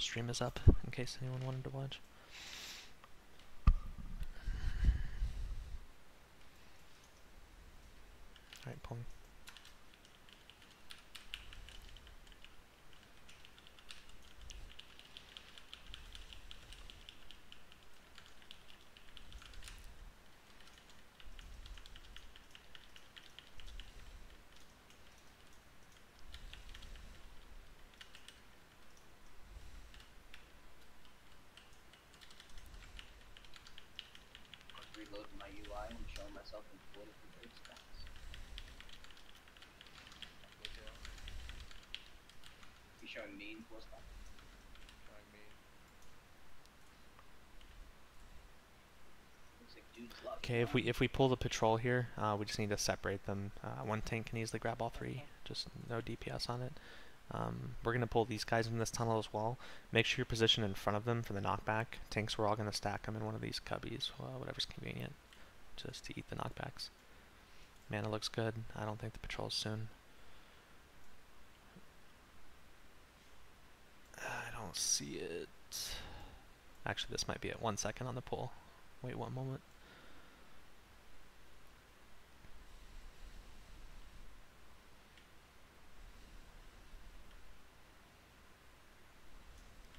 Stream is up, in case anyone wanted to watch. Alright, pulling. Reloading my UI and showing myself in four different bird spots. You showing me in 4 spots? Showing me. Looks like dudes love Okay, if we pull the patrol here, we just need to separate them. One tank can easily grab all three. Just no DPS on it. We're gonna pull these guys in this tunnel as well. Make sure you're positioned in front of them for the knockback. Tanks, we're all gonna stack them in one of these cubbies, whatever's convenient, just to eat the knockbacks. Mana looks good. I don't think the patrol's soon. I don't see it. Actually, this might be at 1 second on the pull. Wait 1 moment.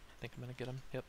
I think I'm gonna get him. Yep.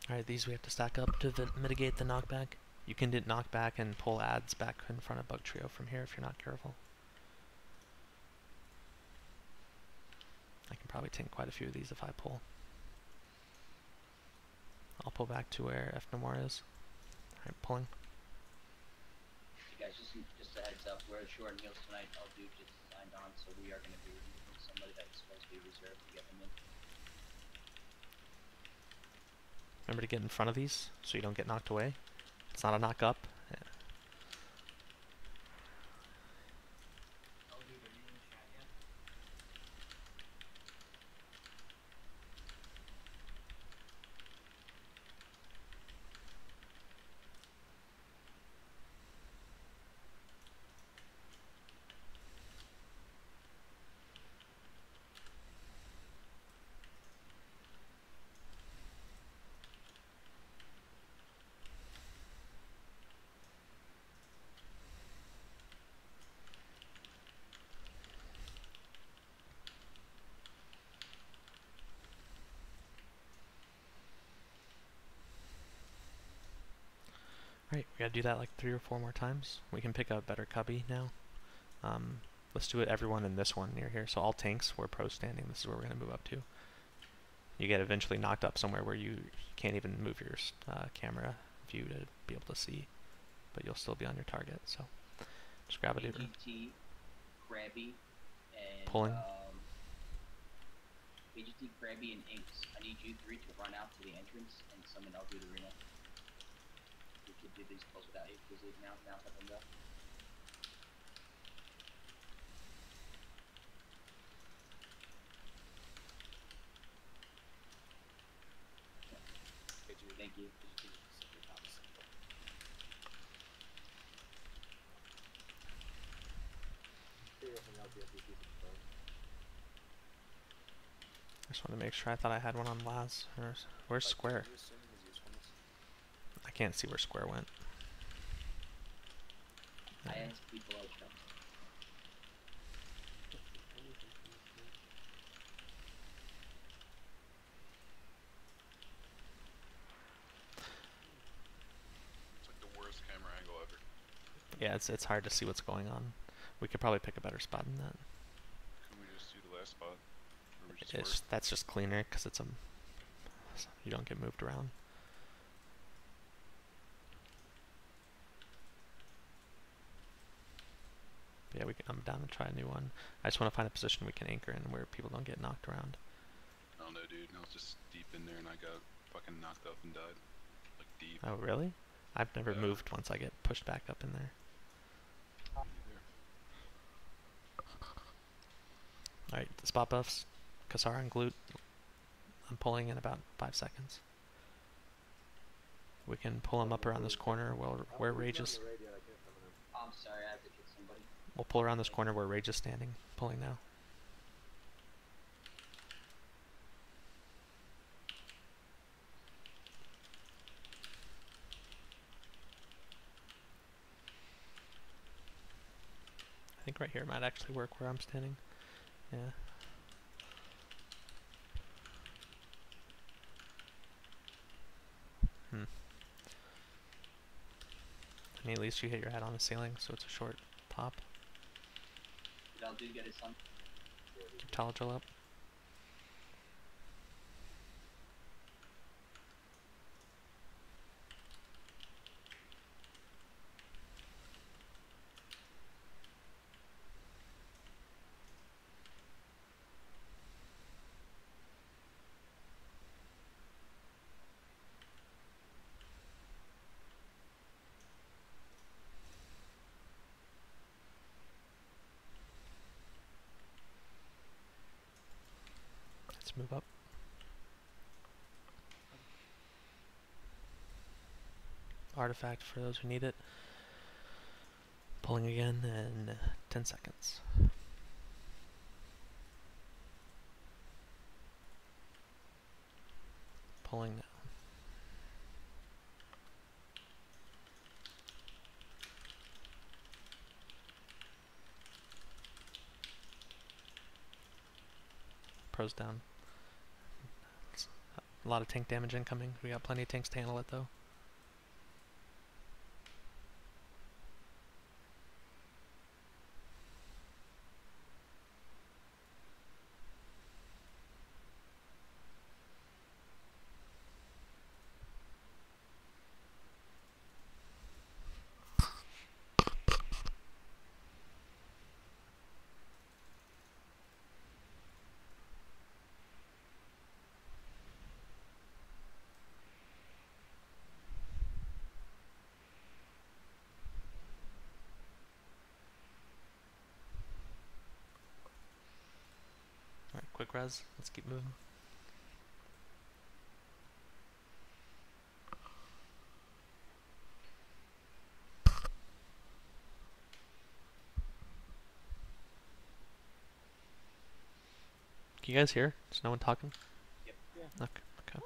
Alright, these we have to stack up to mitigate the knockback. You can knock back and pull ads back in front of Bug Trio from here if you're not careful. I can probably tank quite a few of these if I pull. I'll pull back to where F Nomore is. Alright, pulling. You guys, just a heads up, we're short meals tonight. LDU just signed on, so we are going to be removing somebody that's supposed to be reserved to get them in. Remember to get in front of these so you don't get knocked away. It's not a knock up. Yeah. LDU, are you in chat yet? Alright, we gotta do that like 3 or 4 more times. We can pick a better cubby now. Let's do it everyone in this one near here. So all tanks, we're pro standing. This is where we're gonna move up to. You get eventually knocked up somewhere where you can't even move your camera view to be able to see, but you'll still be on your target. So just grab a lever. AGT, Krabby, and Pulling. AGT, Krabby, and Inks. I need you 3 to run out to the entrance and summon LDU to Arena. We could do these pulls without you, because now have them go. Thank you. I just want to make sure. I thought I had one on Laz. Where's Square? I can't see where Square went. I asked people out there. It's like the worst camera angle ever. Yeah, it's hard to see what's going on. We could probably pick a better spot than that. Can we just do the last spot? Or we just That's just cleaner because it's you don't get moved around. Yeah, I'm down to try a new one. I just want to find a position we can anchor in where people don't get knocked around. I don't know, dude. I was just deep in there and I got fucking knocked up and died. Like deep. Oh, really? I've never Yeah. moved once I get pushed back up in there. Me neither. Alright, spot buffs. Kasara and Glute. I'm pulling in about 5 seconds. We can pull them up around this corner where Rage is. Oh, I'm sorry, I have to kick somebody. We'll pull around this corner where Rage is standing. Pulling now. I think right here might actually work where I'm standing. Yeah. I mean, at least you hit your head on the ceiling, so it's a short pop. Did I'll do get his son? Keep Taladrill up. Let's move up. Artifact for those who need it. Pulling again in 10 seconds. Pulling now. Pro's down. It's a lot of tank damage incoming. We got plenty of tanks to handle it though. Alright, quick res. Let's keep moving. Can you guys hear? Is no one talking? Yep. Yeah. Okay.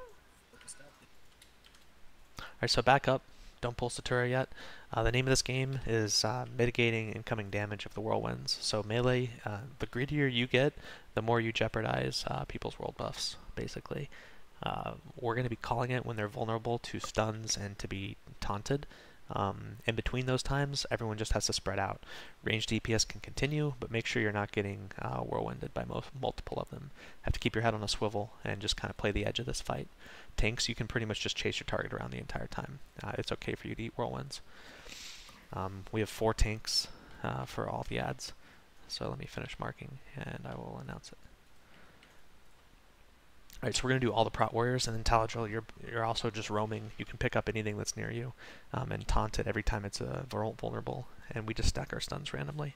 Alright, so back up. Don't pull Satura yet. The name of this game is mitigating incoming damage of the whirlwinds. So melee, the greedier you get, the more you jeopardize people's world buffs, basically. We're going to be calling it when they're vulnerable to stuns and to be taunted. In between those times, everyone just has to spread out. Ranged DPS can continue, but make sure you're not getting whirlwinded by multiple of them. Have to keep your head on a swivel and just kind of play the edge of this fight. Tanks, you can pretty much just chase your target around the entire time. It's okay for you to eat whirlwinds. We have 4 tanks for all the ads. So let me finish marking and I will announce it. Alright, so we're going to do all the Prot Warriors, and then Taladrill, you're also just roaming. You can pick up anything that's near you and taunt it every time it's vulnerable, and we just stack our stuns randomly.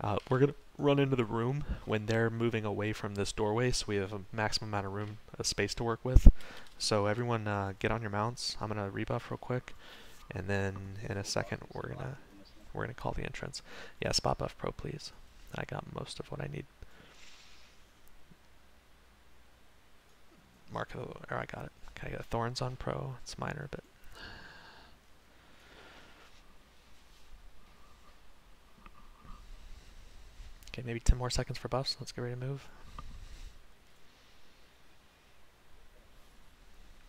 We're going to run into the room when they're moving away from this doorway, so we have a maximum amount of room, space to work with. So everyone get on your mounts. I'm going to rebuff real quick, and then in a second we're gonna call the entrance. Yeah, spot buff Pro, please. I got most of what I need. Mark, or I got it. Okay, I got Thorns on Pro. It's minor, but okay, maybe 10 more seconds for buffs. Let's get ready to move.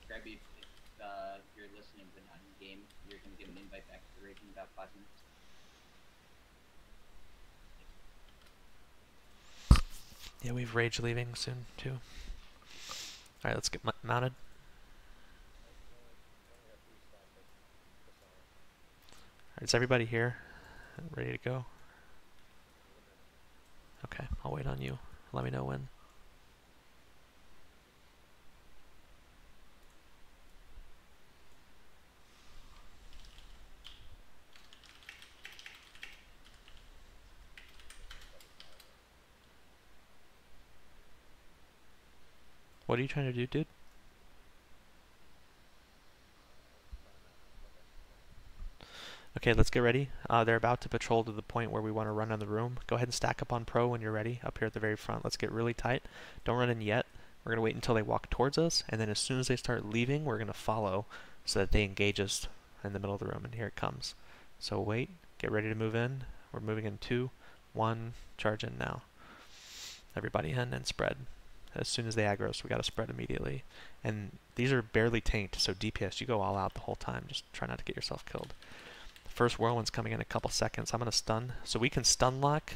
Grabby, if you're listening but not in game, you're going to get an invite back to the raid in about 5 minutes. Yeah, we have Rage leaving soon, too. Alright, let's get mounted. Alright, is everybody here? Ready to go? Okay, I'll wait on you. Let me know when. What are you trying to do, dude? Okay, let's get ready. They're about to patrol to the point where we want to run in the room. Go ahead and stack up on pro when you're ready, up here at the very front. Let's get really tight. Don't run in yet. We're going to wait until they walk towards us, and then as soon as they start leaving, we're going to follow so that they engage us in the middle of the room, and here it comes. So wait, get ready to move in. We're moving in 2, 1, charge in now. Everybody in and spread. As soon as they aggro us, we got to spread immediately. And these are barely tanked, so DPS, you go all out the whole time. Just try not to get yourself killed. First whirlwind's coming in a couple seconds. I'm going to stun. So we can stun lock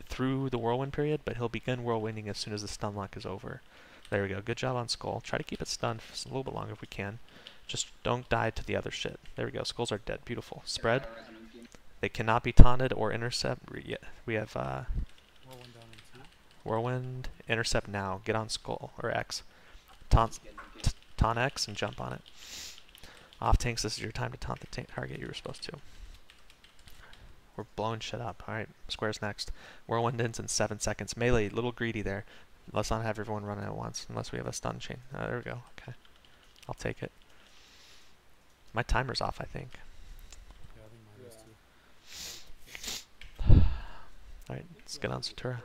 through the whirlwind period, but he'll begin whirlwinding as soon as the stun lock is over. There we go. Good job on Skull. Try to keep it stunned for a little bit longer if we can. Just don't die to the other shit. There we go. Skulls are dead. Beautiful. Spread. They cannot be taunted or intercept. We have Whirlwind down in 2. whirlwind. Intercept now. Get on Skull or X. Taunt X and jump on it. Off tanks, this is your time to taunt the target you were supposed to. We're blowing shit up. Alright, squares next. Whirlwind ends in 7 seconds. Melee, a little greedy there. Let's not have everyone run at once, unless we have a stun chain. There we go. Okay. I'll take it. My timer's off, I think. Yeah, I think mine is too. Alright, let's get on Satura.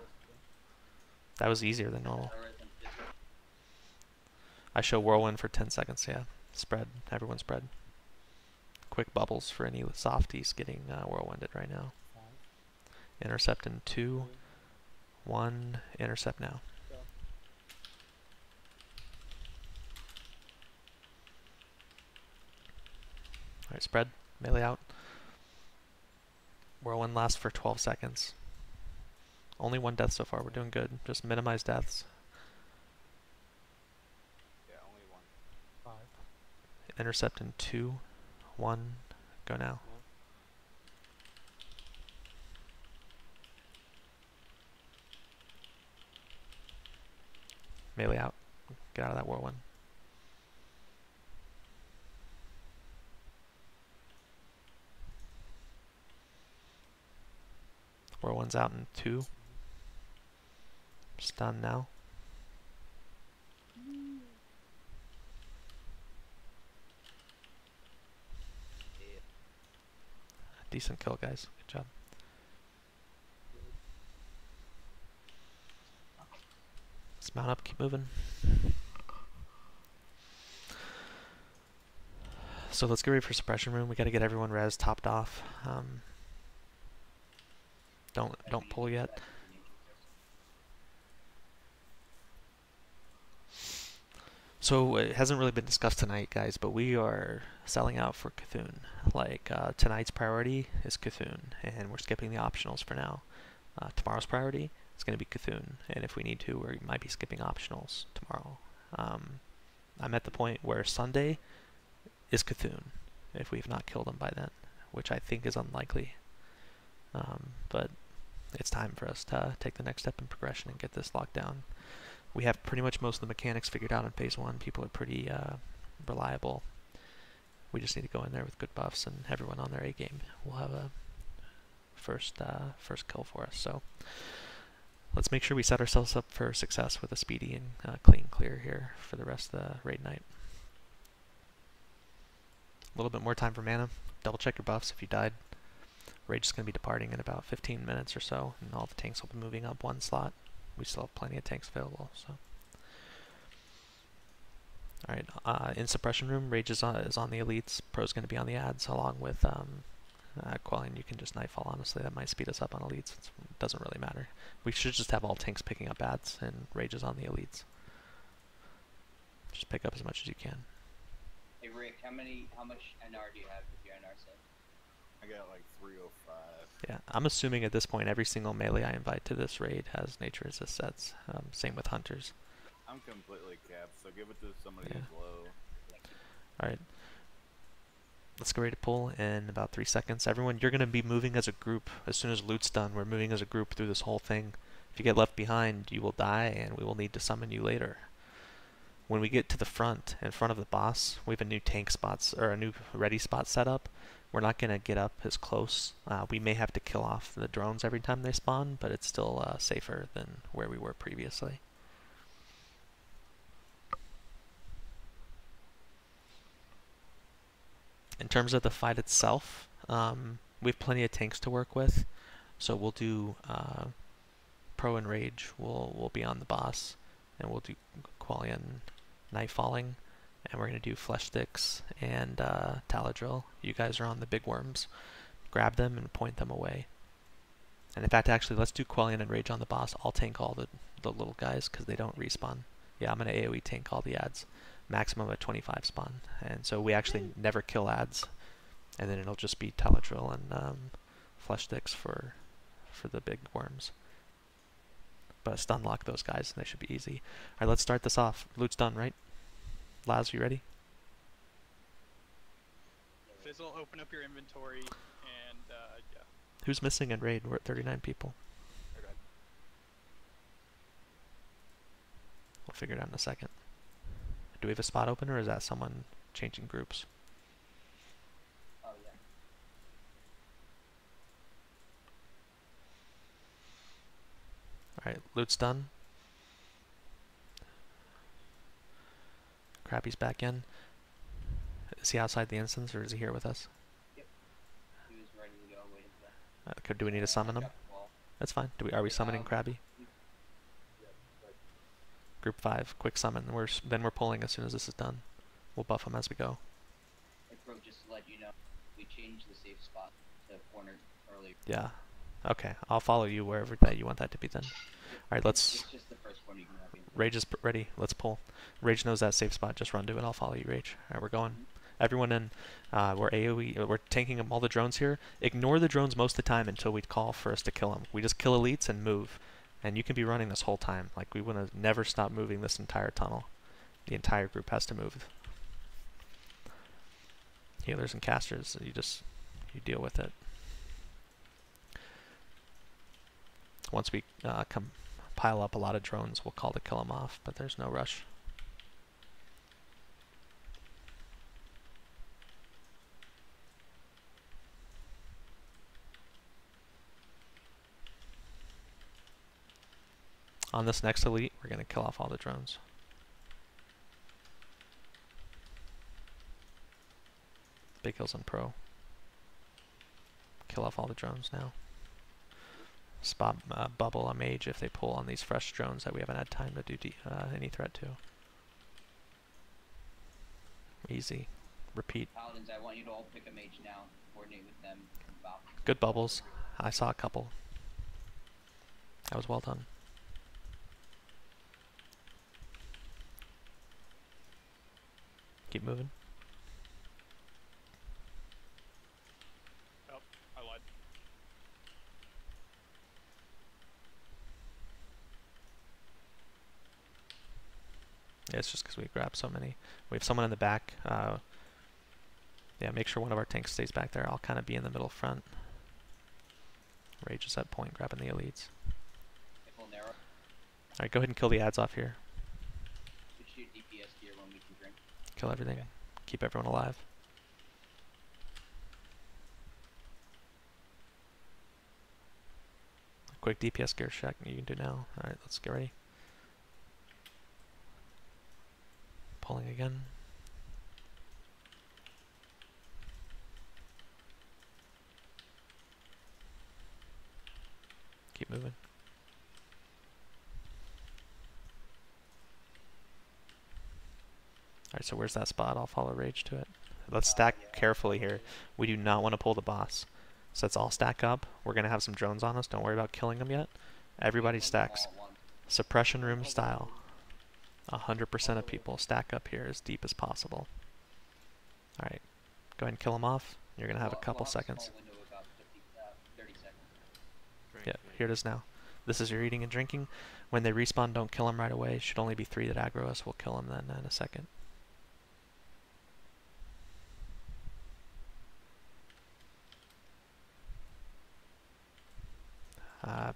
That was easier than normal. I show Whirlwind for 10 seconds, yeah. Spread. Everyone spread. Quick bubbles for any softies getting whirlwinded right now. 5, Intercept in 2, 1. Intercept now. go. Alright, spread. Melee out. Whirlwind lasts for 12 seconds. Only 1 death so far. We're doing good. Just minimize deaths. Yeah, only 1. 5. Intercept in 2, 1. Go now. Melee out. Get out of that whirlwind. Whirlwind's out in 2. Stun now. Decent kill, guys. Good job. Let's mount up, keep moving. So let's get ready for suppression room. We got to get everyone res topped off. Don't pull yet. So it hasn't really been discussed tonight, guys, but we are selling out for Cthulhu. Like tonight's priority is Cthulhu, and we're skipping the optionals for now. Tomorrow's priority is going to be Cthulhu, and if we need to, we might be skipping optionals tomorrow. I'm at the point where Sunday is Cthulhu, if we've not killed him by then, which I think is unlikely. But it's time for us to take the next step in progression and get this locked down. We have pretty much most of the mechanics figured out in Phase 1. People are pretty reliable. We just need to go in there with good buffs and everyone on their A game. We'll have a first kill for us. So let's make sure we set ourselves up for success with a speedy and clean clear here for the rest of the raid night. A little bit more time for mana. Double check your buffs if you died. Rage is going to be departing in about 15 minutes or so, and all the tanks will be moving up 1 slot. We still have plenty of tanks available, so. Alright, in suppression room, Rage is on the elites. Pro's going to be on the ads, along with Quelling. You can just nightfall, honestly. That might speed us up on elites. It doesn't really matter. We should just have all tanks picking up ads, and Rage is on the elites. Just pick up as much as you can. Hey Rick, how much NR do you have with your NR set? I got like 305. Yeah, I'm assuming at this point every single melee I invite to this raid has nature resist sets. Same with hunters. I'm completely capped, so give it to somebody Yeah. who's low. Alright. Let's get ready to pull in about 3 seconds. Everyone, you're going to be moving as a group. As soon as loot's done, we're moving as a group through this whole thing. If you get left behind, you will die, and we will need to summon you later. When we get to the front, in front of the boss, we have a new tank spots, or a new ready spot set up. We're not going to get up as close. We may have to kill off the drones every time they spawn, but it's still safer than where we were previously. In terms of the fight itself, we have plenty of tanks to work with, so we'll do Pro and Rage. We'll be on the boss, and we'll do Qualian Knife Falling, and we're going to do Flesh Sticks and Taladrill. You guys are on the big worms. Grab them and point them away. And in fact, actually, let's do Qualian and Rage on the boss. I'll tank all the little guys because they don't respawn. Yeah, I'm going to AoE tank all the ads. Maximum of 25 spawn. And so we actually never kill ads. And then it'll just be Taladrill and Flesh Sticks for the big worms. But stun lock those guys and they should be easy. Alright, let's start this off. Loot's done, right? Laz, you ready? Fizzle, open up your inventory and yeah. Who's missing in raid? We're at 39 people. We'll figure it out in a second. Do we have a spot open, or is that someone changing groups? Oh yeah. Alright, loot's done. Krabby's back in. Is he outside the instance, or is he here with us? Yep. He was ready to go, waiting for that. Do we need to summon him? That's fine. Are we summoning Krabby? Group 5, quick summon. Then we're pulling as soon as this is done. We'll buff him as we go. Hey, bro, just to let you know, we changed the safe spot to corner earlier. Yeah. Okay, I'll follow you wherever that you want that to be done. Alright, let's... It's just the first corner you can have. Rage is ready. Let's pull. Rage knows that safe spot. Just run to it. I'll follow you, Rage. Alright, we're going. Everyone in. We're AoE. We're tanking all the drones here. Ignore the drones most of the time until we call for us to kill them. We just kill elites and move. And you can be running this whole time. Like, we want to never stop moving this entire tunnel. The entire group has to move. Healers and casters, you deal with it. Once we pile up a lot of drones, we'll call to kill them off, but there's no rush. On this next elite, we're going to kill off all the drones. Big kills on Pro. Kill off all the drones now. Spot bubble a mage if they pull on these fresh drones that we haven't had time to do any threat to. Easy. Repeat. Paladins, I want you to all pick a mage now. Coordinate with them. Good bubbles. I saw a couple. That was well done. Keep moving. Oh, I lied. Yeah, it's just because we grabbed so many. We have someone in the back. Yeah, make sure one of our tanks stays back there. I'll kind of be in the middle front. Rage is at point, grabbing the elites. Alright, go ahead and kill the ads off here. Switch to your DPS gear when we can drink. Kill everything. Okay. Keep everyone alive. Quick DPS gear check you can do now. Alright, let's get ready. Pulling again. Keep moving. Alright, so where's that spot? I'll follow Rage to it. Let's stack carefully here. We do not want to pull the boss. So let's all stack up. We're going to have some drones on us. Don't worry about killing them yet. Everybody stacks. Suppression room style. 100% of people stack up here as deep as possible. Alright, go ahead and kill them off. You're going to have a couple seconds. Yeah, here it is now. This is your eating and drinking. When they respawn, don't kill them right away. Should only be 3 that aggro us. We'll kill them then in a second.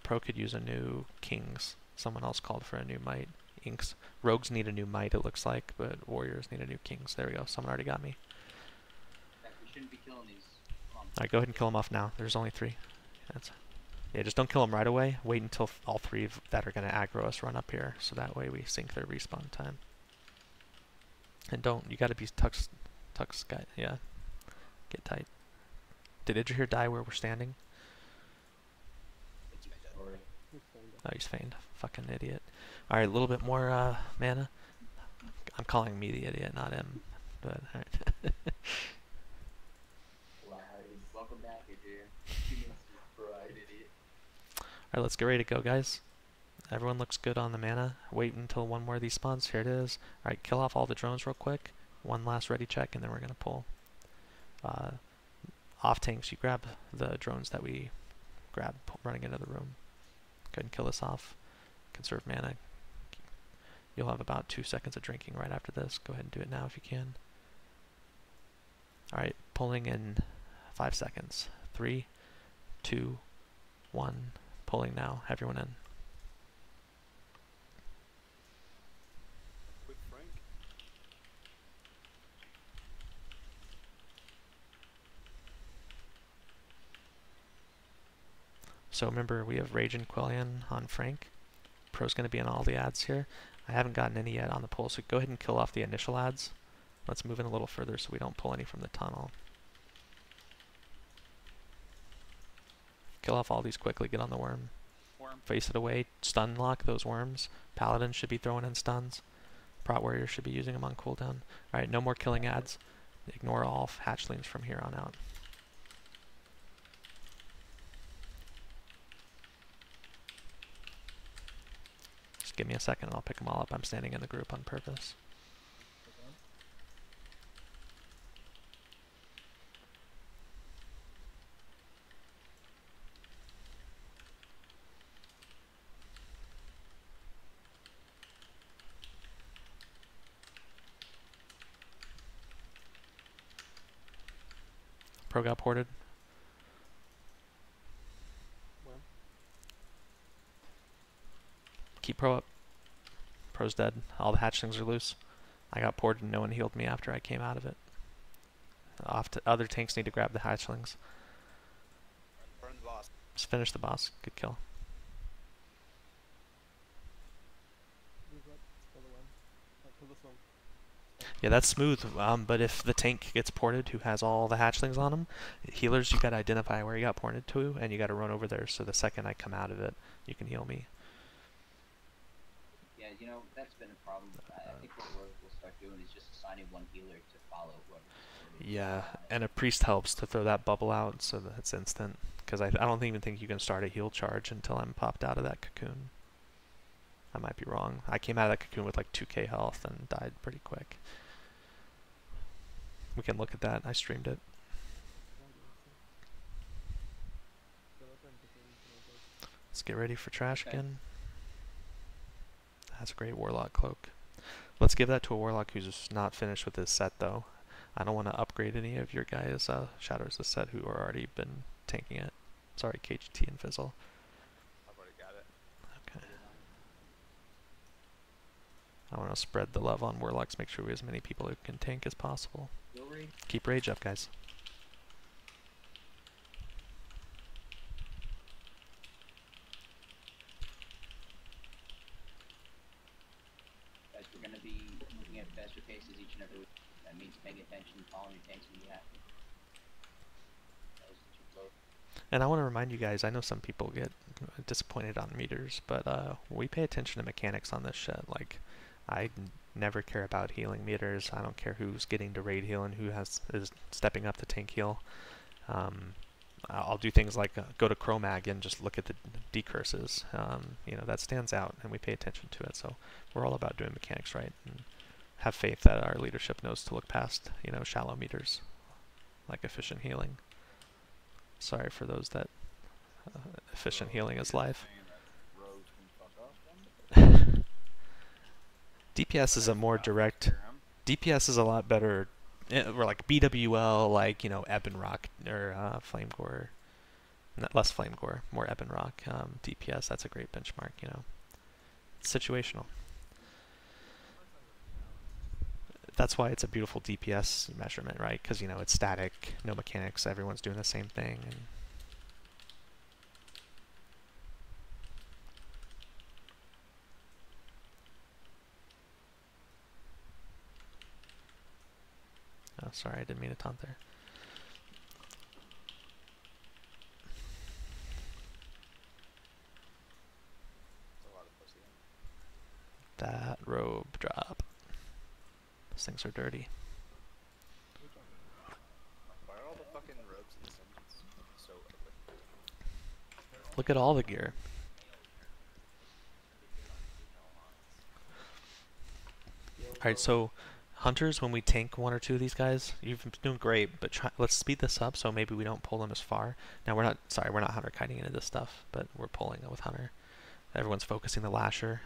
Pro could use a new Kings. Someone else called for a new Might. Inks. Rogues need a new Might, it looks like, but Warriors need a new Kings. There we go. Someone already got me. In fact, we shouldn't be killing these. Come on. Alright, go ahead and kill them off now. There's only 3. Yeah, just don't kill them right away. Wait until all 3 that are going to aggro us run up here, so that way we sync their respawn time. And you gotta be Tux guy, yeah. Get tight. Did Idrihir die where we're standing? Sorry. Oh, he's feigned. Fucking idiot. Alright, a little bit more mana. I'm calling me the idiot, not him. But, alright. Welcome back, Adrian. 2 minutes to pride, idiot. Alright, let's get ready to go, guys. Everyone looks good on the mana. Wait until one more of these spawns. Here it is. Alright, kill off all the drones real quick. One last ready check, and then we're going to pull. Off tanks, you grab the drones that we grabbed running into the room. Go ahead and kill this off. Conserve mana. You'll have about 2 seconds of drinking right after this. Go ahead and do it now if you can. Alright, pulling in 5 seconds. 3, 2, 1. Pulling now. Everyone in. Quick Frank. So remember, we have Rage and Quellion on Frank. Pro's going to be in all the ads here. I haven't gotten any yet on the pull, so go ahead and kill off the initial ads. Let's move in a little further so we don't pull any from the tunnel. Kill off all these quickly, get on the worm. Face it away, stun lock those worms. Paladins should be throwing in stuns. Prot Warriors should be using them on cooldown. Alright, no more killing ads. Ignore all hatchlings from here on out. Just give me a second and I'll pick them all up. I'm standing in the group on purpose. Pro got ported. Where? Keep Pro up. Pro's dead. All the hatchlings are loose. I got ported and no one healed me after I came out of it. Off to other tanks need to grab the hatchlings. Burn the boss. Just finish the boss. Good kill. Yeah, that's smooth, but if the tank gets ported who has all the hatchlings on him, healers, you gotta identify where he got ported to, and you gotta run over there, so the second I come out of it, you can heal me. Yeah, you know, that's been a problem. I think what we'll start doing is just assigning one healer to follow whoever. Yeah, and a priest helps to throw that bubble out so that it's instant, because I don't even think you can start a heal charge until I'm popped out of that cocoon. I might be wrong. I came out of that cocoon with like 2k health and died pretty quick. We can look at that. I streamed it. Let's get ready for trash again. That's a great Warlock cloak. Let's give that to a Warlock who's not finished with his set though. I don't want to upgrade any of your guys' Shadows of set who are already been tanking it. Sorry, KGT and Fizzle. I've already got it. Okay. I want to spread the love on Warlocks, make sure we have as many people who can tank as possible. Keep rage up, guys. Guys, we're going to be looking at faster paces each and every week. That means paying attention, following your tanks when you have to. That was too close. And I want to remind you guys, I know some people get disappointed on meters, but we pay attention to mechanics on this shit. Like, I never care about healing meters. I don't care who's getting to raid heal and who is stepping up to tank heal. I'll do things like go to Chromag and just look at the decurses. You know, that stands out and we pay attention to it. So we're all about doing mechanics right and have faith that our leadership knows to look past, you know, shallow meters like efficient healing. Sorry for those that efficient healing is life. DPS is a more direct. DPS is a lot better. Or like BWL, like, you know, Ebon Rock or Flame Gore. less flame gore, more ebon rock, DPS. That's a great benchmark. You know, it's situational. That's why it's a beautiful DPS measurement, right? Because you know it's static, no mechanics. Everyone's doing the same thing. And oh, sorry, I didn't mean to taunt there. There's a lot of pussy. That robe drop. Those things are dirty. Why are all the fucking robes in this engine so ugly? Look at all the gear. Alright, so hunters, when we tank one or two of these guys, you've been doing great, but let's speed this up so maybe we don't pull them as far. Now we're not hunter kiting into this stuff, but we're pulling it with hunter. Everyone's focusing the lasher.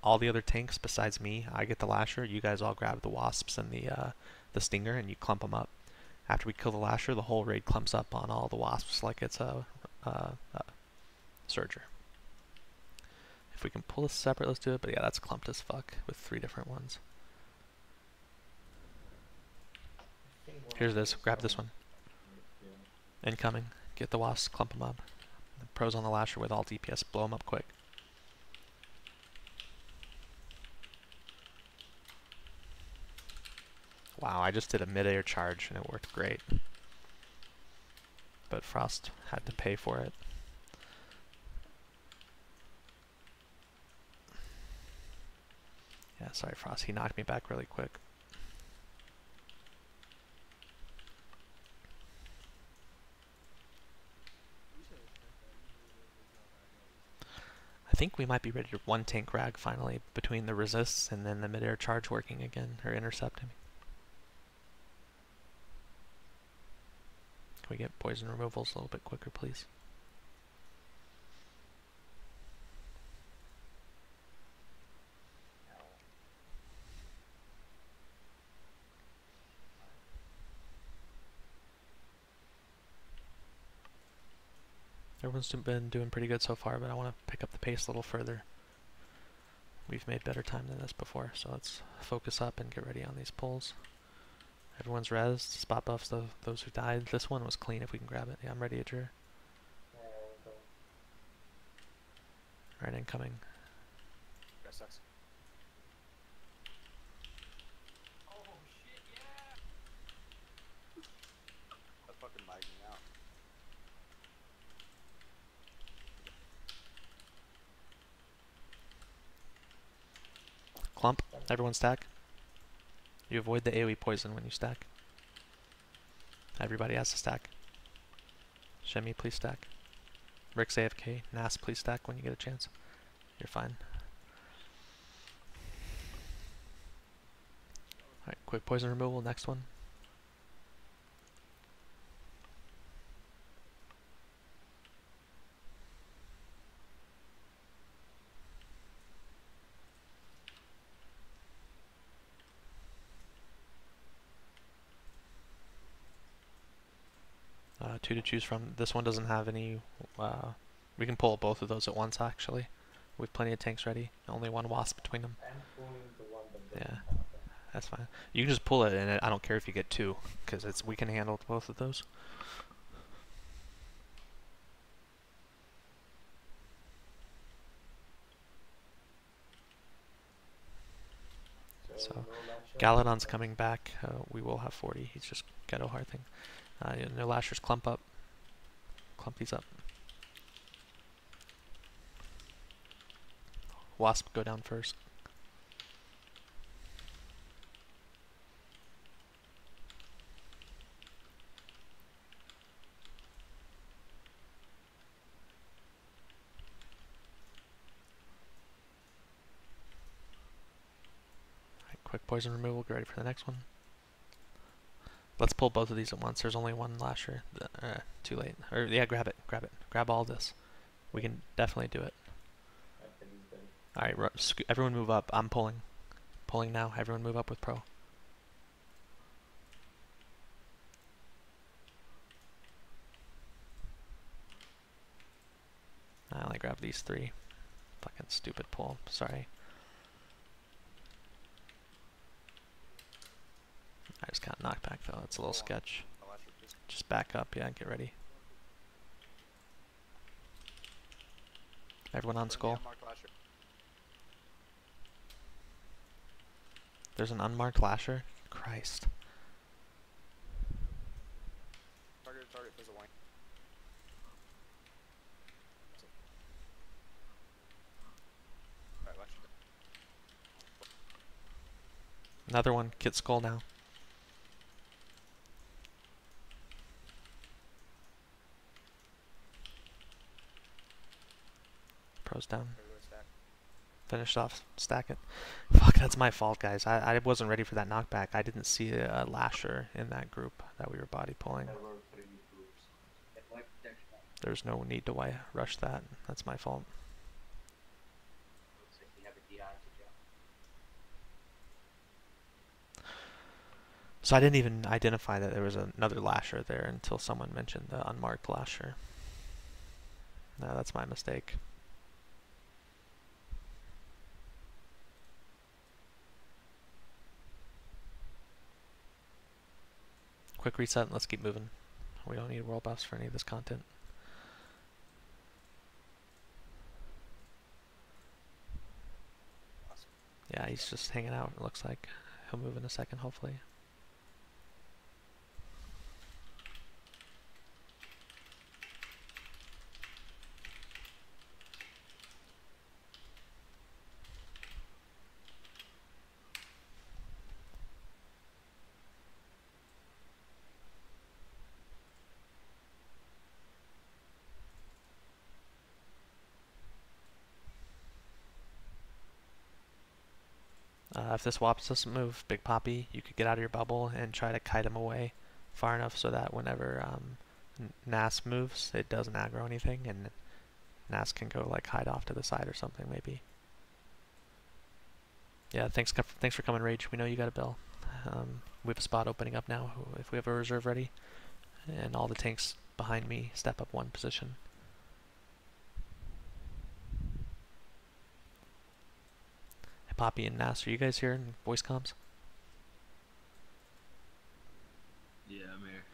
All the other tanks besides me, I get the lasher. You guys all grab the wasps and the stinger, and you clump them up. After we kill the lasher, the whole raid clumps up on all the wasps like it's a surger. If we can pull this separate, let's do it. But yeah, that's clumped as fuck with 3 different ones. Here's this. Grab this one. Incoming. Get the wasps. Clump them up. The pros on the lasher with all DPS. Blow them up quick. Wow, I just did a mid-air charge and it worked great. But Frost had to pay for it. Yeah, sorry Frost, he knocked me back really quick. I think we might be ready to one tank rag finally between the resists and then the mid-air charge working again, or intercepting. Can we get poison removals a little bit quicker, please? Everyone's been doing pretty good so far, but I want to pick up the pace a little further. We've made better time than this before, so let's focus up and get ready on these pulls. Everyone's rezzed, spot buffs those who died. This one was clean if we can grab it. Yeah, I'm ready, Adrir. Alright, incoming. That sucks. That's fucking lagging out. Clump. Everyone stack. You avoid the AoE poison when you stack. Everybody has to stack. Shemi, please stack. Rick's AFK. Nas, please stack when you get a chance. You're fine. Alright, quick poison removal, next one. Two to choose from. This one doesn't have any, we can pull both of those at once actually. We have plenty of tanks ready. Only one wasp between them. Yeah, that's fine. You can just pull it and I don't care if you get 2, because we can handle both of those. So, Galadon's coming back. We will have 40. He's just ghetto hard thing. No lashers, clump up. Clump these up. Wasp, go down first. Alright, quick poison removal, get ready for the next one. Let's pull both of these at once. There's only one lasher. Too late. Or yeah, grab it. Grab it. Grab all this. We can definitely do it. Alright, everyone move up. I'm pulling. Pulling now. Everyone move up with pro. grab these 3. Fucking stupid pull. Sorry. I just got knocked back though. It's a little sketch. I'll ask you, please. Just back up. Yeah, get ready. Everyone on Bring the skull. unmarked lasher. There's an unmarked lasher. Christ. Target, target, there's a wine. Alright, lasher. Another one. Get skull now. Pro's down. Regular stack. Finish off. Stack it. Fuck, that's my fault, guys. I wasn't ready for that knockback. I didn't see a lasher in that group that we were body pulling. Get light protection on. There's no need to rush that. That's my fault. Looks like we have a DI to jump. So I didn't even identify that there was another lasher there until someone mentioned the unmarked lasher. No, that's my mistake. Quick reset and let's keep moving. We don't need world buffs for any of this content. Awesome. Yeah, he's just hanging out, it looks like. He'll move in a second, hopefully. If this Wops doesn't move, Big Poppy, you could get out of your bubble and try to kite him away far enough so that whenever Nas moves, it doesn't aggro anything, and Nas can go like hide off to the side or something maybe. Yeah, thanks for coming, Rage. We know you got a bill. We have a spot opening up now if we have a reserve ready, and all the tanks behind me step up 1 position. Poppy and Nas, are you guys here in voice comms? Yeah, I'm here.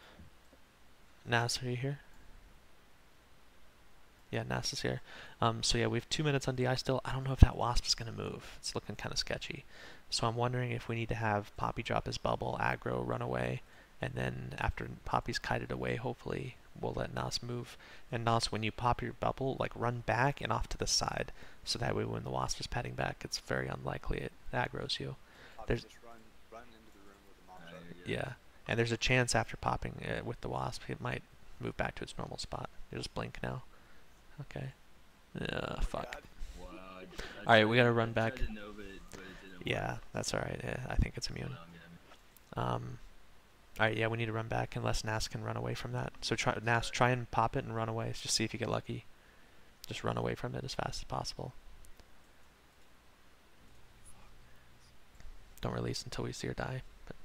Nas, are you here? Yeah, Nas is here. So yeah, we have 2 minutes on DI still. I don't know if that Wasp is going to move. It's looking kind of sketchy. So I'm wondering if we need to have Poppy drop his bubble, aggro, run away, and then after Poppy's kited away, hopefully we'll let Nas move. And Nas, when you pop your bubble, like run back and off to the side. So that way when the Wasp is padding back, it's very unlikely it aggroes you. Poppy, There's- just run into the room with the mom Alright, shot. you're good. Yeah, and there's a chance after popping with the Wasp, it might move back to its normal spot. You just blink now. Okay. Fuck. God. Wow. Alright, we gotta tried- run I back. tried to Nova it, but it didn't Yeah, work. that's alright. Yeah, I think it's immune. Alright, yeah, we need to run back unless Nas can run away from that. So Nas, try and pop it and run away. Just see if you get lucky. Just run away from it as fast as possible. Don't release until we see her die. But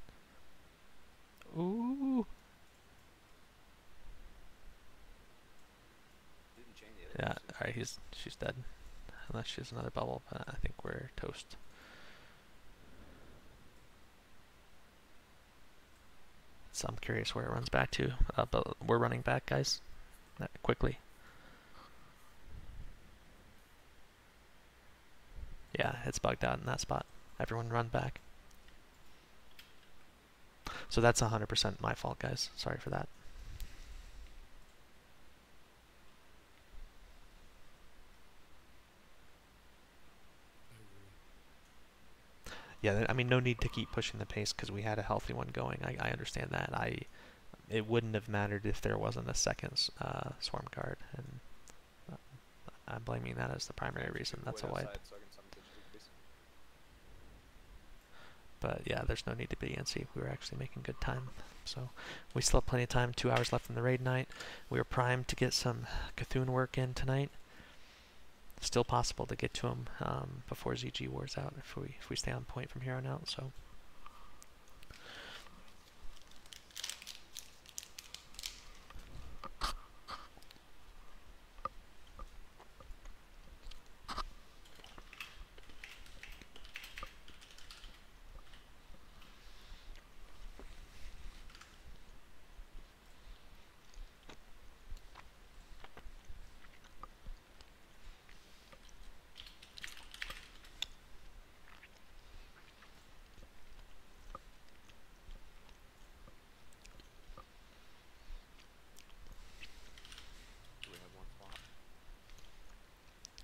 ooh. Didn't chain the other Yeah, person. alright, she's dead. Unless she has another bubble, but I think we're toast. So I'm curious where it runs back to, but we're running back, guys. Quickly. Yeah, it's bugged out in that spot. Everyone run back. So that's 100% my fault, guys. Sorry for that. I agree. Yeah, I mean, no need to keep pushing the pace because we had a healthy one going. I understand that. It wouldn't have mattered if there wasn't a second swarm guard, and I'm blaming that as the primary reason. That's a Wait wipe. outside so I can summon Pidgey, please. But yeah, there's no need to be antsy. We were actually making good time. So we still have plenty of time. 2 hours left in the raid night. We were primed to get some Cthulhu work in tonight. Still possible to get to him before ZG War's out if we stay on point from here on out. So.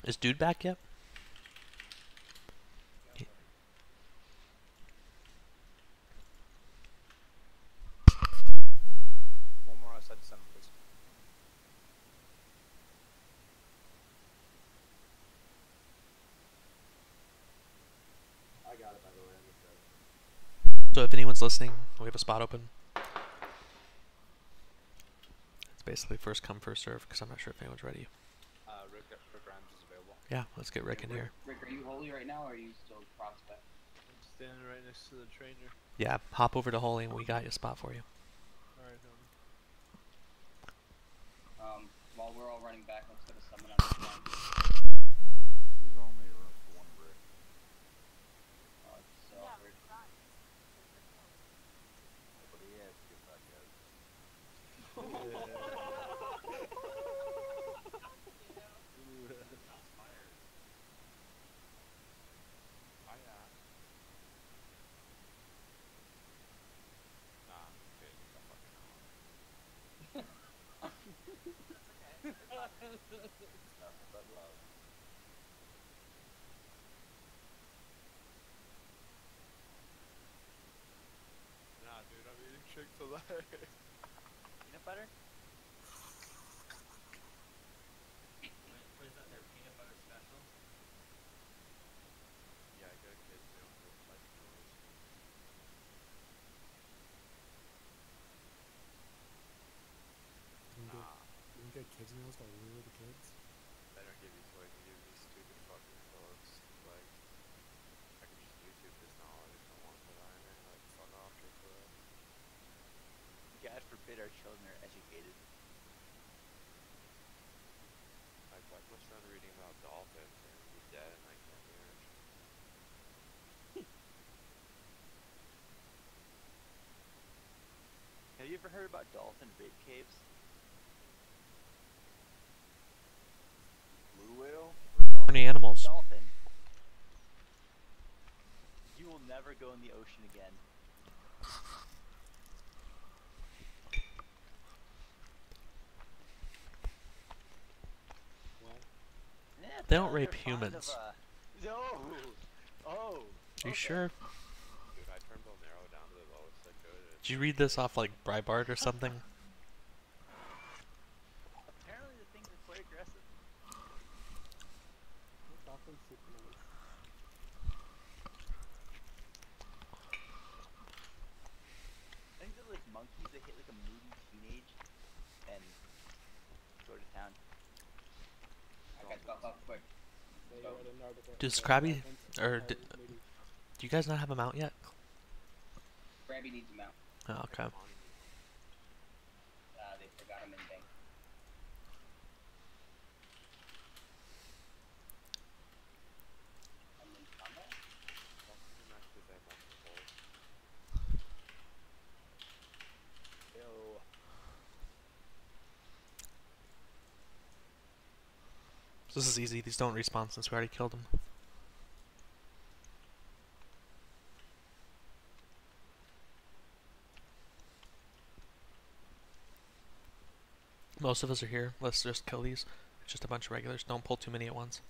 Is dude back yet? He- One more outside the center, please. I got it, by the way. I'm just So if anyone's listening, we have a spot open. It's basically first come, first serve, because I'm not sure if anyone's ready. Rick Grimes is available. Yeah, let's get Rick in here. Rick, are you holy right now, or are you still prospect? I'm standing right next to the trainer. Yeah, hop over to Holy and we got a spot for you. Alright, homie. While we're all running back, let's get a summon on this one. There's only room for one brick. Oh, it's so awkward. Nobody has to get back out. Nah, dude, I'm eating Chick-fil-A. Peanut butter? What is that, their peanut butter special? Yeah, I got kids meal for $5. You can get kids meals that are really the kids. They don't give you toys, they give you stupid fucking clothes. Like, I can just YouTube this now, I just don't want to put that in there. Like, fuck off, Chick-fil-A. God forbid our children are educated. Like my son reading about dolphins and he's dead in like 10 years. Have you ever heard about dolphin rape caves? Blue whale? How many animals? Dolphin. You will never go in the ocean again. Yeah, They don't apparently rape they're fond humans. No! Oh! Are you okay. sure? Dude, I turned Bill Narrow down to the lowest I could. Did you read this off like Breitbart or something? Apparently the things are quite aggressive. I think they're like monkeys that hit like a moody teenage and go to town. I got buff up quick. Does Krabby, or do you guys not have a mount yet? Krabby needs a mount. Oh, okay. They forgot him in bank. I'm in combat? Ew. This is easy. These don't respawn since we already killed them. Most of us are here. Let's just kill these. It's just a bunch of regulars. Don't pull too many at once.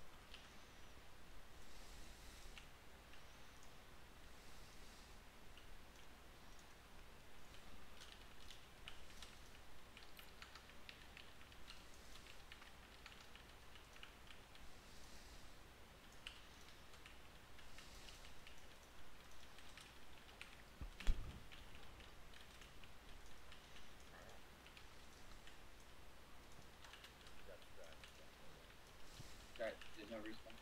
Alright, there's no respawn.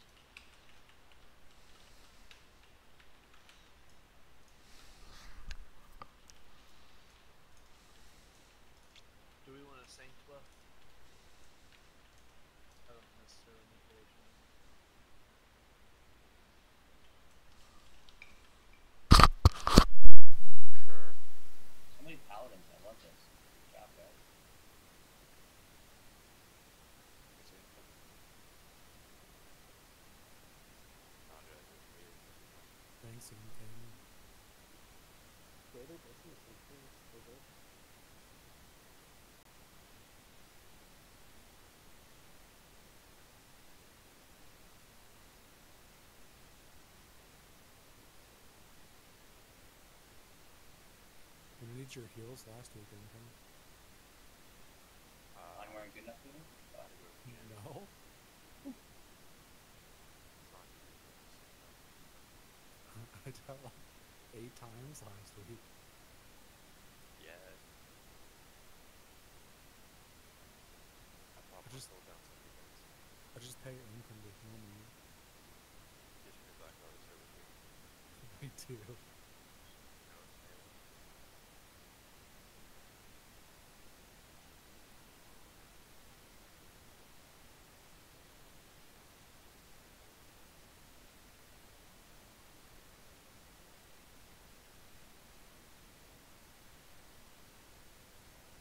Do we want a Saint buff? I don't necessarily need Rachel. Sure. So many paladins, I love this. Good job, guys. Thanks, anything. eat your heals last week, Lincoln. Mine weren't good enough for you? I think we're again. No? It's not good enough to say that. I died like 8 times last week. Yeah. I popped my just- soul down so many times. I just pay Lincoln to heal me. Just your Black Ops server too. I do. No, it's fair.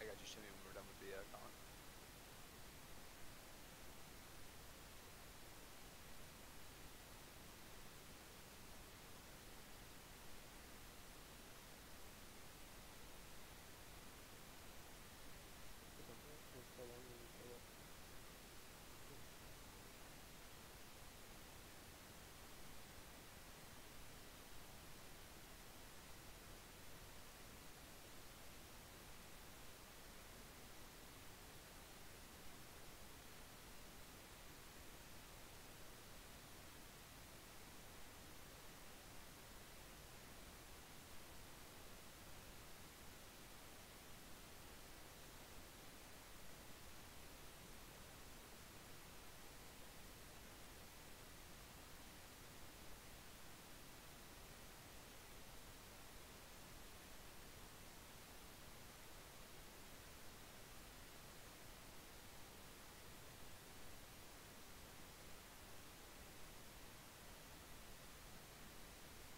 I got you, Shimmy, when we're done with the con.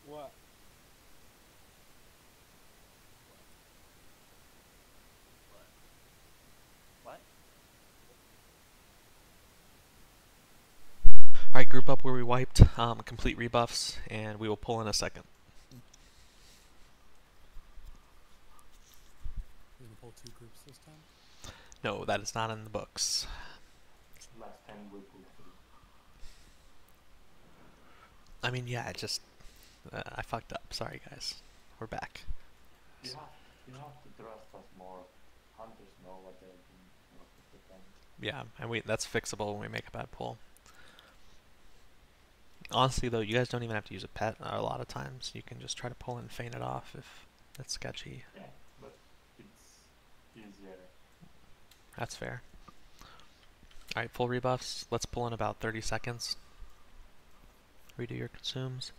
What? What? Alright, group up where we wiped, complete rebuffs, and we will pull in a second. You're gonna pull 2 groups this time? No, that is not in the books. Last time we pulled 3. I mean, yeah, I just... I fucked up. Sorry, guys. We're back. You have to trust us more. Hunters know what they're doing most of the time. Yeah, and that's fixable when we make a bad pull. Honestly, though, you guys don't even have to use a pet a lot of times. You can just try to pull and feign it off if that's sketchy. Yeah, but it's easier. That's fair. Alright, full rebuffs. Let's pull in about 30 seconds. Redo your consumes.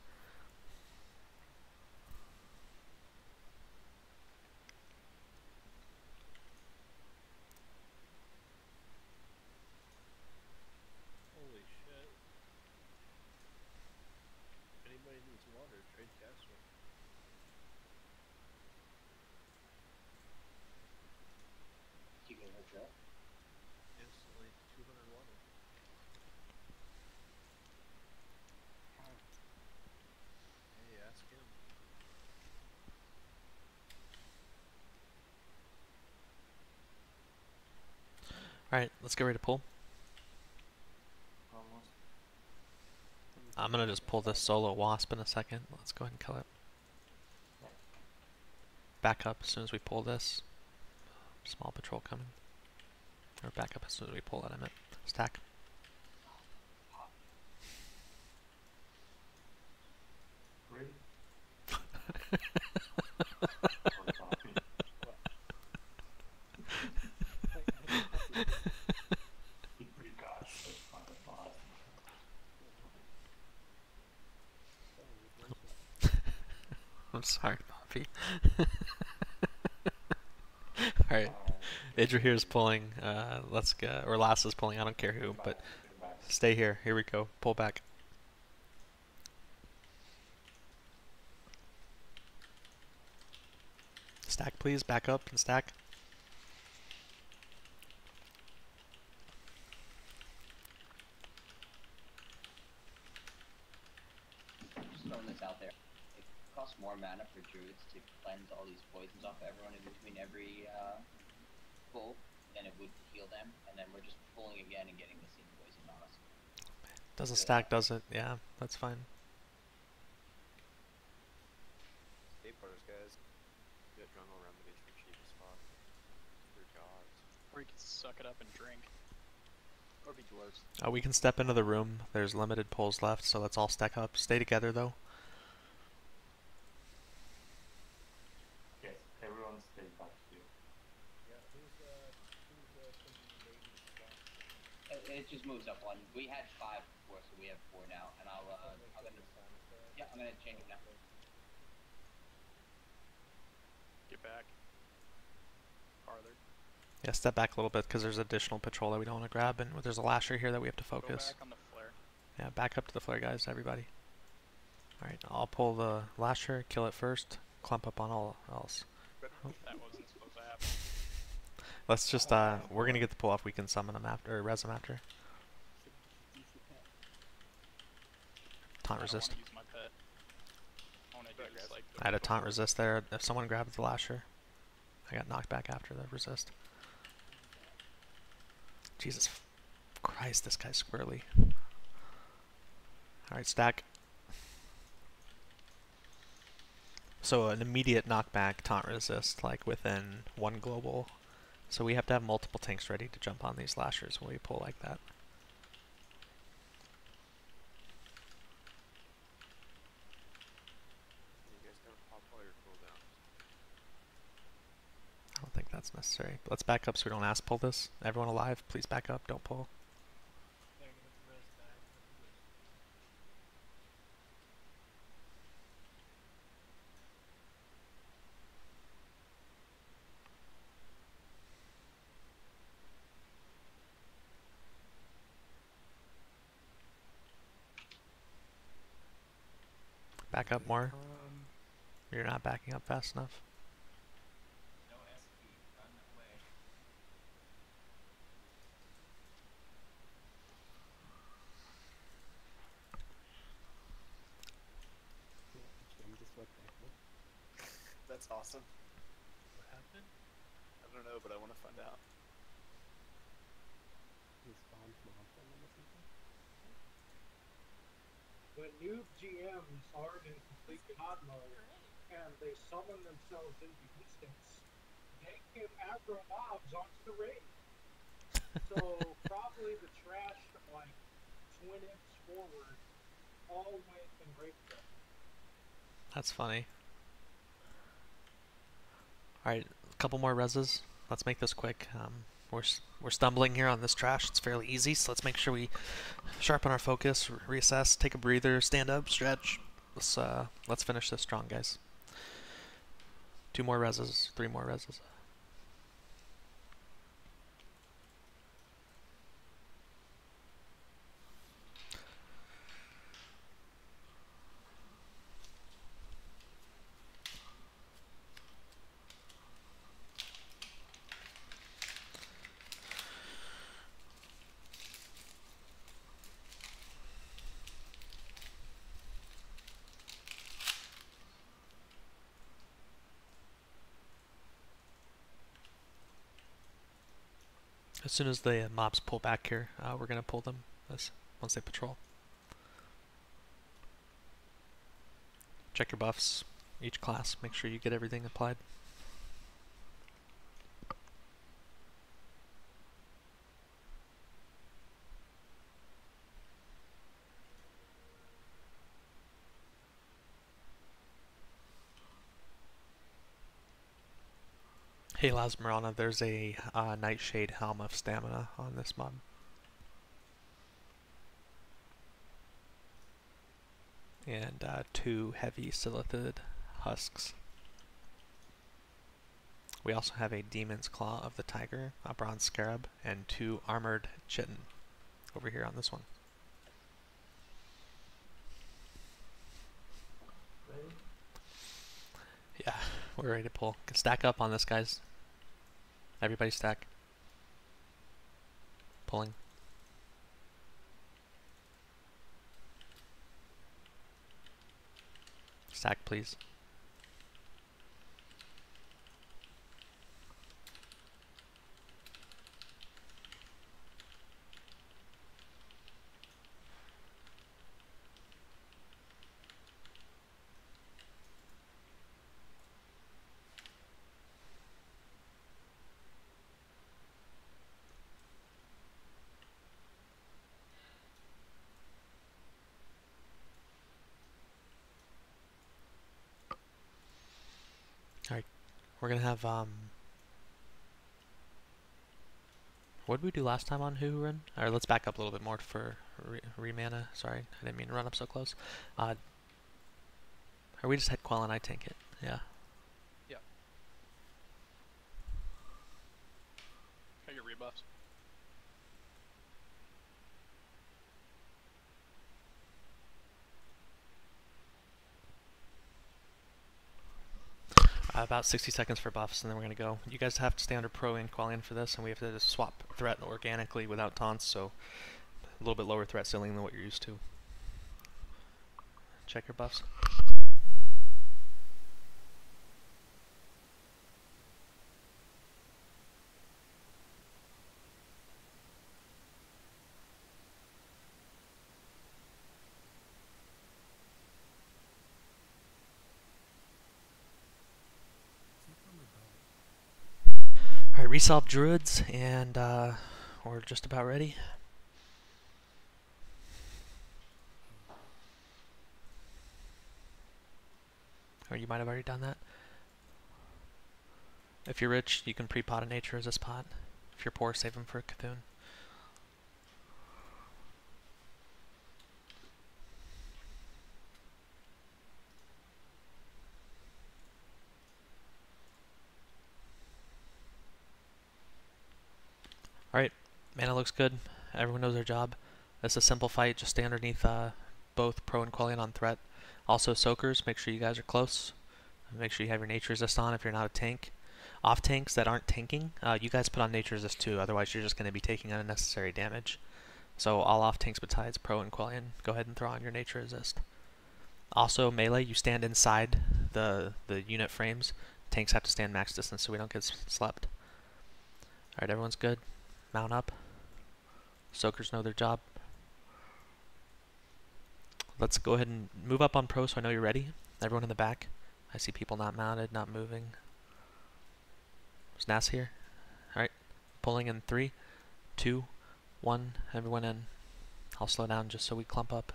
Holy shit. Anybody needs water, trade Castro. You can hook up. Instantly 200 water. Hey, ask him. Alright, let's get ready to pull. Almost. I'm gonna just pull this solo wasp in a second. Let's go ahead and kill it. Back up as soon as we pull this. Small patrol coming. Or back up as soon as we pull that, I meant. Stack. Really? He pre-cards the fucking boss. I'm sorry, Poppy. Alright. Idra here is pulling. Let's go. Or Lass is pulling. I don't care who, but stay here. Here we go. Pull back. Stack, please. Back up and stack. Just throwing this out there. It costs more mana for druids to cleanse all these poisons off everyone in between every pull than it would to heal them, and then we're just pulling again and getting the same poison on us. Doesn't stack, does it? Yeah, that's fine. Stay partners, guys. Get jungle remedies for Or you can suck it up and drink. Or be dwarves. We can step into the room. There's limited poles left, so let's all stack up. Stay together though. Yes, everyone stay back here. Yeah, who's thinking maybe spot? It just moves up one. We had 5 before, so we have 4 now, and I'm gonna. Yeah, I'm gonna change them now. Get back. Farther. Yeah, step back a little bit because there's additional patrol that we don't want to grab, and there's a lasher here that we have to Go focus. back on the flare. Yeah, back up to the flare, guys, everybody. Alright, I'll pull the lasher, kill it first, clump up on all else. That wasn't supposed to happen. Let's just, we're gonna get the pull off, we can summon them after, or res them after. Taunt I don't resist. wanna use my pet. I wanna do this like I had a taunt resist there. If someone grabbed the lasher, I got knocked back after the resist. Jesus Christ, this guy's squirrely. Alright, stack. So an immediate knockback, taunt resist, like within 1 global. So we have to have multiple tanks ready to jump on these lashers when we pull like that. You guys gotta pop all your cooldowns. I don't think that's necessary. But let's back up so we don't ass pull this. Everyone alive, please back up, don't pull. Back up more. You're not backing up fast enough. No SP, run away. That's awesome. What happened? I don't know, but I want to find out. When noob GMs aren't in complete COD mode and they summon themselves into distance, they can aggro mobs onto the raid. So probably the trash like twin imps forward all went and raped them. That's funny. Alright, a couple more reses. Let's make this quick. We're stumbling here on this trash. It's fairly easy, so let's make sure we sharpen our focus, reassess, take a breather, stand up, stretch. Let's finish this strong, guys. 2 more reses, 3 more reses. As soon as the mobs pull back here, we're going to pull them once they patrol. Check your buffs, each class, make sure you get everything applied. Hey Lasmerana, there's a Nightshade Helm of Stamina on this mob. And 2 heavy Silithid Husks. We also have a Demon's Claw of the Tiger, a Bronze Scarab, and 2 Armored Chitin over here on this one. Ready? Yeah, we're ready to pull. Stack up on this, guys. Everybody stack. Pulling. Stack, please. We're gonna have what did we do last time on Hooran? Or let's back up a little bit more for Remana. Sorry, I didn't mean to run up so close. Or we just had Quell and I tank it. Yeah. Yeah. Got your rebuffs. About 60 seconds for buffs, and then we're going to go. You guys have to stay under pro and qual in for this, and we have to just swap threat organically without taunts, so a little bit lower threat ceiling than what you're used to. Check your buffs. Alright, resolve druids, and we're just about ready. Or you might have already done that. If you're rich, you can pre-pot a nature as a spot. If you're poor, save them for a Cthulhu. Alright, mana looks good. Everyone knows their job. It's a simple fight, just stay underneath both pro and qualian on threat. Also soakers, make sure you guys are close. Make sure you have your nature resist on if you're not a tank. Off tanks that aren't tanking, you guys put on nature resist too, otherwise you're just going to be taking unnecessary damage. So all off tanks besides pro and qualian, go ahead and throw on your nature resist. Also melee, you stand inside the unit frames. Tanks have to stand max distance so we don't get slept. Alright, everyone's good. Mount up. Soakers know their job. Let's go ahead and move up on pro so I know you're ready. Everyone in the back. I see people not mounted, not moving. Is Nas here? Alright. Pulling in 3, 2, 1. Everyone in. I'll slow down just so we clump up.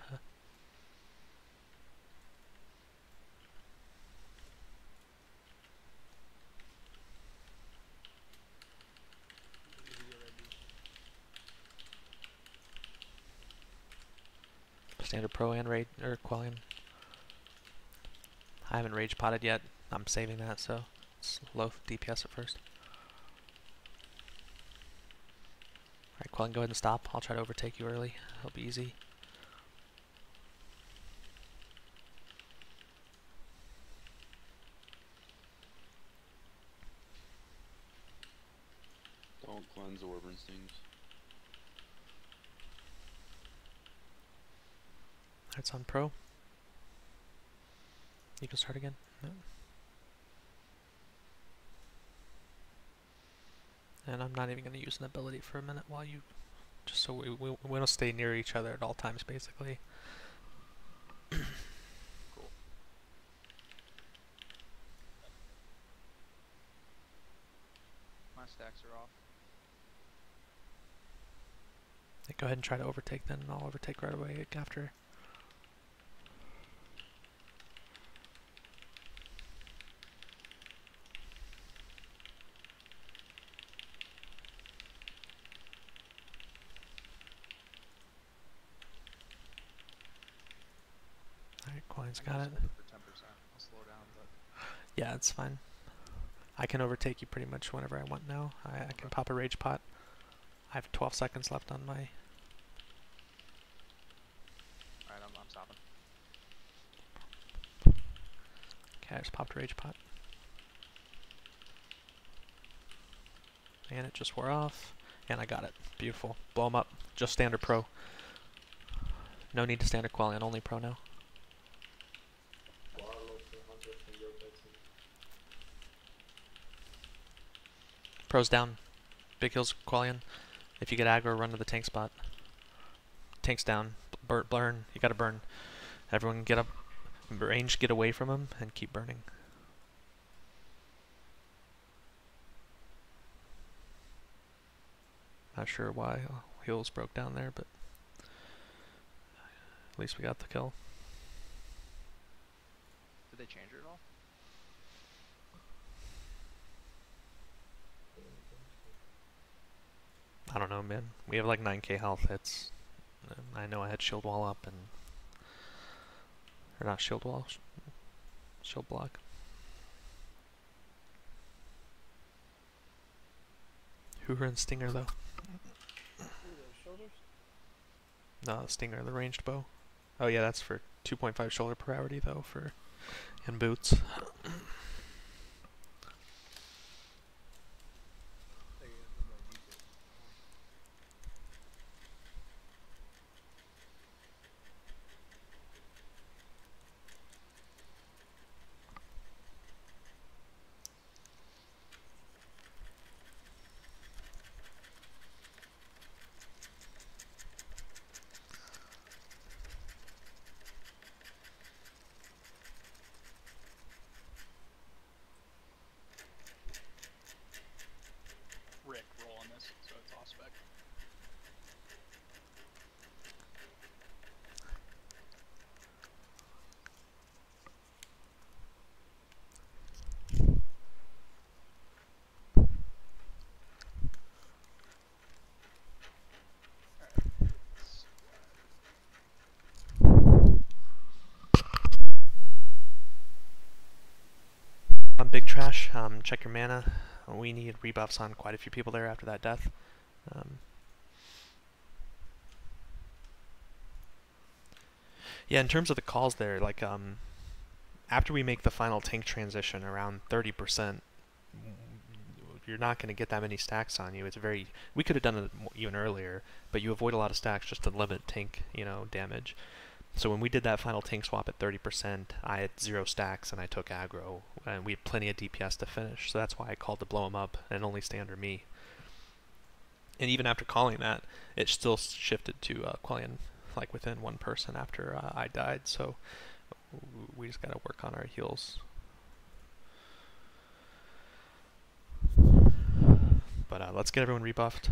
Standard pro and raid or qualian. I haven't rage potted yet. I'm saving that, so it's low DPS at first. Alright, qualian, go ahead and stop. I'll try to overtake you early. It'll be easy. Don't cleanse orb and stings. That's on pro. You can start again. No. And I'm not even going to use an ability for a minute while you... Just so we want to stay near each other at all times, basically. Cool. My stacks are off. Yeah, go ahead and try to overtake then, and I'll overtake right away after. Alright, Qualian's got it. For 10%. I'll slow down, but Yeah, it's fine. I can overtake you pretty much whenever I want now. I can pop a rage pot. I have 12 seconds left on my... alright, I'm stopping. Okay, I just popped a rage pot. And it just wore off. And I got it. Beautiful. Blow them up. Just standard pro. No need to standard qualian, only pro now. Pro's down. Big heals qualian. If you get aggro, run to the tank spot. Tank's down. Burn. You gotta burn. Everyone get up. Range, get away from him, and keep burning. Not sure why heals broke down there, but at least we got the kill. Did they change it at all? I don't know, man. We have like 9k health. I know I had shield wall up and... Or not shield wall, shield block. Hoover and Stinger though. Ooh, those shoulders? No, Stinger, the ranged bow. Oh yeah, that's for 2.5 shoulder priority though, for in boots. There you go, there's no YouTube. Rick roll on this, so it's all spec. Big Trash, check your mana. We need rebuffs on quite a few people there after that death. Yeah, in terms of the calls there, like, after we make the final tank transition around 30%, you're not going to get that many stacks on you. It's very... We could have done it even earlier, but you avoid a lot of stacks just to limit tank, damage. So when we did that final tank swap at 30%, I had 0 stacks and I took aggro, and we had plenty of DPS to finish. So that's why I called to blow him up and only stay under me. And even after calling that, it still shifted to Quellion, like within one person after I died. So we just gotta work on our heals. But let's get everyone rebuffed.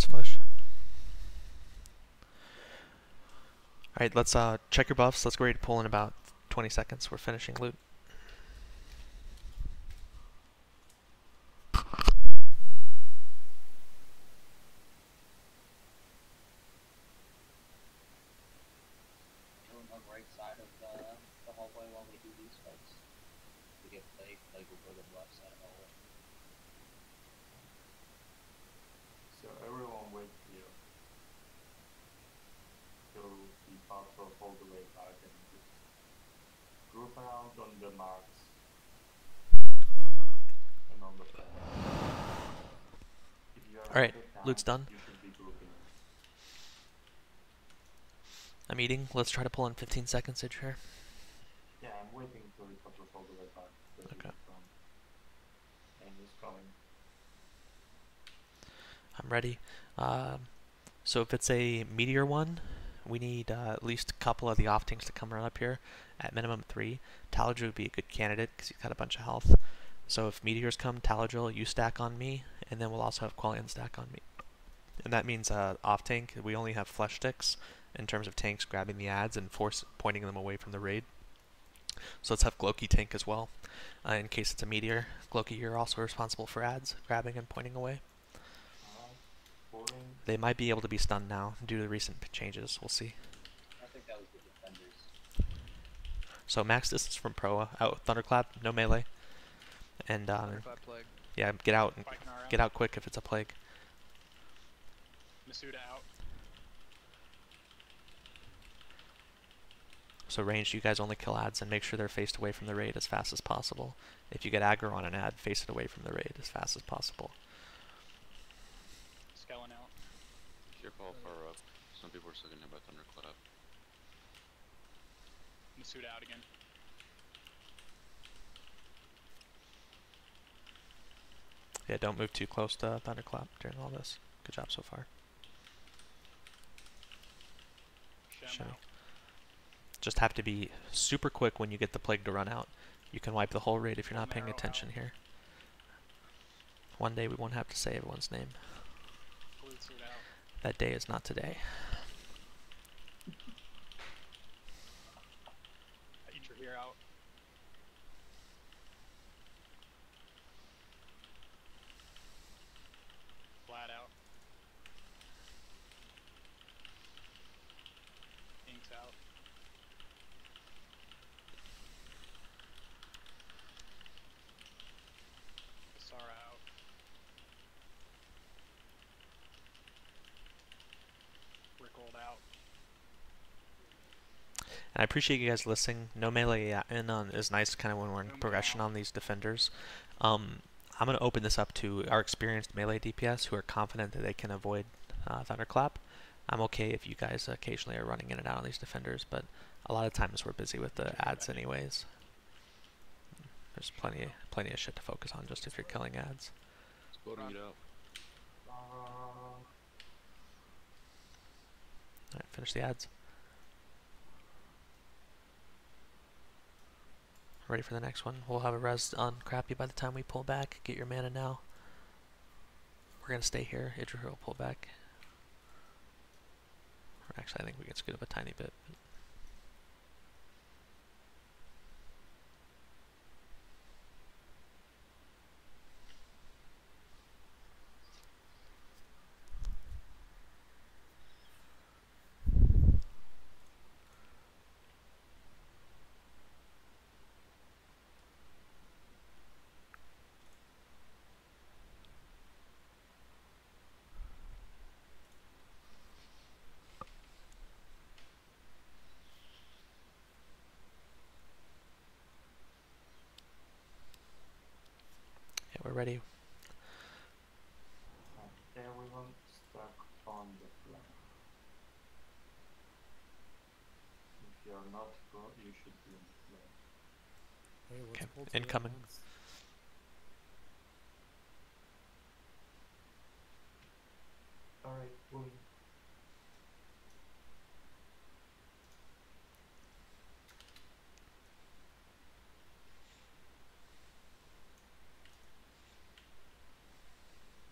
Flush. Alright, let's check your buffs. Let's go ready to pull in about 20 seconds. We're finishing loot. On the right side of the hallway while we do these fights. We get plague will go to the left side of the hallway. So everyone wait here. So the parts of all the way back and just group around on the marks and on the plan. Alright, loot's done. You should be grouping. I'm eating. Let's try to pull in 15 seconds, Edger. Yeah, I'm waiting for the couple all the way back. Okay. And he's coming. I'm ready. So if it's a meteor one, we need at least a couple of the off tanks to come run up here. At minimum 3. Taladru would be a good candidate because he's got a bunch of health. So if meteors come, Taladrill, you stack on me, and then we'll also have Quellion stack on me. And that means off tank, we only have flesh sticks in terms of tanks grabbing the ads and pointing them away from the raid. So let's have Gloki tank as well, in case it's a meteor. Gloki, you're also responsible for ads, grabbing and pointing away. They might be able to be stunned now due to the recent changes. We'll see. I think that was the defenders. So max distance from Proa, out Thunderclap, no melee. And Thunderclap plague. yeah, get out and Fighting around. get out quick if it's a plague. Masuda out. So ranged, you guys only kill ads and make sure they're faced away from the raid as fast as possible. If you get aggro on an ad, face it away from the raid as fast as possible. Skellen out. Keep all far up. Some people are still getting hit by Thunderclap. Masuda out again. Yeah, don't move too close to Thunderclap during all this. Good job so far. Shem out. Just have to be super quick when you get the plague to run out. You can wipe the whole raid if you're not paying Marrow attention out. here. One day we won't have to say everyone's name. Blue suit out. That day is not today. Idra out. Flat out. Ink's out. Sara out. Rickold out. And I appreciate you guys listening. No melee in on is nice kind of when we're in progression on these defenders. I'm going to open this up to our experienced melee DPS who are confident that they can avoid Thunderclap. I'm okay if you guys occasionally are running in and out on these defenders, but a lot of times we're busy with the ads anyways. There's plenty of shit to focus on just if you're killing ads. Exploding it out. Alright, finish the ads. Ready for the next one. We'll have a res on Crappy by the time we pull back. Get your mana now. We're going to stay here. Idra will pull back. Or actually, I think we can scoot up a tiny bit. Yeah, we're ready. Everyone stuck on the flag. If you're not pro, you should be on the flag. Hey, what's Okay, pulled to the incoming. lens? Alright, boom.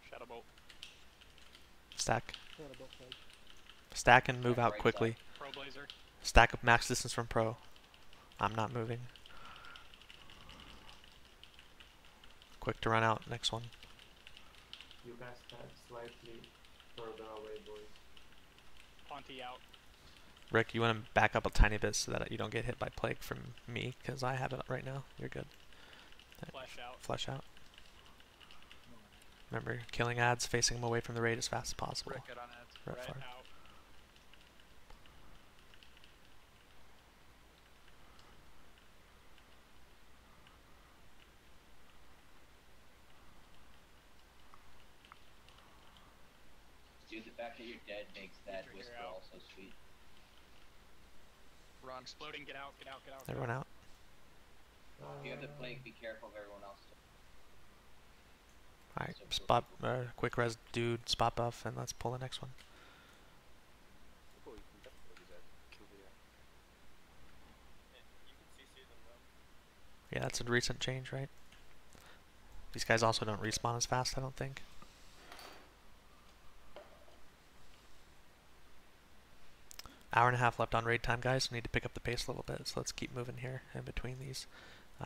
Shadow Bolt. Stack. Shadow Bolt plague. Stack and move Yeah, out right quickly. Pro Blazer. Stack up max distance from Pro. I'm not moving. Quick to run out. Next one. You guys stand slightly further away, boys. Ponty out. Rick, you want to back up a tiny bit so that you don't get hit by plague from me, because I have it right now. You're good. Flesh out. Flesh out. Remember, killing ads, facing them away from the raid as fast as possible. Rick on ads. Red Red far. out. Dude, the fact that you're dead makes that Idra whisper out. also sweet. Run. Exploding. Get out. Get out. Get out. Everyone out. If you have the plague, be careful of everyone else. Alright, spot, quick res dude, spot buff, and let's pull the next one. Oh, you can definitely do that. Kill the You can CC them though. Yeah, that's a recent change, right? These guys also don't respawn as fast, I don't think. Hour and a half left on raid time, guys. We need to pick up the pace a little bit, so let's keep moving here in between these.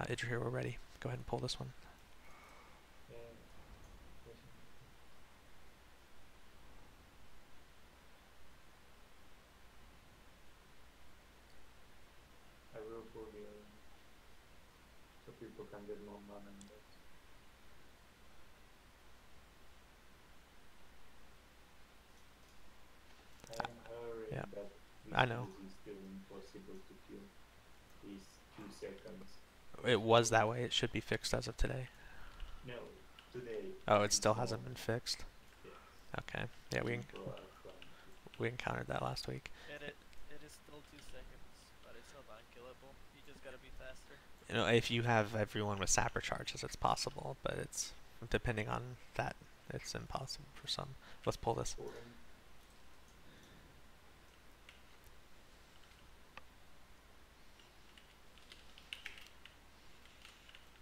Idris, here, we're ready. Go ahead and pull this one. Yeah. I will pull the other one, so people can get more mana in that. I am hurrying Yeah. that I know. is still impossible to kill. These 2 seconds. It was that way. It should be fixed as of today. No, today. Oh, it still hasn't been fixed? Yes. Okay. Yeah, People are trying to. we encountered that last week. It is still 2 seconds, but it's not unkillable. You just gotta be faster. You know, if you have everyone with sapper charges, it's possible, but it's depending on that, it's impossible for some. Let's pull this. Pulling.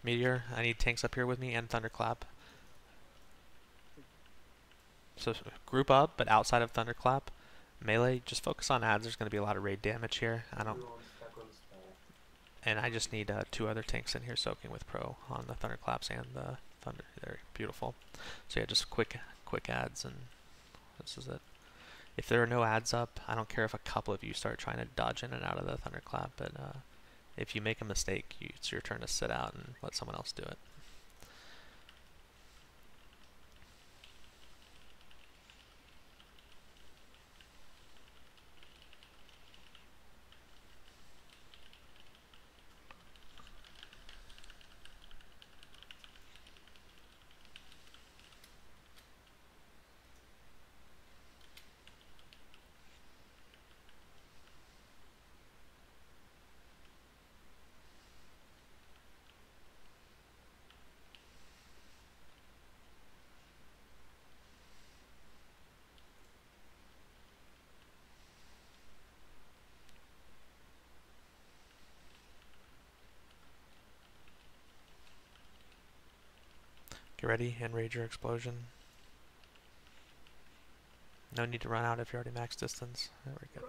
Meteor, I need tanks up here with me and Thunderclap. So group up, but outside of Thunderclap. Melee, just focus on ads. There's going to be a lot of raid damage here. Everyone stuck on stack. And I just need 2 other tanks in here soaking with Pro on the Thunderclaps and the Thunder. They're beautiful. So yeah, just quick ads, and this is it. If there are no ads up, I don't care if a couple of you start trying to dodge in and out of the Thunderclap, but if you make a mistake, it's your turn to sit out and let someone else do it. Get ready, Enrager Explosion. No need to run out if you're already max distance. There we go.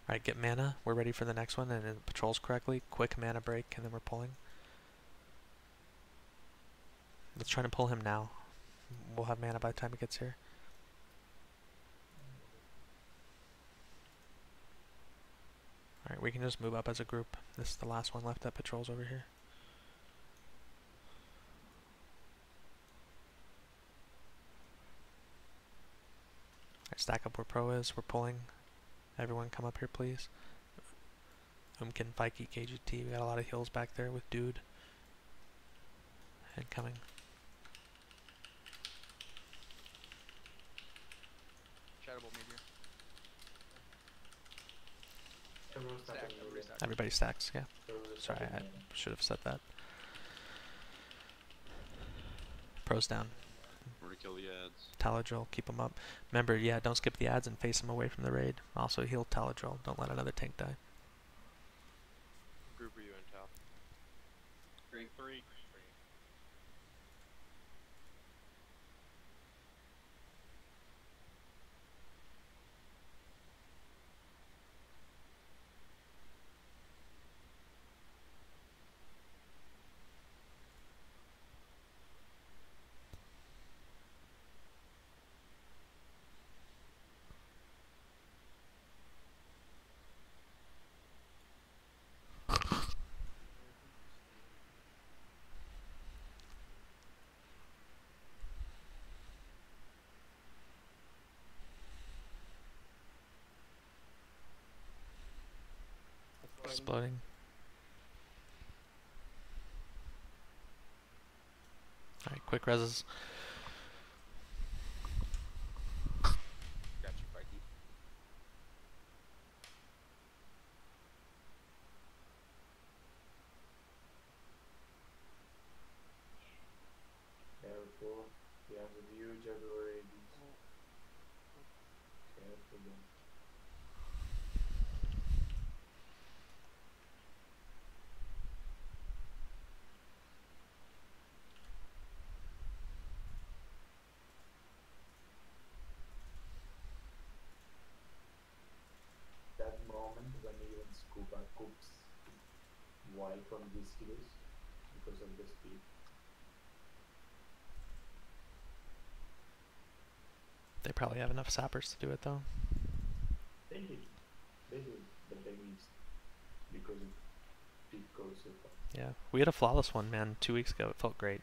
Alright, get mana. We're ready for the next one, and it patrols correctly. Quick mana break, and then we're pulling. Let's try to pull him now. We'll have mana by the time he gets here. Alright, we can just move up as a group. This is the last one left that patrols over here. Alright, stack up where Pro is. We're pulling. Everyone come up here, please. Umkin, Fikey, KGT. We got a lot of heals back there with Dude. And coming. Shattable meteor. Everyone stuck Stack, on the everybody wall. stack. Everybody stacks, yeah. Everyone Sorry, stuck on I the wall. should have said that. Pro's down. We're gonna kill the ads. Taladrill, keep them up. Remember, yeah, don't skip the ads and face them away from the raid. Also heal Taladrill. Don't let another tank die. What group are you in, Tal? 3. Exploding. Alright, quick reses. Got you, Mikey. Careful. We have a huge other ADs. Careful then. Kuba cooks wipe on these heroes because of the speed. They probably have enough sappers to do it though. They did, but they missed because it goes so fast. Yeah, we had a flawless one, man, 2 weeks ago. It felt great.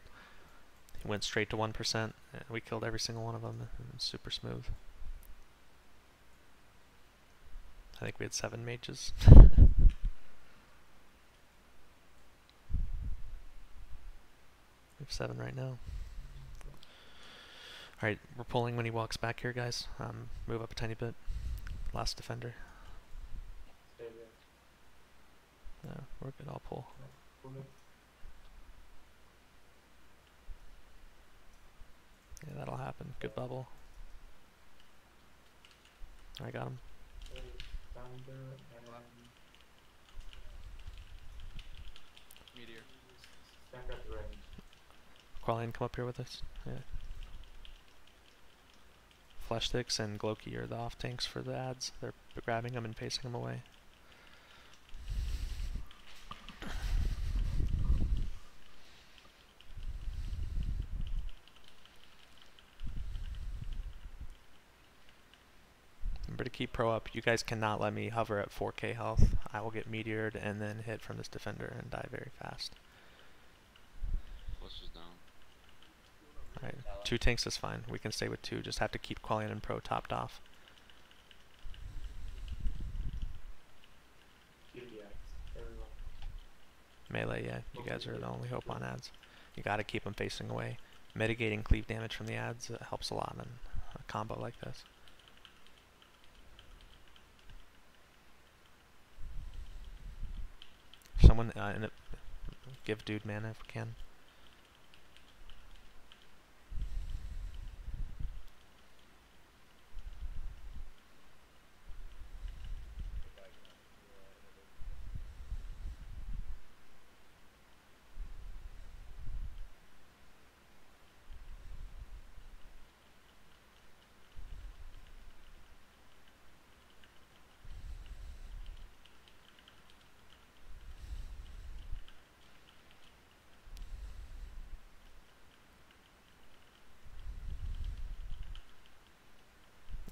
He went straight to 1%. And we killed every single one of them. It was super smooth. I think we had 7 mages. We have 7 right now. Alright, we're pulling when he walks back here, guys. Move up a tiny bit. Last defender. Stay there. Yeah, we're good. I'll pull. Pull it. Yeah, that'll happen. Good bubble. I got him. Thunder and Meteor. stack at range. Qualian, come up here with us. Yeah. Flesh Sticks and Gloki are the off tanks for the ads. They're grabbing them and pacing them away. Remember to keep pro up. You guys cannot let me hover at 4k health. I will get meteored and then hit from this defender and die very fast. Flush is down. Alright, 2 tanks is fine. We can stay with 2. Just have to keep Qualian and pro topped off. Kill the axe, everyone. Melee, yeah. You guys are the only hope on ads. You gotta keep them facing away. Mitigating cleave damage from the ads helps a lot in a combo like this. Someone give dude mana if we can.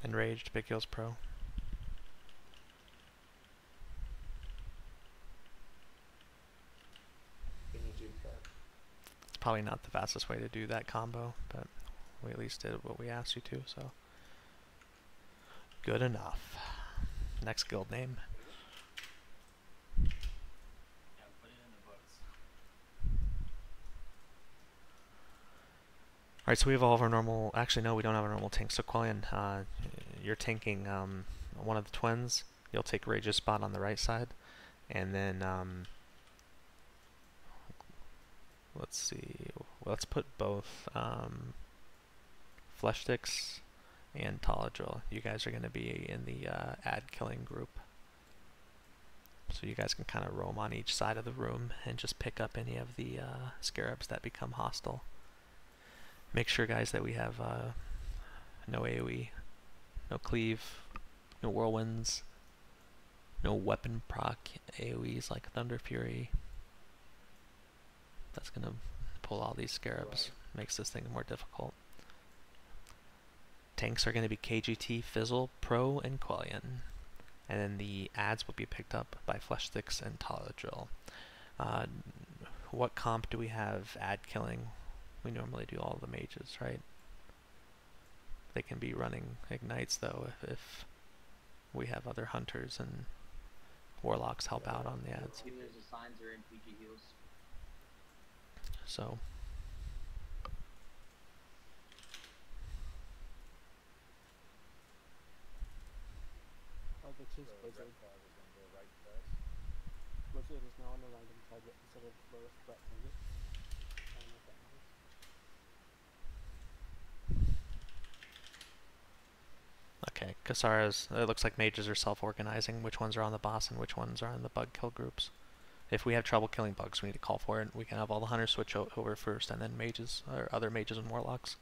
Enraged, big heals pro. Can you do that? It's probably not the fastest way to do that combo, but we at least did what we asked you to, so. Good enough. Next guild name. Yeah, put it in the books. Alright, so we have all of our normal... Actually, no, we don't have our normal tanks. So, Qualian, you're tanking one of the twins. You'll take Rage's spot on the right side. And then, let's see. Let's put both Flesh Sticks and Taladrill. You guys are going to be in the ad killing group. So you guys can kind of roam on each side of the room and just pick up any of the scarabs that become hostile. Make sure, guys, that we have no AoE, no cleave, no whirlwinds, no weapon proc AoEs like Thunder Fury. That's going to pull all these scarabs, makes this thing more difficult. Tanks are going to be KGT, Fizzle, Pro, and Qualian. And then the ads will be picked up by Flesh Sticks and Taladrill. What comp do we have ad killing? We normally do all the mages, right? They can be running ignites though if we have other hunters and warlocks help out on the ads. Healers assigns are in PG heals. So Oh, the cheese Blizzard. Blizzard is now on the random side instead of lowest threat target. I don't know if that matters. okay, Kasara's, it looks like mages are self-organizing which ones are on the boss and which ones are in the bug kill groups. If we have trouble killing bugs, we need to call for it. We can have all the hunters switch over first and then mages, or other mages and warlocks.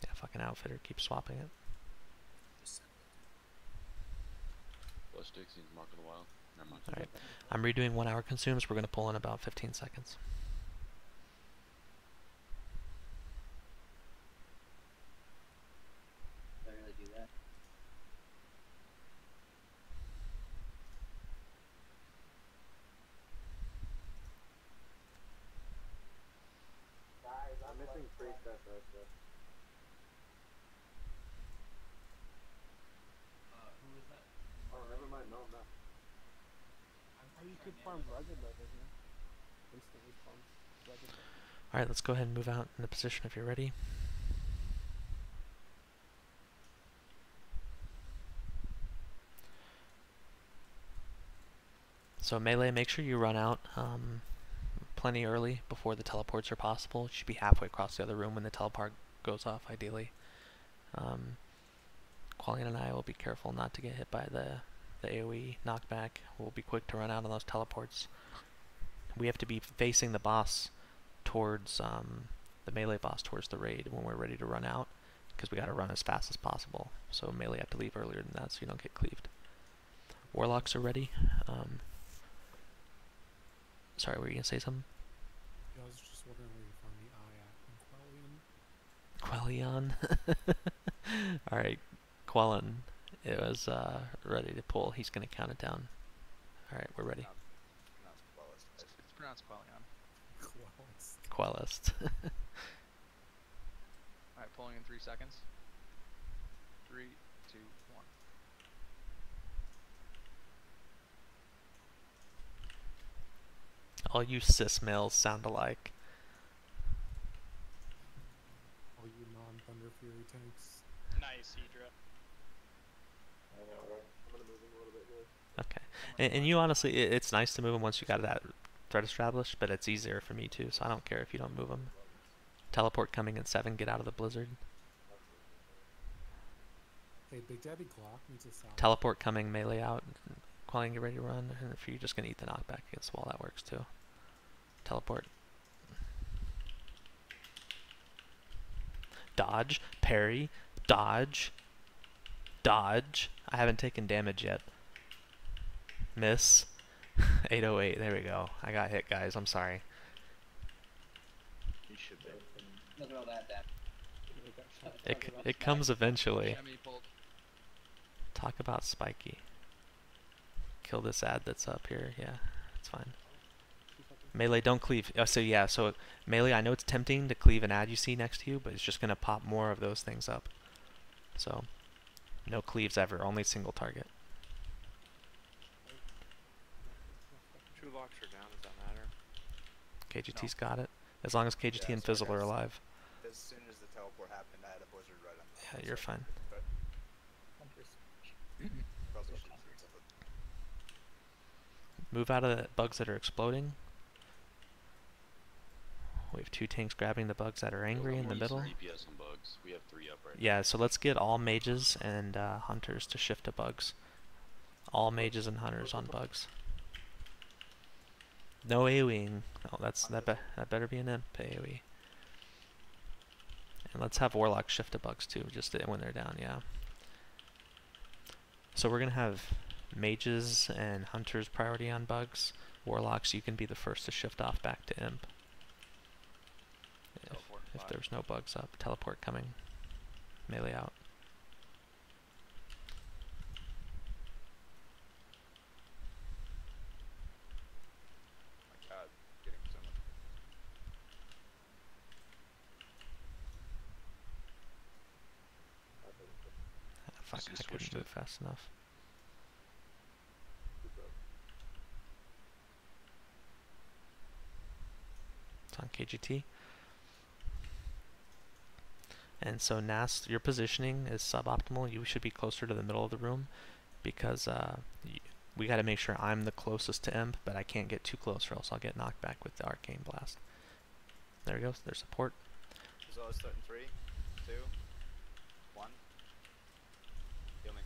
Yeah, fucking outfitter keeps swapping it. Flush Dixie's marking a while. Never mind. Alright, I'm redoing 1 hour consumes. We're gonna pull in about 15 seconds. Did I really do that? Guys, I'm missing priestess also. Who is that? Oh, never mind. No, I'm not. Or you could farm rugged leather here. Instantly farm rugged leather. Alright, let's go ahead and move out into position if you're ready. So melee, make sure you run out plenty early before the teleports are possible. You should be halfway across the other room when the teleport goes off, ideally. Qualian and I will be careful not to get hit by the AoE knockback. We'll be quick to run out on those teleports. We have to be facing the boss towards the melee boss towards the raid when we're ready to run out, because we got to run as fast as possible. So melee have to leave earlier than that so you don't get cleaved. Warlocks are ready. Sorry, were you gonna say something? Yeah, I was just wondering where you found the eye at in Quellion. Alright, Quellen is ready to pull. He's gonna count it down. Alright, we're ready. It's pronounced Quellion. Quellist. Alright, pulling in 3 seconds. 3, 2, 1. All you cis males sound alike. All you non-Thunder Fury tanks. Nice, Hydra. I'm gonna move him a little bit here. Okay. And you honestly, it's nice to move them once you got that threat established, but it's easier for me too, so I don't care if you don't move them. Teleport coming in 7, get out of the blizzard. Hey, Big Daddy Glock needs a salad. Teleport coming, melee out. Qualling, get ready to run. And if you're just going to eat the knockback against the wall, that works too. Teleport. Dodge, parry, dodge, dodge. I haven't taken damage yet. Miss. 808, there we go. I got hit, guys, I'm sorry. You should be. Look at all that. It comes eventually. Shemi pulled. Talk about spiky. Kill this ad that's up here. Yeah, it's fine. Melee, don't cleave. Oh, so yeah, so melee, I know it's tempting to cleave an ad you see next to you, but it's just going to pop more of those things up. So, no cleaves ever, only single target. 2 locks are down, does that matter? KGT's got it. As long as KGT and Fizzle are alive. As soon as the teleport happened, I had a blizzard right on the Yeah, you're fine. Probably shouldn't do something. Move out of the bugs that are exploding. We have 2 tanks grabbing the bugs that are angry in the middle. DPS on bugs. We have 3 up right now. Yeah, so let's get all mages and hunters to shift to bugs. All mages and hunters on bugs. No AoEing. Oh, that better be an imp AoE. And let's have warlocks shift to bugs too, just when they're down. Yeah. So we're gonna have mages and hunters priority on bugs. Warlocks, you can be the first to shift off back to imp. If there's no bugs up. Teleport coming. Melee out. My god, getting so much. Fuck, I couldn't move fast enough. It's on KGT. And so Nas, your positioning is suboptimal. You should be closer to the middle of the room because we got to make sure I'm the closest to imp, but I can't get too close or else I'll get knocked back with the arcane blast. There we go. There's support. So I was starting 3, 2, 1. Heal me.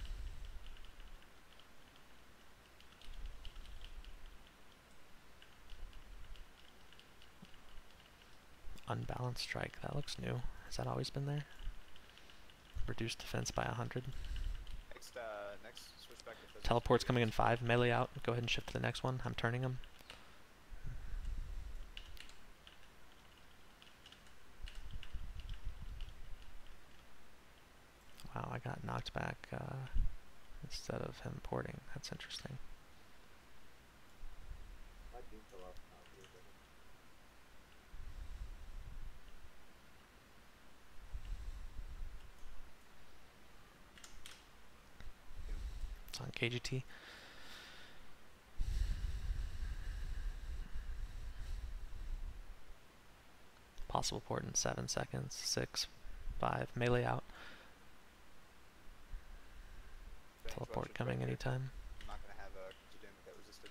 Unbalanced strike. That looks new. Has that always been there? reduce defense by 100. Next switch back to physics. Teleport's coming in 5. Melee out. Go ahead and shift to the next one. I'm turning him. Wow, I got knocked back instead of him porting. That's interesting. My team fell off now, dude. It's on KGT. Possible port in 7 seconds. 6, 5. Melee out. Teleport coming anytime. I'm not gonna have a Jidin that resisted.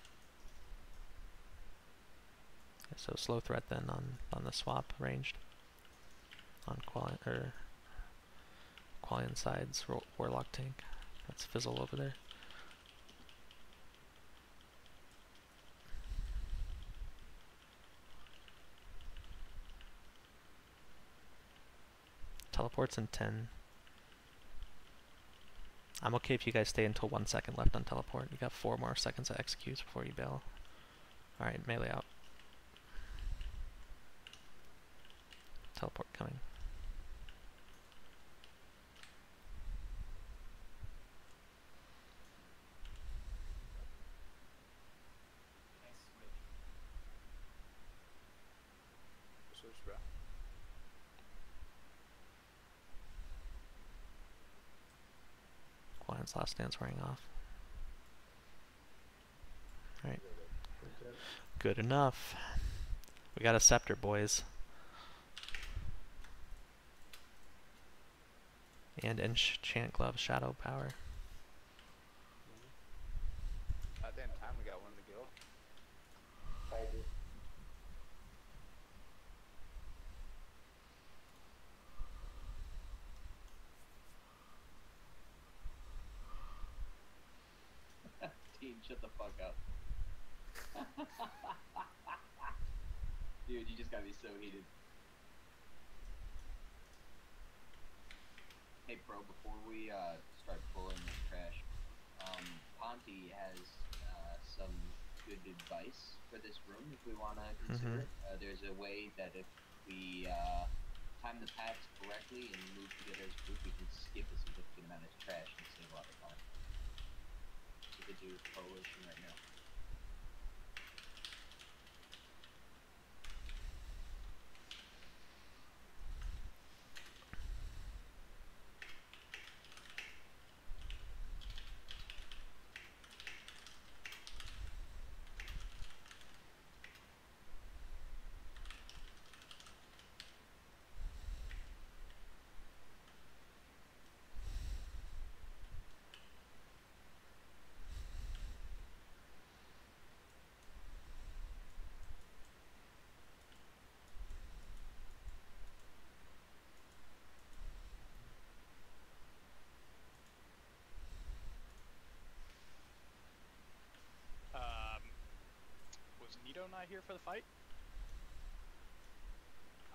Yeah, so slow threat then on the swap ranged. On Qualian sides, Warlock tank. That's Fizzle over there. Teleports in 10. I'm okay if you guys stay until 1 second left on teleport. You got 4 more seconds to execute before you bail. Alright, melee out. Teleport coming. Nice switch. Switch, bro. Qualian's last stance wearing off. Alright. Good enough. We got a scepter, boys. And enchant glove, shadow power. About damn time we got one in the guild. I do. Team, shut the fuck up. Dude, you just got me so heated. Hey, bro, before we start pulling this trash, Ponty has some good advice for this room if we want to consider it. There's a way that if we time the paths correctly and move together as a group, we can skip a significant amount of trash and save a lot of time. We could do coalition right now. Was Nito not here for the fight?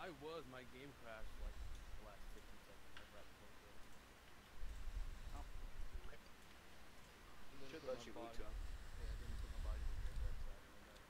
I was. My game crashed like the last 15 seconds. I grabbed the phone. Oh. Should let you loot to him. Yeah, I didn't put my body to the graveyard, so I didn't know that.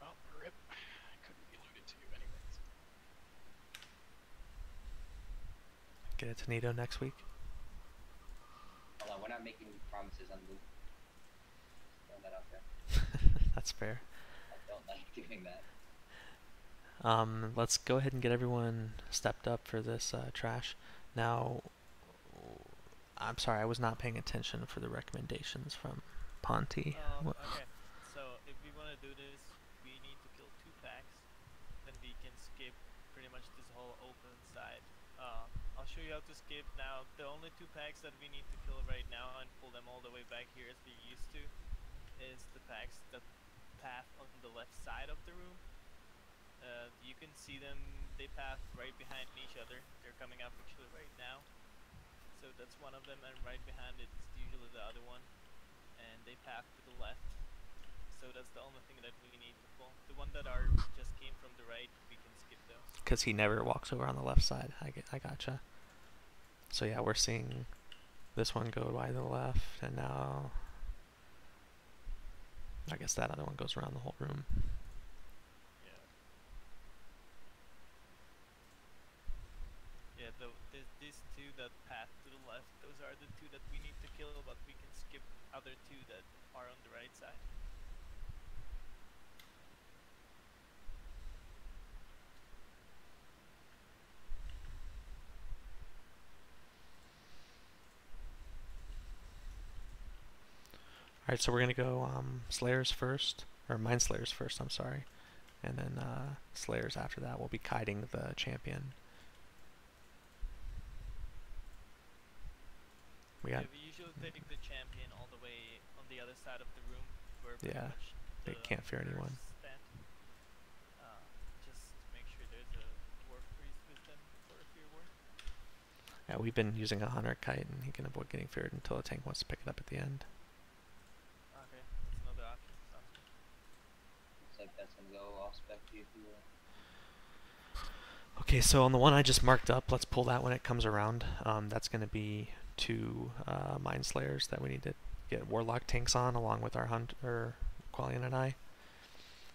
Well, rip. I couldn't be looted to anyways. Get it to Nito next week. Hold on, we're not making promises on loot. Throwing that out there. That's fair. I don't like doing that. Let's go ahead and get everyone stepped up for this trash. Now, I'm sorry, I was not paying attention for the recommendations from Ponty. Okay, so if we want to do this, we need to kill 2 packs, then we can skip pretty much this whole open side. I'll show you how to skip now. The only 2 packs that we need to kill right now and pull them all the way back here as we used to is the packs that path on the left side of the room. You can see them, they path right behind each other. They're coming up actually right now. So that's one of them, and right behind it's usually the other one. And they path to the left. So that's the only thing that we need to pull. The one that are just came from the right, we can skip those. Because he never walks over on the left side. I gotcha. So yeah, we're seeing this one go by the left, and now I guess that other one goes around the whole room. Yeah, these two that path to the left, those are the two that we need to kill, but we can skip other two that are on the right side. Alright, so we're gonna go Slayers first, or Mind Slayers first, I'm sorry. And then Slayers after that. We'll be kiting the champion. We usually take the champion all the way on the other side of the room where yeah, they can't fear anyone. Just make sure there's a dwarf priest with them for a fear ward. Yeah, we've been using a hunter kite, and he can avoid getting feared until the tank wants to pick it up at the end. Okay, that's another option. Sounds good. Looks like that's gonna go off spec if you will. Okay, so on the one I just marked up, let's pull that when it comes around. That's going to be 2 Mind Slayers that we need to get Warlock tanks on, along with our Hunter, Qualian and I.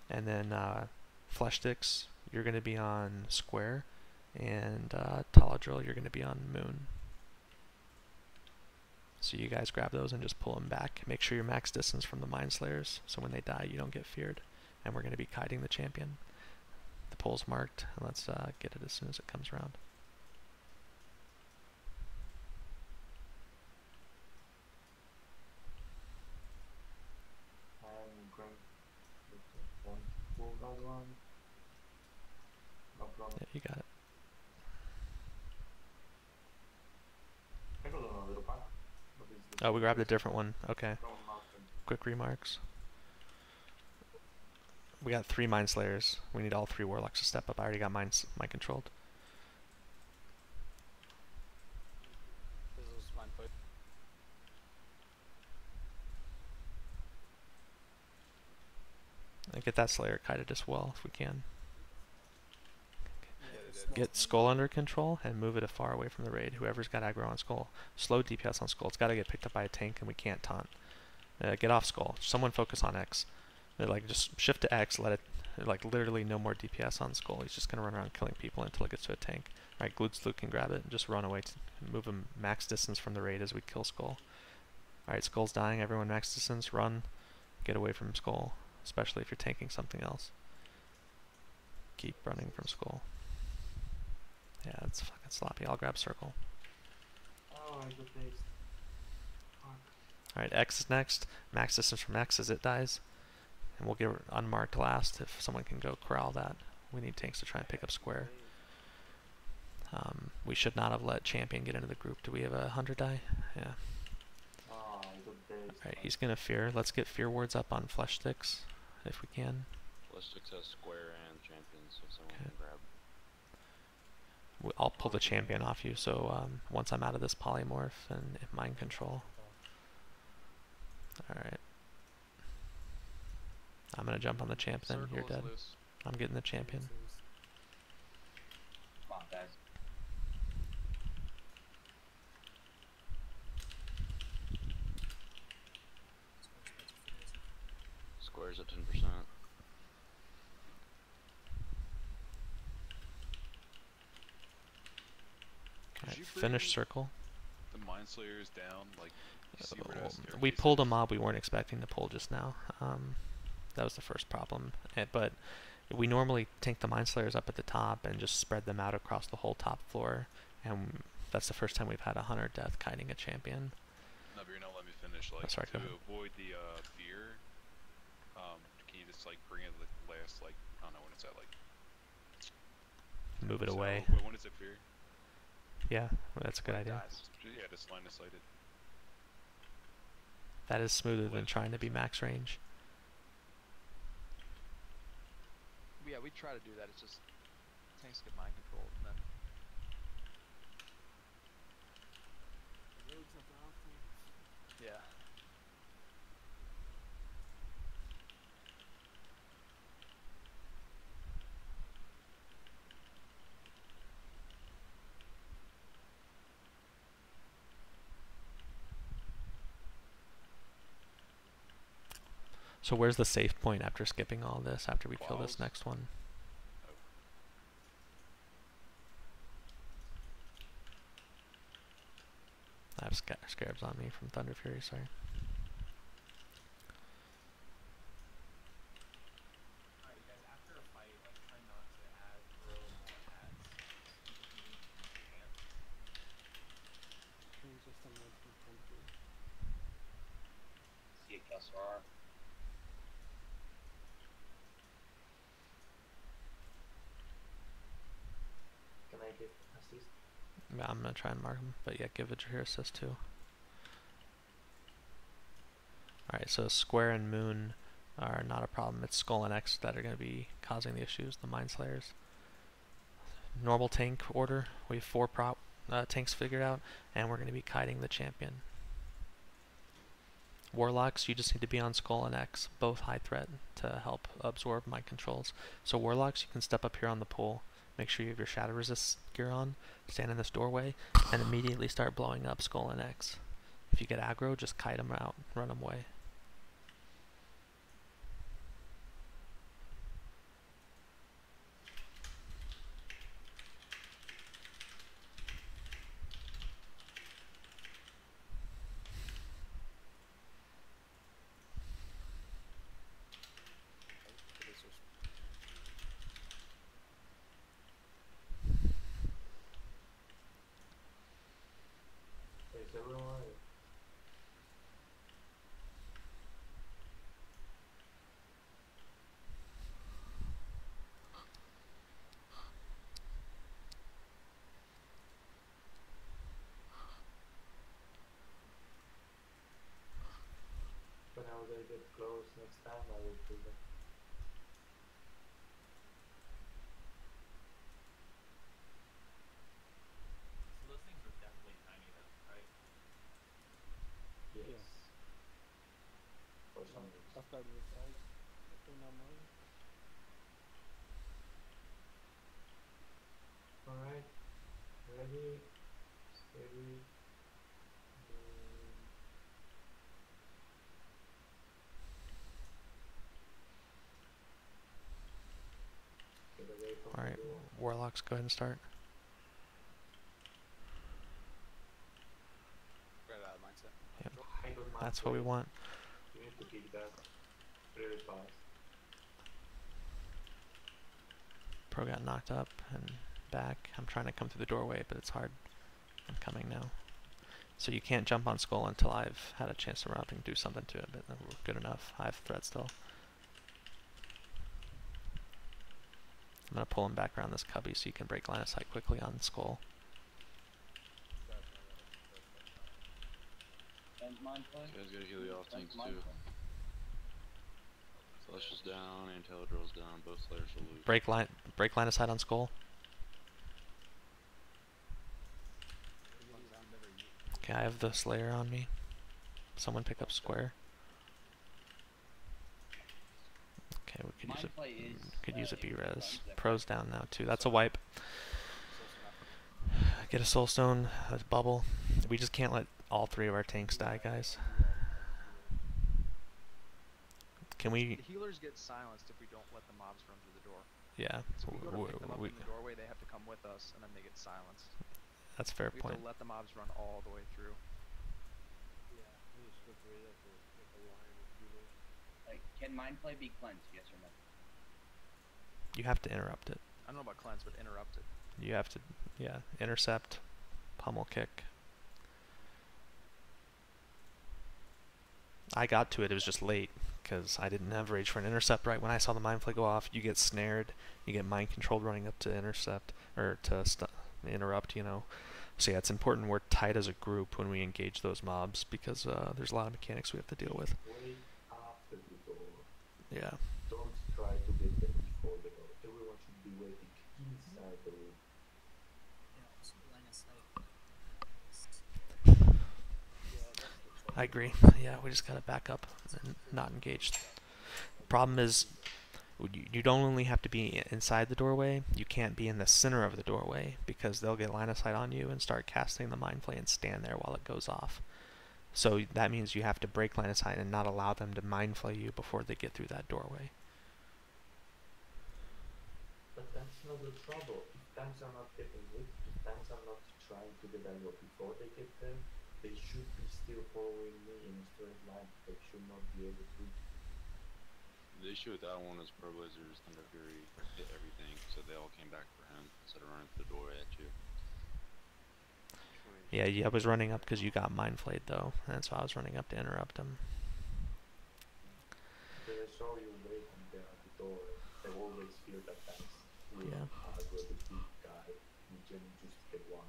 And then Flesh Sticks, you're going to be on Square, and Taladrill, you're going to be on Moon. So you guys grab those and just pull them back. Make sure you're max distance from the Mind Slayers, so when they die you don't get feared. And we're going to be kiting the champion. The pole's marked, and let's get it as soon as it comes around. I'm going with the one pull that one. No problem. Yeah, you got it. I got another little pack. Oh, we grabbed a different one. Okay. Quick remarks. We got 3 Mind Slayers. We need all 3 Warlocks to step up. I already got mine controlled. This is mine put. And get that Slayer kited as well if we can. Get Skull under control and move it far away from the raid. Whoever's got aggro on Skull. Slow DPS on Skull. It's got to get picked up by a tank, and we can't taunt. Get off Skull. Someone focus on X. Like, just shift to X, let it, like, literally no more DPS on Skull. He's just going to run around killing people until it gets to a tank. Alright, Glutslug can grab it and just run away to move him max distance from the raid as we kill Skull. Alright, Skull's dying. Everyone max distance. Run. Get away from Skull, especially if you're tanking something else. Keep running from Skull. Yeah, it's fucking sloppy. I'll grab Circle. Oh, I got taste. Alright, X is next. Max distance from X as it dies. And we'll get unmarked last if someone can go corral that. We need tanks to try and pick up Square. We should not have let Champion get into the group. Do we have a 100 die? Yeah. Oh, I got taste. Alright, he's gonna fear. Let's get fear wards up on Flesh Sticks if we can. Flesh Sticks has Square and Champion, so someone can grab. I'll pull the champion off you, so once I'm out of this polymorph and mind control. Alright. I'm gonna jump on the champ then. Circle You're is dead. loose. I'm getting the champion. Come on, guys. Square's at 10%. Alright, you finish bring circle. The Mind Slayers down, like, you see where that staircase We pulled a is? mob we weren't expecting to pull just now. That was the first problem. But we normally tank the Mind Slayers up at the top and just spread them out across the whole top floor. And that's the first time we've had a hunter death kiting a champion. No, but you're not letting me finish. Like, sorry, go to ahead. avoid the fear, can you just, like, bring it the last, like, I don't know when it's at, like... Move it so, away. When is it fear? Yeah, that's a good idea. Yeah, just line of sighted. That is smoother than trying to be max range. we try to do that. It's just tanks get mind controlled, and then Rogues have to off tanks. yeah. So where's the safe point after skipping all this, after we kill this Quals. next one? I have scarabs on me from Thunder Fury, sorry. Alright, you guys, after a fight, like, try not to add throw more ads. Change just a nice and comfy. See a Kelsar. Can I get assist? Yeah, I'm gonna try and mark him, but yeah, give Vajir assist too. Alright, so Square and Moon are not a problem. It's Skull and X that are gonna be causing the issues, the Mind Slayers. Normal tank order, we have 4 tanks figured out, and we're gonna be kiting the champion. Warlocks, you just need to be on Skull and X, both high threat, to help absorb mind controls. So Warlocks, you can step up here on the pool, make sure you have your Shadow Resist gear on, stand in this doorway, and immediately start blowing up Skull and X. If you get aggro, just kite them out, run them away. Is everyone alive? Whenever they get close next time, I will do that. So those things are definitely tiny then, right? Yes. For some reason. I'll start with size. They're not mine. Alright. Ready. Steady. Get away from the Alright, door. Warlocks, go ahead and start. Right out of mindset. Yep. I don't mind That's what we waiting. want. You need to kick that really fast. Pro got knocked up and back. I'm trying to come through the doorway, but it's hard. I'm coming now. So you can't jump on Skull until I've had a chance to run up and do something to it, but we're good enough. I have threat still. I'm gonna pull him back around this cubby so you can break line of sight quickly on Skull. And mind play. You guys gotta heal the off tanks Mind too. play. Flush is down and Teledrill's down. Both Slayers will lose. Break line of sight on Skull. Okay, I have the Slayer on me. Someone pick up Square. Okay, we could use Mind play is, could use a if B it res. runs there. Pro's down now too. That's a wipe. Get a soul stone, a bubble. We just can't let all 3 of our tanks die, guys. Can we? The healers get silenced if we don't let the mobs run through the door. Yeah. So we go to pick them up in the doorway, they have to come with us, and then they get silenced. That's a fair We have point. to let the mobs run all the way through. Yeah, we just switch right up to make a line of healers. Like, can mind play be cleansed? Yes or no? You have to interrupt it. I don't know about cleanse, but interrupt it. You have to, yeah, intercept, pummel kick. I got to it, it was just late, because I didn't have rage for an intercept right when I saw the mind flay go off. You get snared, you get mind controlled running up to intercept, or to interrupt, you know. So yeah, it's important we're tight as a group when we engage those mobs, because there's a lot of mechanics we have to deal with. Wait after the door. Yeah. Don't try to get them before the door. Everyone I believe. Yeah, also line of sight. Is Yeah, that's the trouble. I agree. Yeah, we just gotta back up and not engaged. Problem is, you don't only have to be inside the doorway, you can't be in the center of the doorway, because they'll get line of sight on you and start casting the mind flay and stand there while it goes off. So that means you have to break line of sight and not allow them to mind flay you before they get through that doorway. But that's not the trouble. If tanks are not getting hit, if tanks are not trying to get aggro before they get there, they should be still following me in a straight line. They should not be able to. The issue with that one is Pro Blazer's Thunder Fury hit everything, so they all came back for him instead of running through the doorway at you. Yeah, I was running up because you got mind flayed though, and so I was running up to interrupt him. Because I saw you waiting there at the door. They always feel that tanks will Yeah. aggro the big guy and then just get one.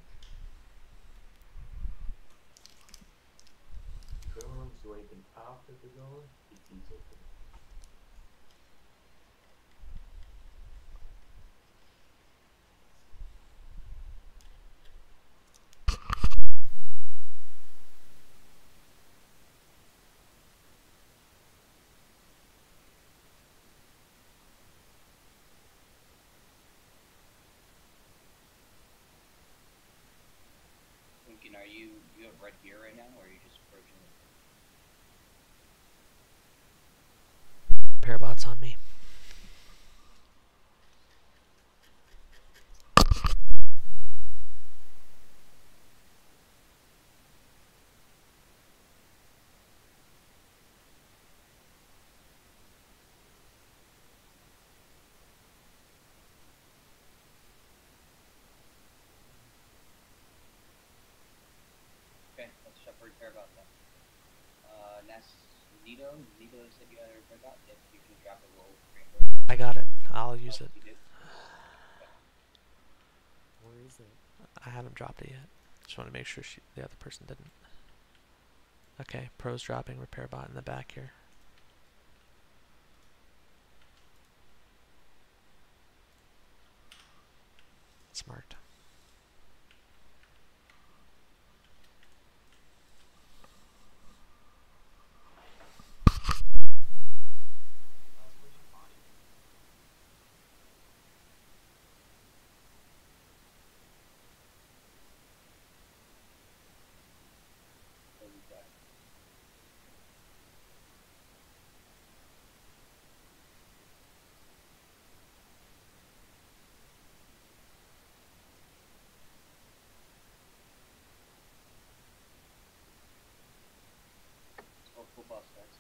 If everyone's waiting after the door, it is open. Lincoln, are you have red gear right now, or are you just approaching it? Repair bots on me. Okay, let's shove a repair bot then. Nito said you had a repair bot. If you can drop a little rainbow. I got it. I'll use it. You did? Where is it? I haven't dropped it yet. Just want to make sure the other person didn't. Okay, Pro's dropping repair bot in the back here. It's marked. Full boss starts.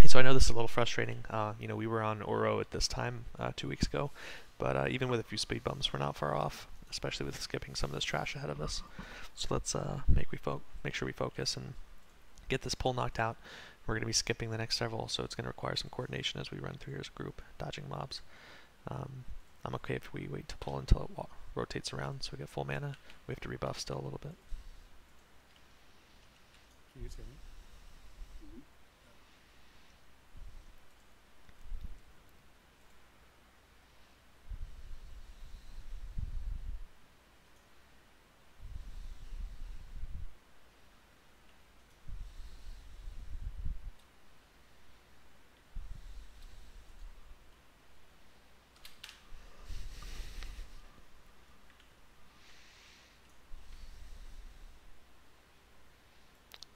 So I know this is a little frustrating. You know, we were on Oro at this time 2 weeks ago, but even with a few speed bumps, we're not far off, especially with skipping some of this trash ahead of us. So let's make sure we focus and get this pull knocked out. We're going to be skipping the next several, so it's going to require some coordination as we run through here as a group, dodging mobs. I'm okay if we wait to pull until it rotates around so we get full mana. We have to rebuff still a little bit. Can you hear me?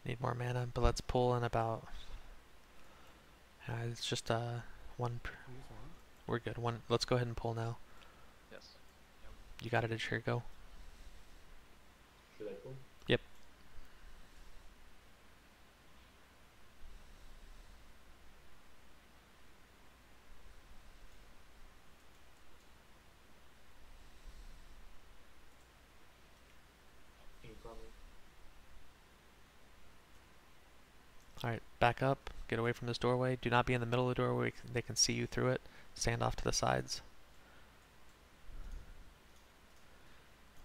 Need more mana, but let's pull in about. It's just one. We're good. One. Let's go ahead and pull now. Yes. You got it, Ashir, go. Should I pull? Yep. Alright, back up. Get away from this doorway. Do not be in the middle of the doorway. They can see you through it. Stand off to the sides.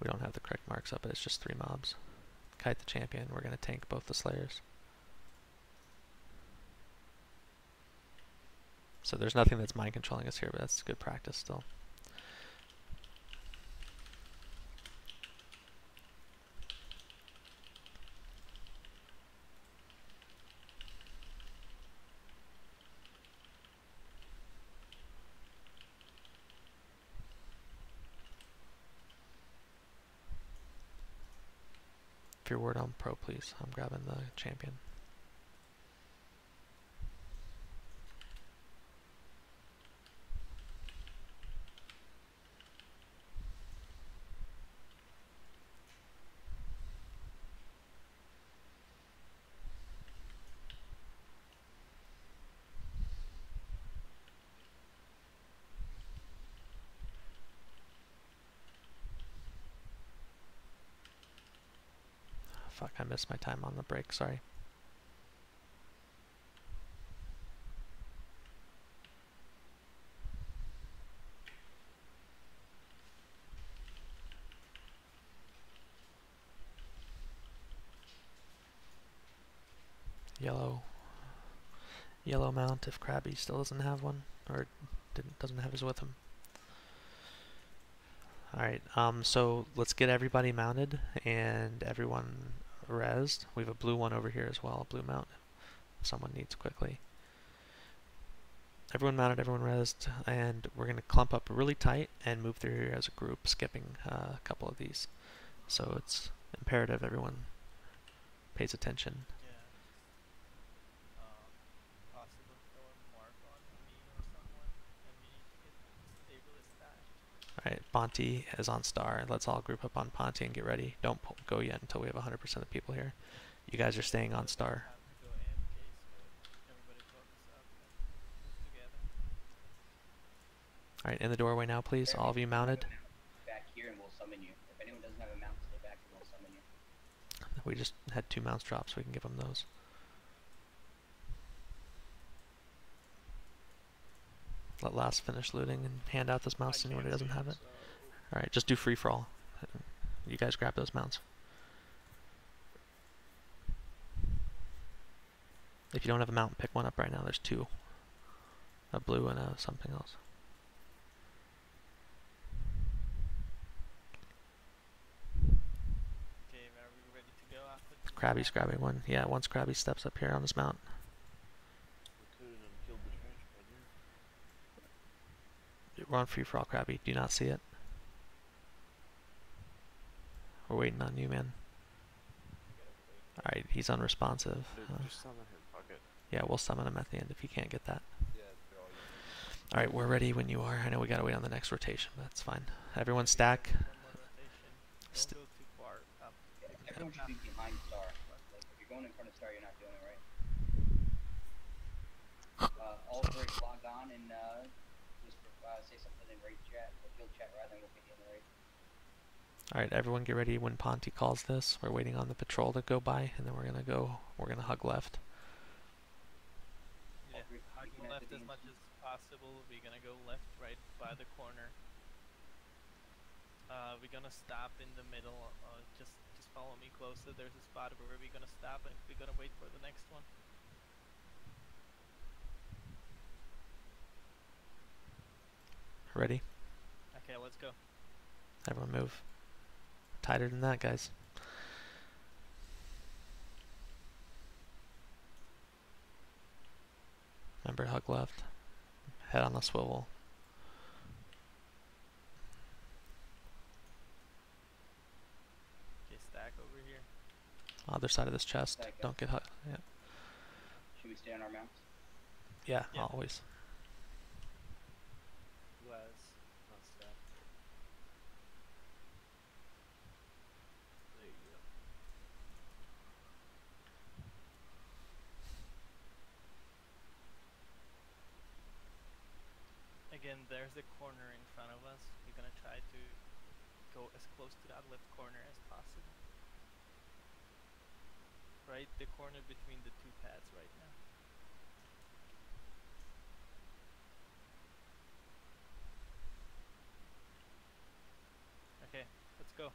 We don't have the correct marks up, but it's just 3 mobs. Kite the champion. We're going to tank both the slayers. So there's nothing that's mind controlling us here, but that's good practice still. If you're word on pro, please. I'm grabbing the champion. Fuck, I missed my time on the break, sorry. Yellow mount if Krabby still doesn't have one, or doesn't have his with him. Alright, so let's get everybody mounted and everyone rezzed. We have a blue one over here as well, a blue mount, if someone needs quickly. Everyone mounted, everyone rezzed, and we're going to clump up really tight and move through here as a group, skipping a couple of these. So it's imperative everyone pays attention. Alright, Bonte is on star. Let's all group up on Ponte and get ready. Don't go yet until we have 100% of the people here. You guys are staying on star. Alright, in the doorway now, please. All of you mounted. Back here and we'll summon you. If anyone doesn't have a mount, stay back and we'll summon you. We just had 2 mounts drop, so we can give them those. Let last finish looting and hand out those mounts to anyone who doesn't have it. Alright, just do free for all. You guys grab those mounts. If you don't have a mount, pick one up right now. There's 2. A blue and a something else. Okay, are we ready to go after? Krabby's grabbing one. Yeah, once Krabby steps up here on his mount. We're on free for all, Krabby. Do you not see it? We're waiting on you, man. Alright, he's unresponsive. Yeah, we'll summon him at the end if you can't get that. Alright, we're ready when you are. I know we gotta wait on the next rotation, but that's fine. Everyone stack. Everyone should be behind star. Like, if you're going in front of star, you're not doing it right. All break log on and just say something in raid chat or guild chat rather than we'll pick you in the raid. Alright, everyone get ready when Ponte calls this. We're waiting on the patrol to go by, and then we're gonna hug left. Yeah, hugging left as much as possible. We're gonna go left, right by the corner. We're gonna stop in the middle. Just follow me closer. There's a spot where we're gonna stop, and we're gonna wait for the next one. Ready? Okay, let's go. Everyone move. Tighter than that, guys. Remember, hug left. Head on the swivel. Okay, stack over here. Other side of this chest. Don't get hug. Yeah. Should we stay on our mounts? Yeah, always. Again, there's the corner in front of us. We're gonna try to go as close to that left corner as possible. right the corner between the two paths right now. Okay, let's go.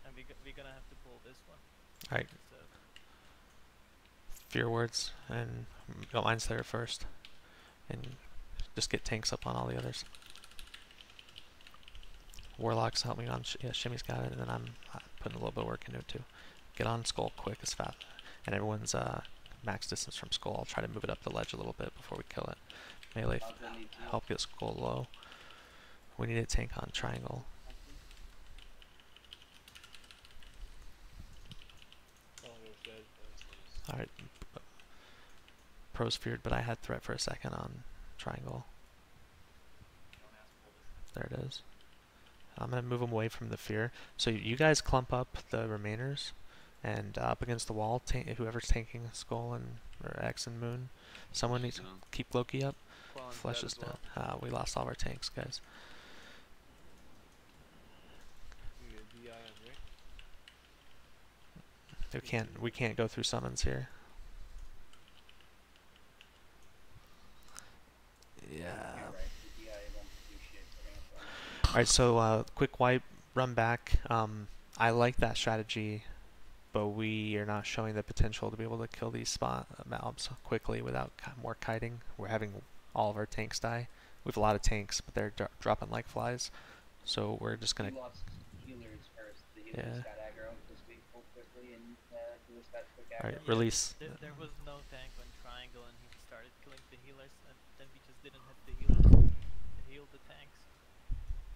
And we're gonna have to pull this one. Alright. instead of- Fear words and go Mind Slayer first. And just get tanks up on all the others. Warlock's helping on. Yeah, Shimmy's got it, and then I'm putting a little bit of work into it too. Get on Skull quick as fast. And everyone's max distance from Skull. I'll try to move it up the ledge a little bit before we kill it. Melee, help get Skull low. We need a tank on Triangle. Alright. Pro's feared, but I had threat for a second on Triangle. There it is. I'm going to move them away from the fear. So you guys clump up the remainers and up against the wall. Whoever's tanking Skull and or X and Moon. Someone needs to keep Loki up. Flesh is down. We lost all of our tanks, guys. We can't go through summons here. Yeah. Alright, so quick wipe, run back. I like that strategy, but we are not showing the potential to be able to kill these mobs quickly without more kiting. We're having all of our tanks die. We have a lot of tanks, but they're dropping like flies. So we're just gonna. We lost healers first. The healers got aggro because we pulled quickly and healers got quick aggro. Alright, release. There was no tank on Triangle, and he started killing the healers, and then we just didn't have the healers to heal the tanks.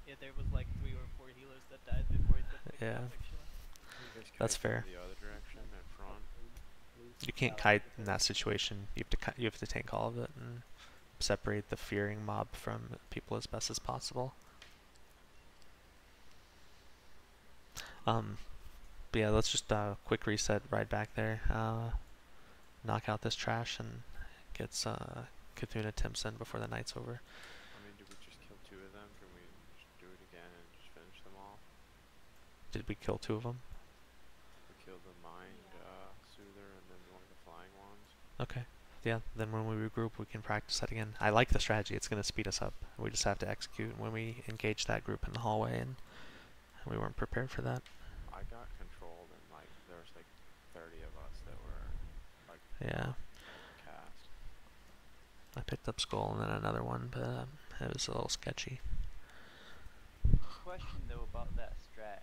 Yeah, there was like 3 or 4 healers that died before it got picked up, actually. That's fair. The other direction in front. You can't kite in that situation. You have to tank all of it and separate the fearing mob from people as best as possible. But yeah, let's just quick reset right back there. Knock out this trash and gets Cthulhu Timson before the night's over. I mean, did we just kill 2 of them? Can we just do it again and just finish them all? Did we kill 2 of them? We killed the Mind Soother and then one of the flying ones. Okay. Yeah, then when we regroup, we can practice that again. I like the strategy. It's going to speed us up. We just have to execute when we engage that group in the hallway, and we weren't prepared for that. I got controlled, and like there was like 30 of us that were like cast. I picked up Skull and then another one, but it was a little sketchy. Question though about that strat.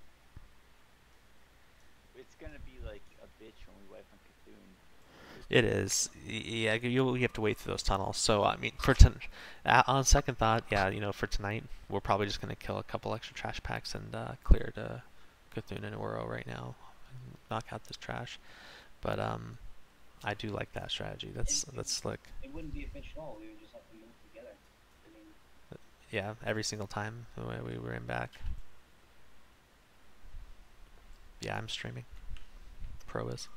It's gonna be like a bitch when we wipe on Cthulhu. It is. Yeah, you have to wait through those tunnels. So I mean, on second thought, yeah, you know, for tonight, we're probably just gonna kill a couple extra trash packs and clear to Cthulhu and Oro right now, and knock out this trash. But I do like that strategy. That's slick. It wouldn't be a bitch at all. We would just have to move together. I mean, yeah, every single time the way we were in back. Yeah, I'm streaming. Pro is.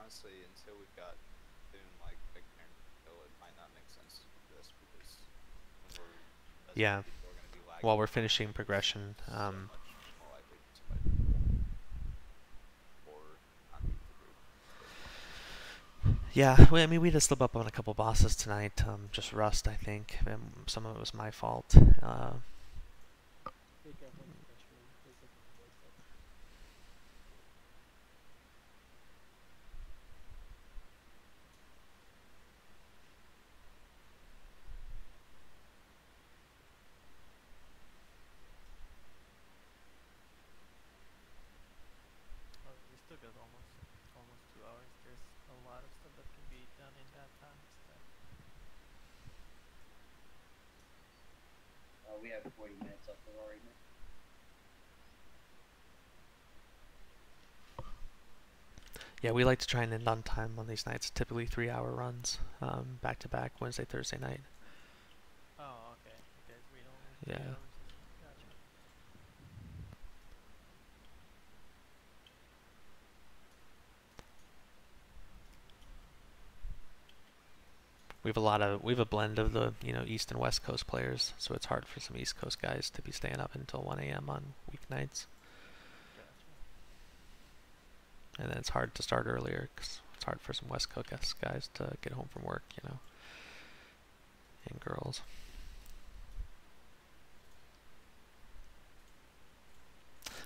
Honestly, until we've got Thune like big iron kill, it might not make sense to do this because when we're yeah. People are gonna be lagging While we're finishing progression, so much more likely to fight people or not leave the group. Yeah, I mean, we did slip up on a couple bosses tonight. Just rust, I think. And some of it was my fault. we have 40 minutes left of our argument. Yeah, we like to try and end on time on these nights. Typically 3-hour runs, back to back, Wednesday, Thursday night. Oh, okay. You guys read only 3 Yeah. hours. Gotcha. We have a blend of the East and West Coast players, so it's hard for some East Coast guys to be staying up until 1 a.m. on weeknights. And then it's hard to start earlier because it's hard for some West Coast guys to get home from work, and girls.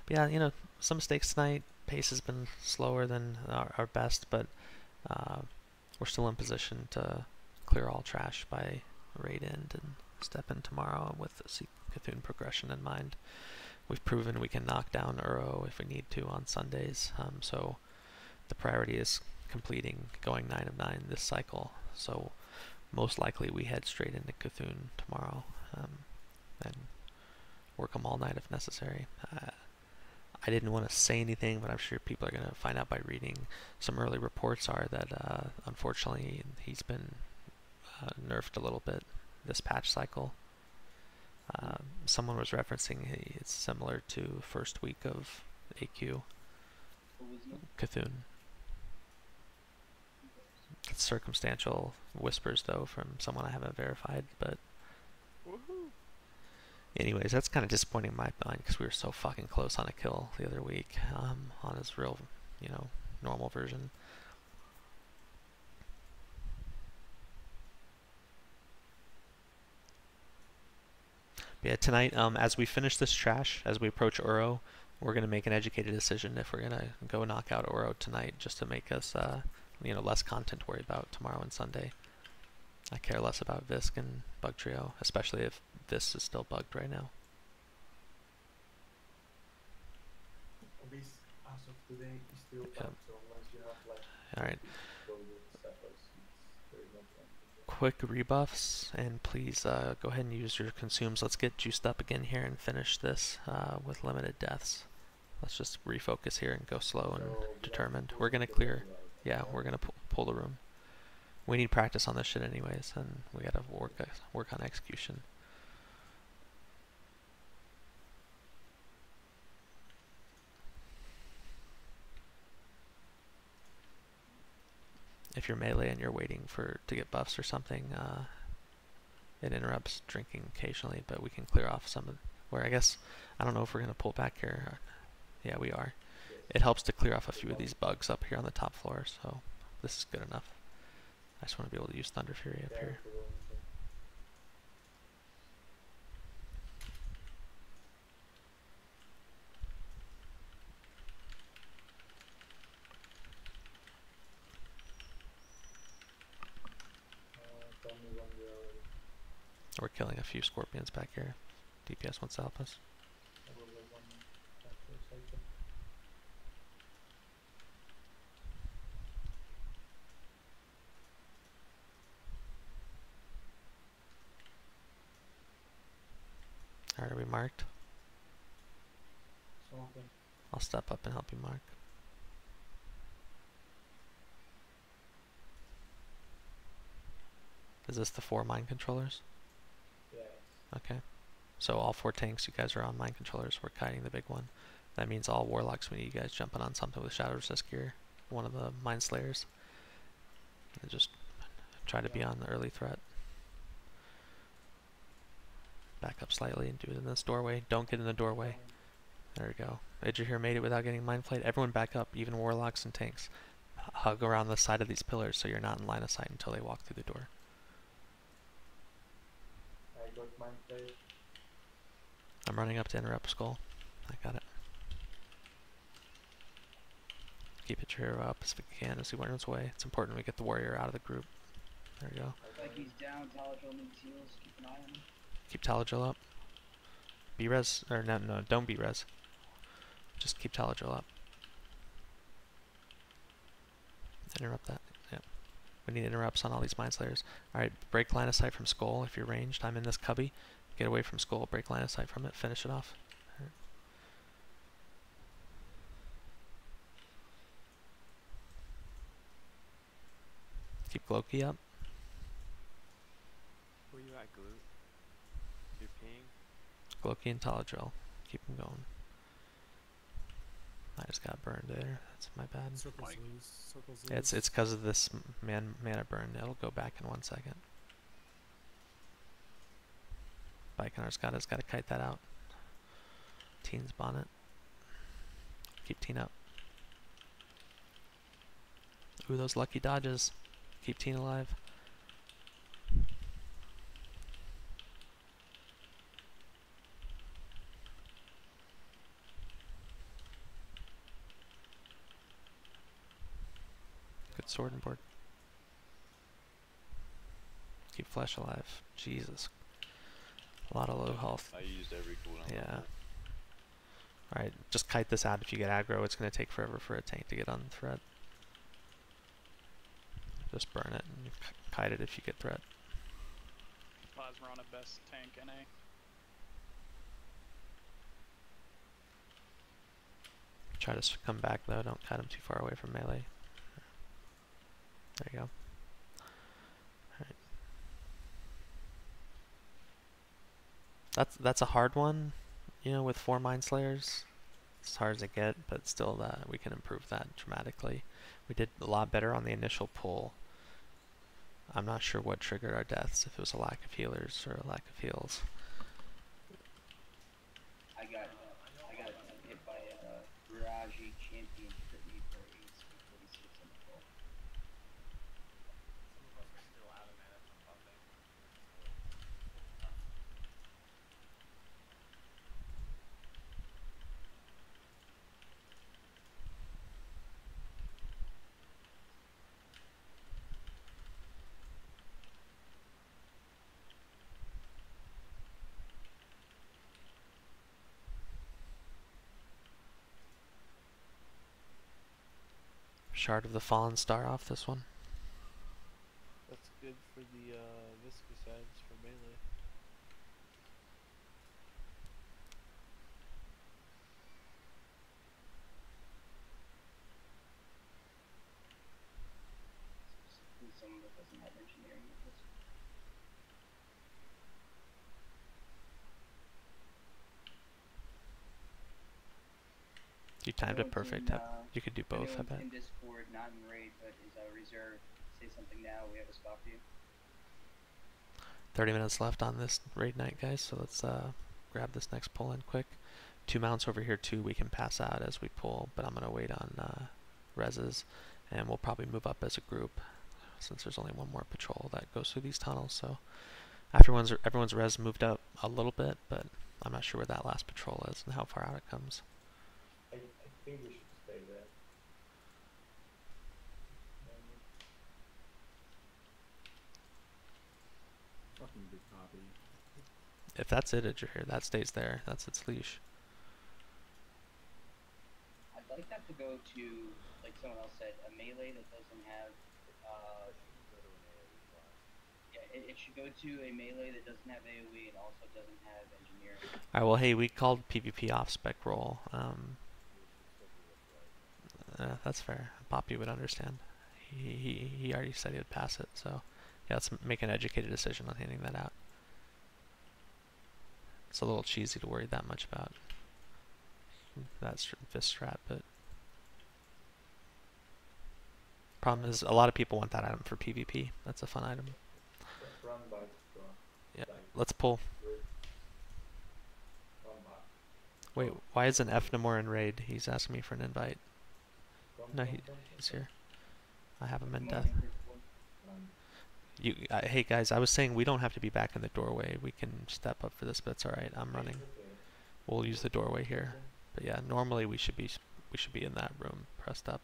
But yeah, some mistakes tonight. Pace has been slower than our best, but we're still in position to clear all trash by raid end and step in tomorrow with the Cthulhu progression in mind. We've proven we can knock down Uro if we need to on Sundays, so the priority is going 9 of 9 this cycle. So most likely we head straight into Cthulhu tomorrow and work them all night if necessary. I didn't want to say anything, but I'm sure people are going to find out by reading. Some early reports are that unfortunately he's been nerfed a little bit this patch cycle. Someone was referencing it's similar to first week of AQ. Cthulhu. It's circumstantial whispers though from someone I haven't verified, but anyways, that's kind of disappointing in my mind because we were so fucking close on a kill the other week on his real, normal version. But yeah, tonight, as we finish this trash, as we approach Uro, we're going to make an educated decision if we're going to go knock out Uro tonight just to make us, less content to worry about tomorrow and Sunday. I care less about Visk and Bug Trio, especially if this is still bugged right now. This, as of today, is still bugged, so once you have Alright. settles, it's very much Quick rebuffs, and please go ahead and use your consumes. Let's get juiced up again here and finish this with limited deaths. Let's just refocus here and go slow and determined. We're going to clear. Yeah, we're going to pull the room. We need practice on this shit anyways, and we got to work on execution. If you're melee and you're waiting to get buffs or something, it interrupts drinking occasionally, but we can clear off some of where I don't know if we're going to pull back here. Yeah, we are. It helps to clear off a few of these bugs up here on the top floor, so this is good enough. I just want to be able to use Thunder Fury up here. We're killing a few scorpions back here. DPS wants to help us. Alright, are we marked? I'll step up and help you mark. Is this the 4 mind controllers? Yes. Okay. So all 4 tanks, you guys are on mind controllers. We're kiting the big one. That means all warlocks, we need you guys jumping on something with Shadow Resist gear. One of the mind slayers. And just try to be on the early threat. Back up slightly and do it in this doorway. Don't get in the doorway. There we go. Edger here made it without getting mind flayed. Everyone back up, even warlocks and tanks. Hug around the side of these pillars so you're not in line of sight until they walk through the door. I got mind flayed. I'm running up to interrupt skull. I got it. Keep it your hero up as we can as he runs away. It's important we get the warrior out of the group. There we go. Like he's down, Taladril needs heals, keep an eye on him. Keep Taladril up. B-res, or no, don't B-res. Just keep Taladril up. Interrupt that, yep. We need interrupts on all these mind slayers. Alright, break line of sight from skull if you're ranged. I'm in this cubby. Get away from skull, break line of sight from it, finish it off. Alright. Keep Loki up. Where you at, Glute? You're peeing? Loki and Taladrill. Keep them going. I just got burned there. That's my bad. Circles lose. Circles lose. It's because of this mana burn. It'll go back in 1 second. Baikonur's got to kite that out. Teen's bonnet. Keep Teen up. Ooh, those lucky dodges. Keep Teen alive. Good sword and board. Keep Flesh alive. Jesus. A lot of low health. I used every cooldown. Yeah. Alright, just kite this out if you get aggro. It's going to take forever for a tank to get on the threat. Just burn it and you kite it if you get threat. Plasma on a best tank NA. Try to come back though, don't kite him too far away from melee. There you go. Alright. That's a hard one, you know, with 4 Mind Slayers. It's as hard as it get, but still we can improve that dramatically. We did a lot better on the initial pull. I'm not sure what triggered our deaths, if it was a lack of healers or a lack of heals. I got hit by a Raji champion crit me for ace 46 in the goal. Some of us are still out of mana from buffing. Shard of the Fallen Star off this one. That's good for the Viscosides for melee. Someone that doesn't have engineering with this. You timed it perfect. You could do both, I bet. In Discord, not in raid, but is a reserve. Say something now. We have a spot for you. 30 minutes left on this raid night, guys. So let's grab this next pull in quick. 2 mounts over here too. We can pass out as we pull, but I'm gonna wait on reses, and we'll probably move up as a group since there's only one more patrol that goes through these tunnels. So everyone's res moved up a little bit, but I'm not sure where that last patrol is and how far out it comes. I think we should stay there. Fucking big copy. If that's it, here, that stays there. That's its leash. I'd like that to go to, like someone else said, a melee that doesn't have. Yeah, it should go to a melee that doesn't have AoE and also doesn't have engineering. Alright, well, hey, we called PvP off spec roll. That's fair. Poppy would understand. He already said he would pass it, so yeah, let's make an educated decision on handing that out. It's a little cheesy to worry that much about that fist strap, but problem is a lot of people want that item for PvP. That's a fun item. Yeah, let's pull. Wait, why isn't Efnamore in raid? He's asking me for an invite. No, he's here. I have him in death. Hey guys, I was saying we don't have to be back in the doorway. We can step up for this, but it's alright. I'm running. We'll use the doorway here. But yeah, normally we should be in that room, pressed up.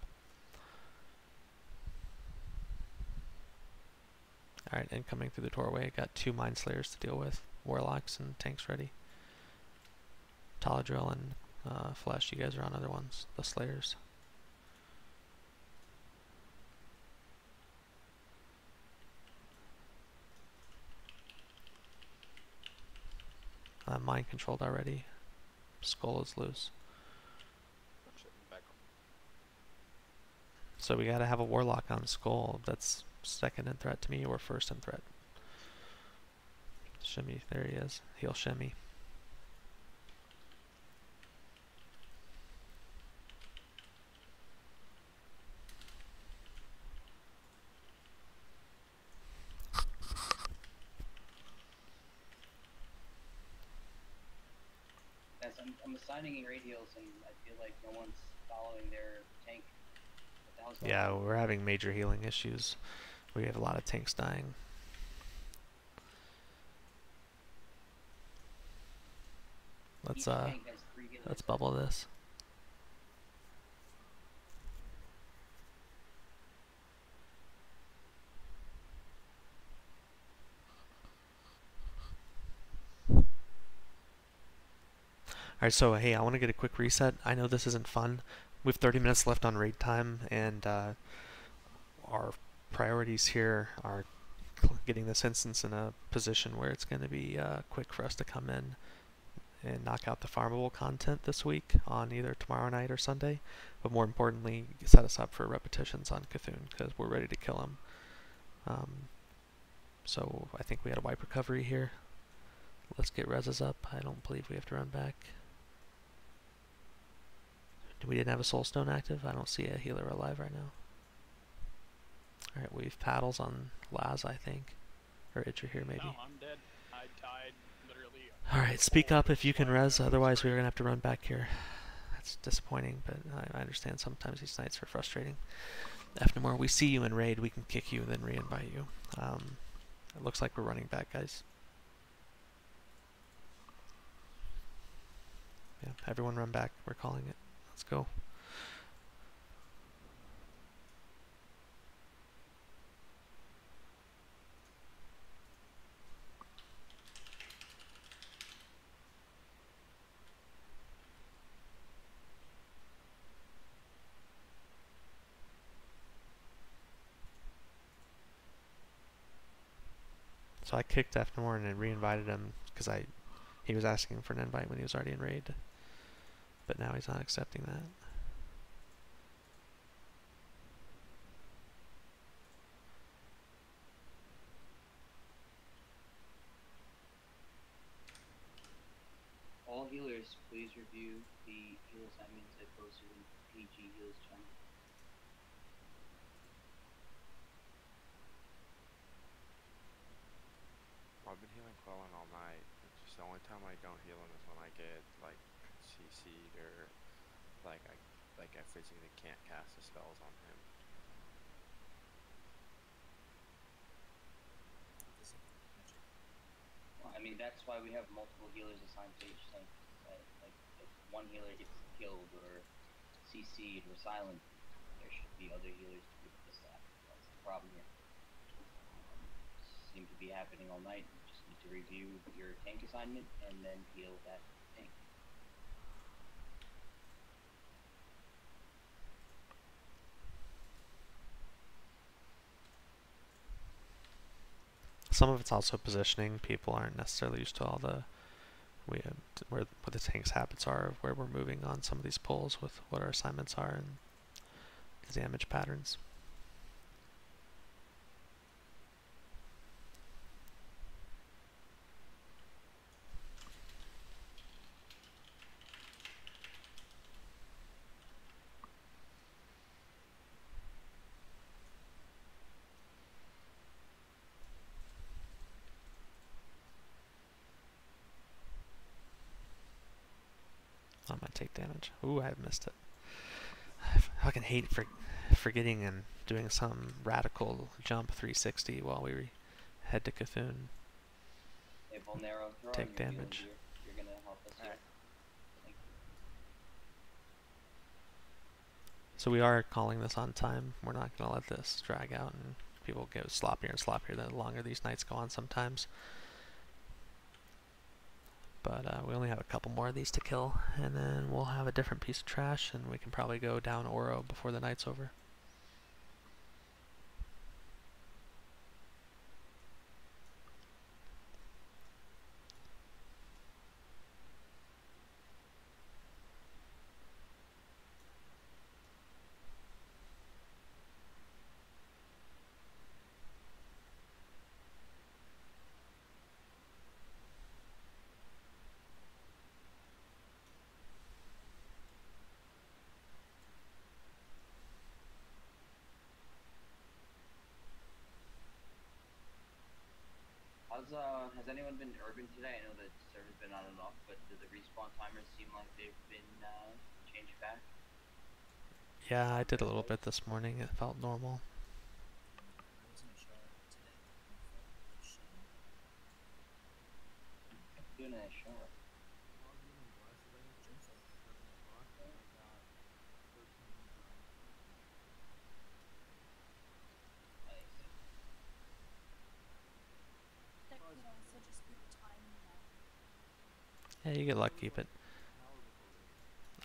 Alright, incoming through the doorway. Got 2 Mind Slayers to deal with. Warlocks and tanks ready. Taladrill and Flesh, you guys are on other ones. The Slayers. mind controlled already. Skull is loose. Shit, back. So we gotta have a warlock on Skull. That's second in threat to me, or first in threat. Shimmy, there he is. He'll shimmy. Guys, I'm assigning raid heals, and I feel like no one's following their tank. What the hell's going Yeah, on? we're having major healing issues. We have a lot of tanks dying. Each tank has 3 healers. Let's bubble this. Alright, so hey, I want to get a quick reset. I know this isn't fun. We have 30 minutes left on raid time, and our priorities here are getting this instance in a position where it's going to be quick for us to come in and knock out the farmable content this week on either tomorrow night or Sunday, but more importantly, set us up for repetitions on Cthulhu, because we're ready to kill him. So I think we had a wipe recovery here. Let's get reses up. I don't believe we have to run back. We didn't have a soulstone active. I don't see a healer alive right now. Alright, we have paddles on Laz, I think. Or Itcher here, maybe. No, I'm dead. I died literally. Alright, speak up if you can res, otherwise we're going to have to run back here. That's disappointing, but I understand sometimes these nights are frustrating. Efnamore, we see you in raid, we can kick you and then re-invite you. It looks like we're running back, guys. Yeah, everyone run back, we're calling it. Let's go. So I kicked Efnamore and re-invited him because he was asking for an invite when he was already in raid. But now he's not accepting that. All healers, please review the heal assignments I posted in PG Heals channel. I've been healing Quellan all night. It's just the only time I don't heal him is when I get like CC'd or like I physically can't cast the spells on him. Well, I mean, that's why we have multiple healers assigned to each tank. Like, if one healer gets killed or CC'd or silent, there should be other healers to pick this up. That's the problem here. Seem to be happening all night. You just need to review your tank assignment and then heal that tank. Some of it's also positioning. People aren't necessarily used to all the where the tank's habits are, of where we're moving on some of these pulls with what our assignments are and the damage patterns. I'm gonna take damage. Ooh, I missed it. I fucking hate forgetting and doing some radical jump 360 while we head to Cthulhu. Hey, Volnero, throw on Take your healing damage. gear. You're gonna help us here. Thank you. So we are calling this on time. We're not gonna let this drag out and people get sloppier and sloppier the longer these nights go on sometimes. But we only have a couple more of these to kill, and then we'll have a different piece of trash, and we can probably go down Oro before the night's over. Has anyone been urban today? I know that server's been on and off, but do the respawn timers seem like they've been changed back? Yeah, I did a little bit this morning. It felt normal. I was in a shower today. Doing a shower. Logged in and blasted right into gym at 7 o'clock and I got 13 minutes on. Nice. That could also just be the time now. Yeah, you get lucky, but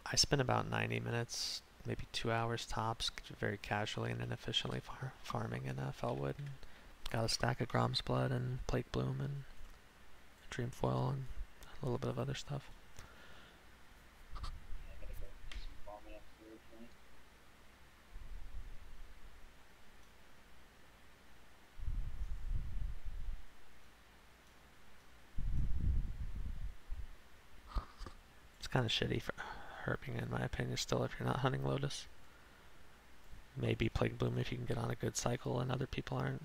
I spent about 90 minutes, maybe 2 hours tops, very casually and inefficiently farming in Felwood. And got a stack of Grom's Blood and Plague Bloom and Dreamfoil and a little bit of other stuff. Yeah, I gotta go do some farming after tonight. It's kind of shitty for herping, in my opinion, still, if you're not hunting Lotus. Maybe Plague Bloom if you can get on a good cycle and other people aren't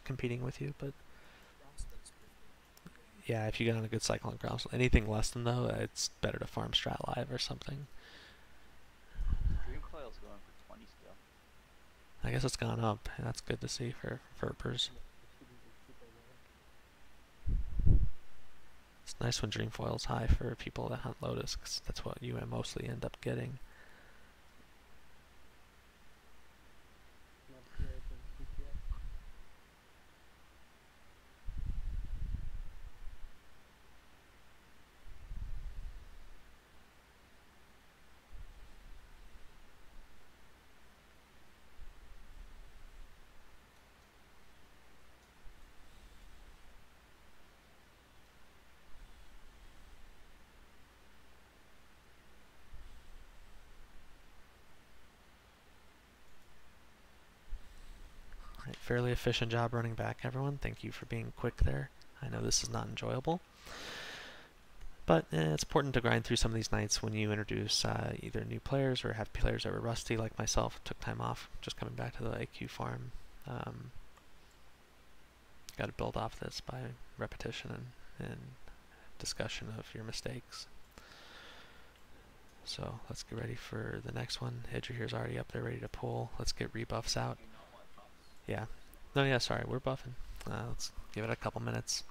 competing with you, but yeah, if you get on a good cycle on ground, anything less than though, it's better to farm Strat Live or something. Dreamcoil's going for 20 still. I guess it's gone up, and that's good to see for herpers. It's nice when Dreamfoil's high for people that hunt Lotus, because that's what you mostly end up getting. Alright, fairly efficient job running back, everyone. Thank you for being quick there. I know this is not enjoyable, but it's important to grind through some of these nights when you introduce either new players or have players that were rusty like myself. Took time off, just coming back to the AQ farm. Got to build off this by repetition and discussion of your mistakes. So let's get ready for the next one. Hedger here's already up there ready to pull. Let's get rebuffs out. Yeah. No, yeah, sorry, we're buffing. Let's give it a couple minutes.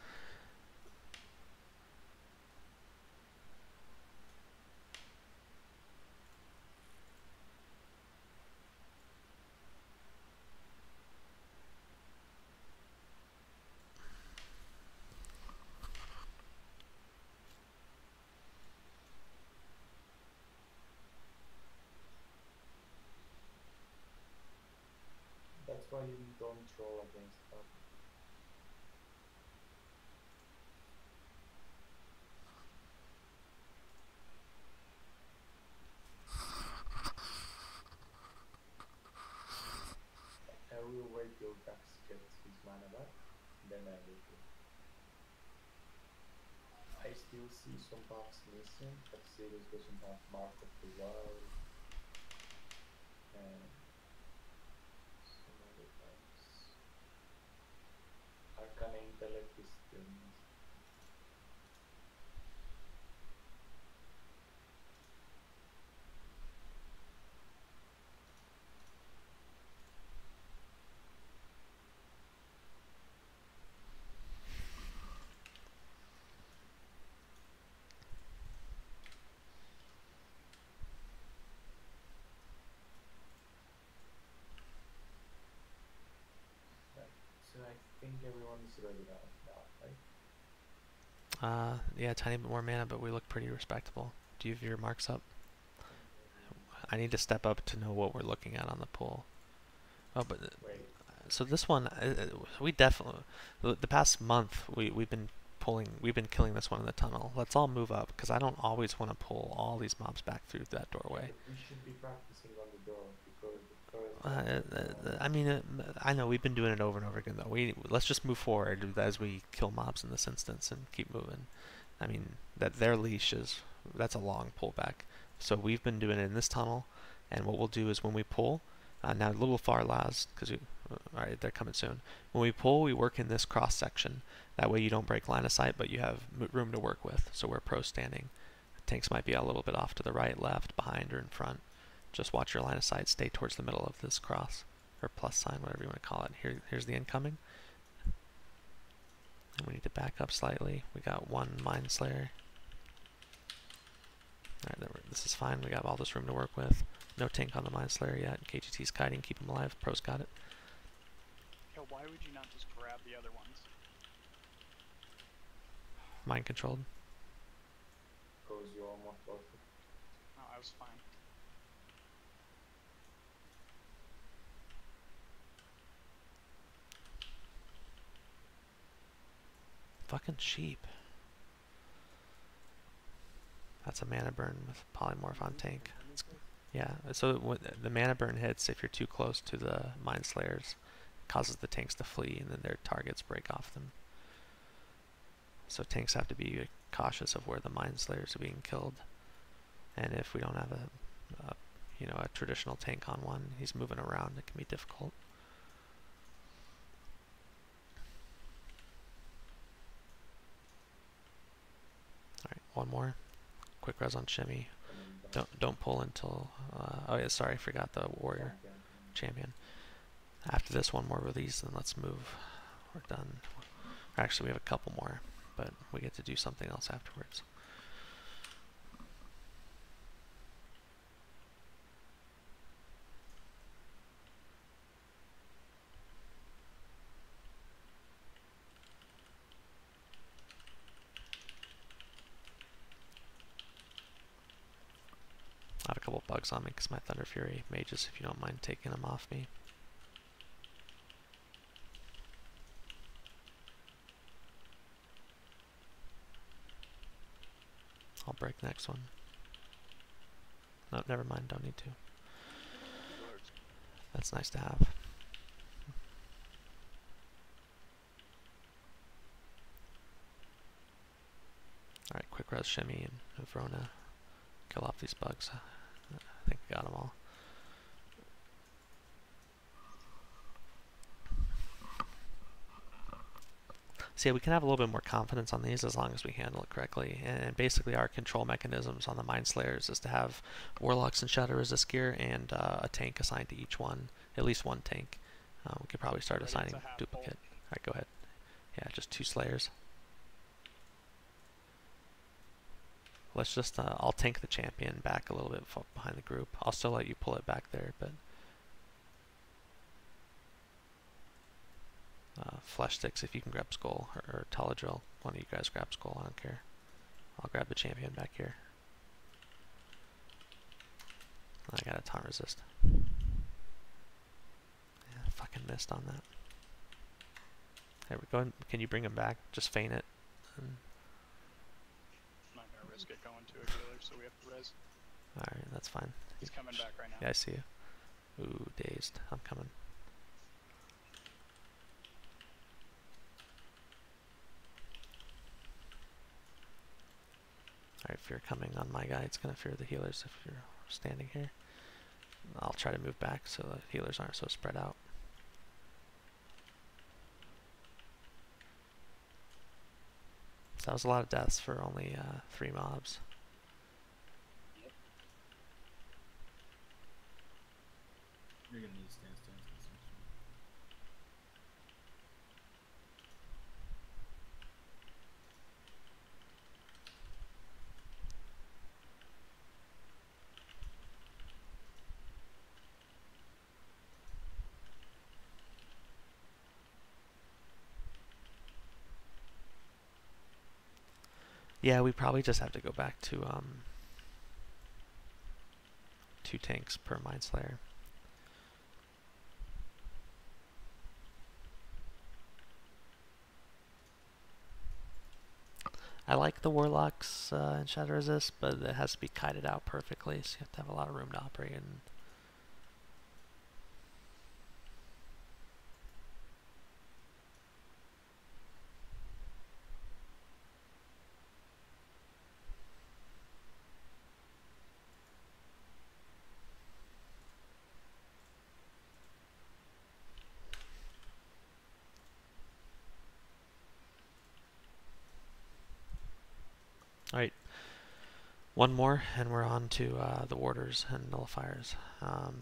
That's why you don't troll against them. I will wait till Dax gets his mana back, then I will do. I still see some buffs missing, but Sirius doesn't have Mark of the Wild. And some other buffs. Arcana Intellect is still missing. So I think everyone is ready now, right? Yeah, a tiny bit more mana, but we look pretty respectable. Do you have your marks up? I need to step up to know what we're looking at on the pool. Oh, but so this one, we definitely, the past month we've been killing this one in the tunnel. Let's all move up, because I don't always want to pull all these mobs back through that doorway. We should be practicing on the door because the first. I mean, I know we've been doing it over and over again though. Let's just move forward as we kill mobs in this instance and keep moving. I mean, their leash that's a long pullback. So we've been doing it in this tunnel, and what we'll do is when we pull, now a little far last, because Alright, they're coming soon. When we pull, we work in this cross section. That way you don't break line of sight, but you have room to work with. So we're pro standing. Tanks might be a little bit off to the right, left, behind, or in front. Just watch your line of sight. Stay towards the middle of this cross, or plus sign, whatever you want to call it. Here's the incoming. And we need to back up slightly. We got one Mind Slayer. Alright, this is fine. We got all this room to work with. No tank on the Mind Slayer yet. KGT's kiting. Keep him alive. Pro's got it. Yo, why would you not just grab the other ones? Mind controlled. Because you almost lost it. No, I was fine. Fucking sheep. That's a mana burn with polymorph on tank. Yeah, so when the mana burn hits, if you're too close to the Mind Slayers, it causes the tanks to flee, and then their targets break off them. So tanks have to be cautious of where the Mind Slayers are being killed. And if we don't have a traditional tank on one, he's moving around, it can be difficult. Alright, one more. Quick res on Shimmy. Don't pull until oh yeah, sorry, I forgot the warrior champion. After this one more release, then let's move. We're done. Actually, we have a couple more, but we get to do something else afterwards. I have a couple bugs on me because my Thunder Fury mages, if you don't mind taking them off me. I'll break next one. No, never mind, don't need to. That's nice to have. Alright, quick res Shimmy and Vrona. Kill off these bugs. I think we got them all. So yeah, we can have a little bit more confidence on these as long as we handle it correctly. And basically our control mechanisms on the Mind Slayers is to have Warlocks and Shadow Resist gear and a tank assigned to each one. At least one tank. We could probably start assigning duplicate. Alright, go ahead. Yeah, just 2 Slayers. Let's just, I'll tank the champion back a little bit behind the group. I'll still let you pull it back there, but... Flesh Sticks, if you can grab Skull, or Teledrill. One of you guys grab Skull, I don't care. I'll grab the champion back here. I got a taunt resist. Yeah, fucking missed on that. There we go. Can you bring him back? Just feign it. And I'm not gonna risk it going to a healer, so we have to res. Alright, that's fine. He's coming back right now. Yeah, I see you. Ooh, dazed. I'm coming. Alright, if you're coming on my guy, it's gonna fear the healers if you're standing here. I'll try to move back so the healers aren't so spread out. So that was a lot of deaths for only 3 mobs. You're gonna need stance. Yeah, we probably just have to go back to 2 tanks per Mind Slayer. I like the Warlocks and Shadow Resist, but it has to be kited out perfectly, so you have to have a lot of room to operate in. Alright. One more, and we're on to the warders and nullifiers.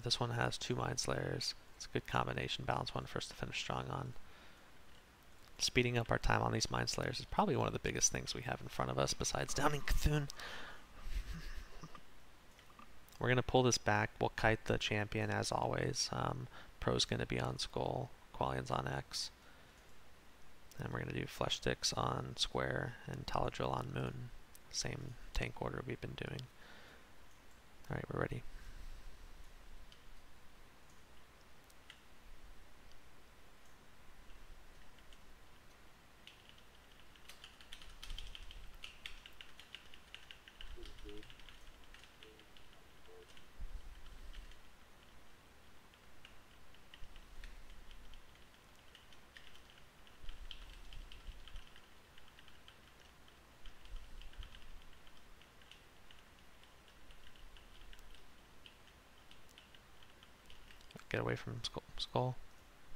This one has 2 Mind Slayers. It's a good combination. Balance one first to finish strong on. Speeding up our time on these Mind Slayers is probably one of the biggest things we have in front of us besides downing Cthulhu. We're going to pull this back. We'll kite the champion as always. Pro's going to be on Skull. Qualian's on X. And we're going to do Flesh Sticks on Square and Taladrill on Moon. Same tank order we've been doing. Alright, we're ready. Get away from Skull.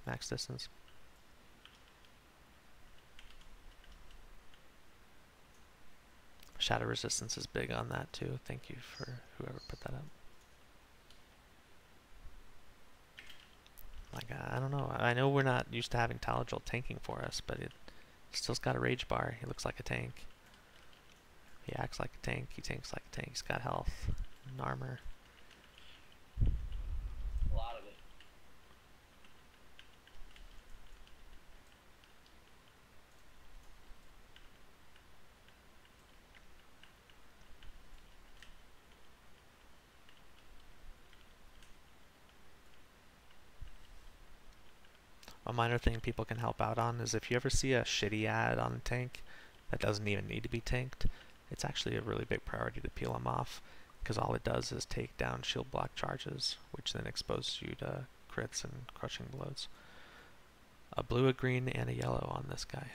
Max distance. Shadow resistance is big on that too. Thank you for whoever put that up. Like, I don't know. I know we're not used to having Taladrill tanking for us, but it still's got a rage bar. He looks like a tank. He acts like a tank. He tanks like a tank. He's got health and armor. A lot of it. A minor thing people can help out on is if you ever see a shitty ad on a tank that doesn't even need to be tanked, it's actually a really big priority to peel them off, because all it does is take down shield block charges, which then exposes you to crits and crushing blows. A blue, a green, and a yellow on this guy.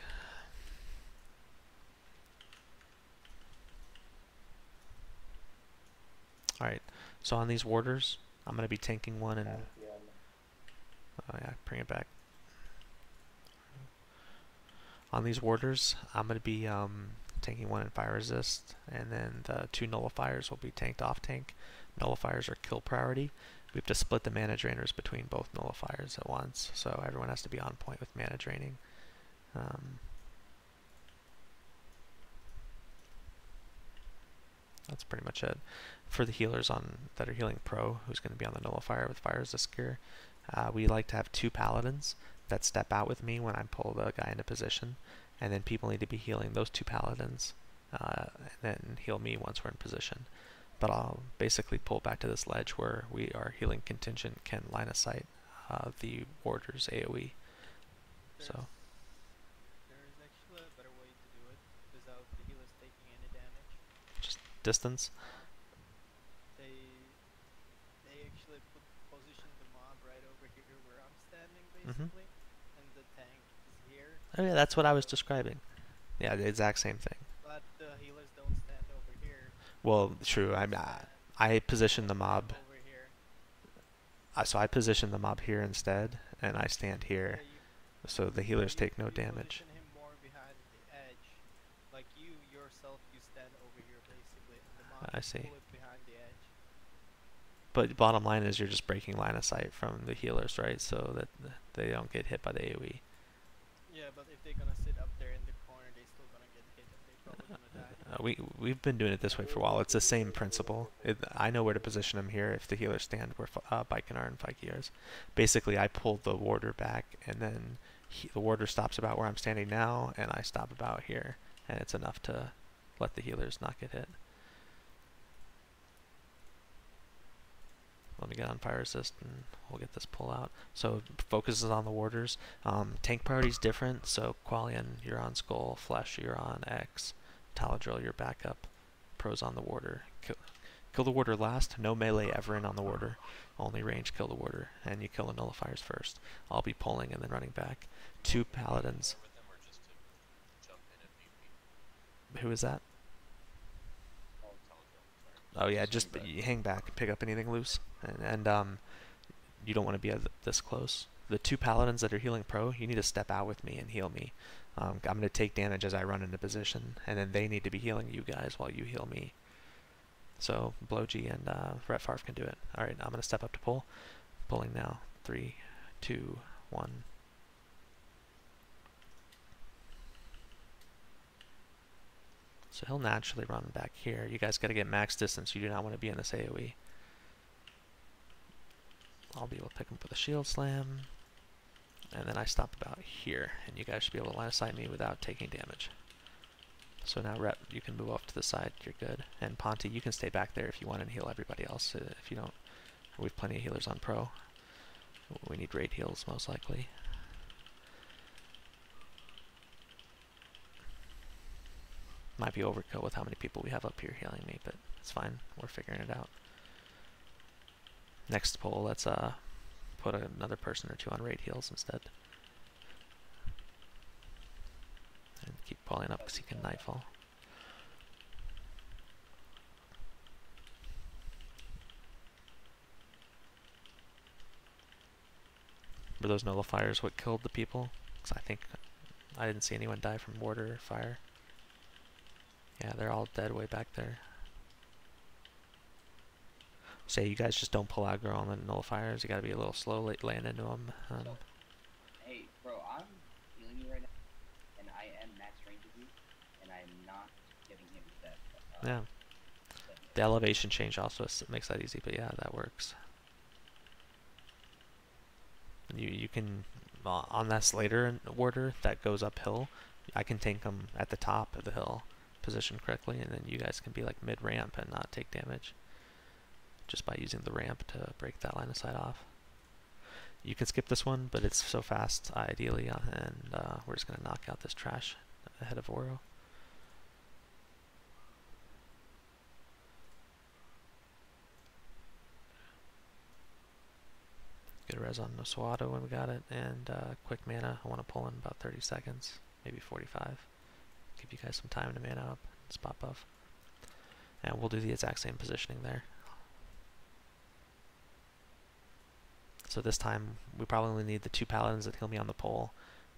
Alright, so on these warders, I'm going to be tanking one and... Oh yeah, bring it back. On these warders, I'm going to be tanking one in fire resist, and then the 2 nullifiers will be tanked off tank. Nullifiers are kill priority. We have to split the mana drainers between both nullifiers at once, so everyone has to be on point with mana draining. That's pretty much it. For the healers that are healing Pro, who's going to be on the nullifier with fire resist gear, we like to have 2 paladins that step out with me when I pull the guy into position, and then people need to be healing those 2 paladins and then heal me once we're in position. But I'll basically pull back to this ledge where we are healing contingent can line of sight the warders AoE. So There's actually a better way to do it without the healers taking any damage. just distance. They actually position the mob right over here where I'm standing basically, and the tank is here. Oh yeah, that's what I was describing. Yeah, the exact same thing. But the healers don't stand over here. Well, true. I position the mob. Over here. So I position the mob here instead, and I stand here, so the healers take no damage. Position him more behind the edge, like you yourself. You stand over here basically, and the mob I see. pull it behind the edge. But bottom line is you're just breaking line of sight from the healers, right? So that they don't get hit by the AoE. Yeah, but if they're gonna sit up there in the corner, they're still gonna get hit, and they're probably gonna die. We've been doing it this way for a while. It's the same principle. I know where to position them here if the healers stand where Baikinar and Fikir is. Basically, I pull the warder back, and then the warder stops about where I'm standing now, and I stop about here, and it's enough to let the healers not get hit. Let me get on fire resist and we'll get this pull out. So focus is on the warders. Tank priority is different. So Qualian, you're on Skull. Flesh, you're on X. Taladrill, you're backup. Pro's on the warder. Kill the warder last. No melee ever in on the warder. Only range kill the warder. And you kill the nullifiers first. I'll be pulling and then running back. 2 paladins. Who is that? Oh yeah, just you hang back, pick up anything loose, and you don't want to be this close. The 2 paladins that are healing Pro, you need to step out with me and heal me. I'm going to take damage as I run into position, and then they need to be healing you guys while you heal me. So Blowg and Rhett Favre can do it. Alright, I'm going to step up to pull. Pulling now. 3, 2, 1. So he'll naturally run back here. You guys got to get max distance. You do not want to be in this AoE. I'll be able to pick him with a shield slam. And then I stop about here. And you guys should be able to line of sight me without taking damage. So now Rhett, you can move off to the side. You're good. And Ponty, you can stay back there if you want and heal everybody else. If you don't, we have plenty of healers on pro. We need raid heals most likely. Might be overkill with how many people we have up here healing me, but it's fine. We're figuring it out. Next pull, let's put another person or two on raid heals instead. And keep pulling up because he can nightfall. Were those nullifiers what killed the people? Because I think I didn't see anyone die from mortar or fire. Yeah, they're all dead way back there. Say you guys just don't pull aggro on the nullifiers. You gotta be a little slow laying into them. Hey, bro, I'm healing you right now, and I am max range of you, and I'm not getting him with that. Yeah. The elevation change also makes that easy, but yeah, that works. You can on that Slater order that goes uphill. I can tank them at the top of the hill, positioned correctly, and then you guys can be like mid ramp and not take damage just by using the ramp to break that line of sight off. You can skip this one, but it's so fast ideally, and we're just gonna knock out this trash ahead of Oro. Get a res on Nosuado when we got it, and quick mana. I want to pull in about 30 seconds, maybe 45. Give you guys some time to mana up, spot buff. And we'll do the exact same positioning there. So this time, we probably need the 2 paladins that heal me on the pole,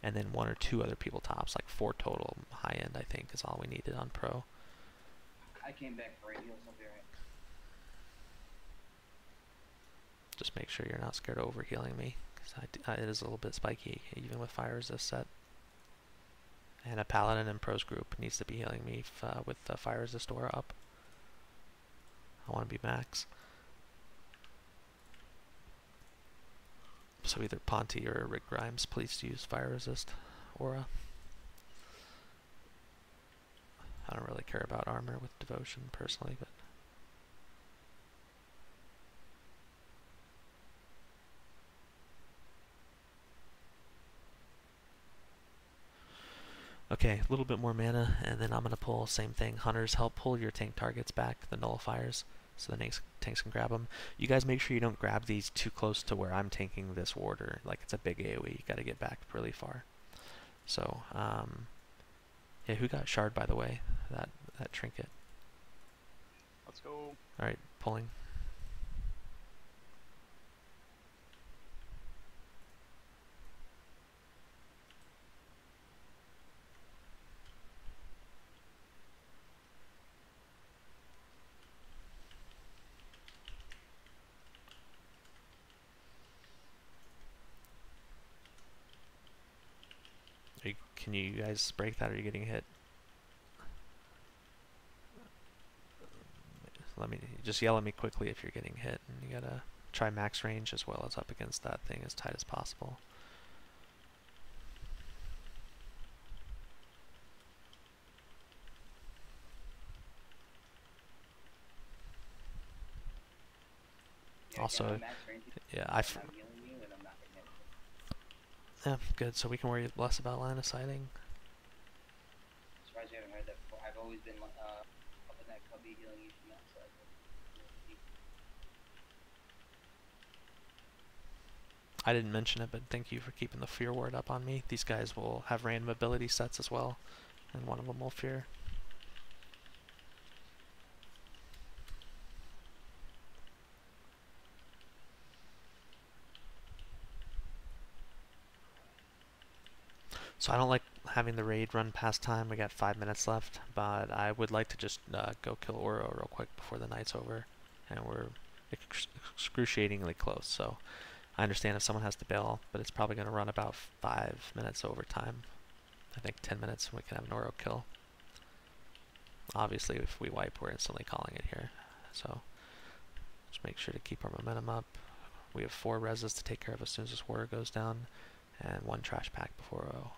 and then 1 or 2 other people tops, like 4 total. High end, I think, is all we needed on pro. I came back for heals, I'll be right. Just make sure you're not scared of overhealing me, because it is a little bit spiky, even with fire resist set. And a paladin in pros group needs to be healing me with the fire resist aura up. I want to be max. So either Ponty or Rick Grimes, please use fire resist aura. I don't really care about armor with devotion personally, but okay, a little bit more mana, and then I'm going to pull same thing. Hunters, help pull your tank targets back, the nullifiers, so the tanks can grab them. You guys make sure you don't grab these too close to where I'm tanking this warder. Like, it's a big AoE. You got to get back really far. So, yeah, who got shard, by the way? That trinket. Let's go. Alright, pulling. Can you guys break that, or are you getting hit? Let me just yell at me quickly if you're getting hit, and you gotta try max range as well as up against that thing as tight as possible. Yeah, Also, yeah, yeah, good. So we can worry less about line of sighting. Surprised you haven't heard that before. I've always been up in that cubby healing you from that side. I didn't mention it, but thank you for keeping the fear ward up on me. These guys will have random ability sets as well, and one of them will fear. So I don't like having the raid run past time. We got 5 minutes left, but I would like to just go kill Oro real quick before the night's over, and we're excruciatingly close. So I understand if someone has to bail, but it's probably going to run about 5 minutes over time. I think 10 minutes and we can have an Oro kill. Obviously, if we wipe, we're instantly calling it here. So just make sure to keep our momentum up. We have 4 reses to take care of as soon as this water goes down, and 1 trash pack before Oro.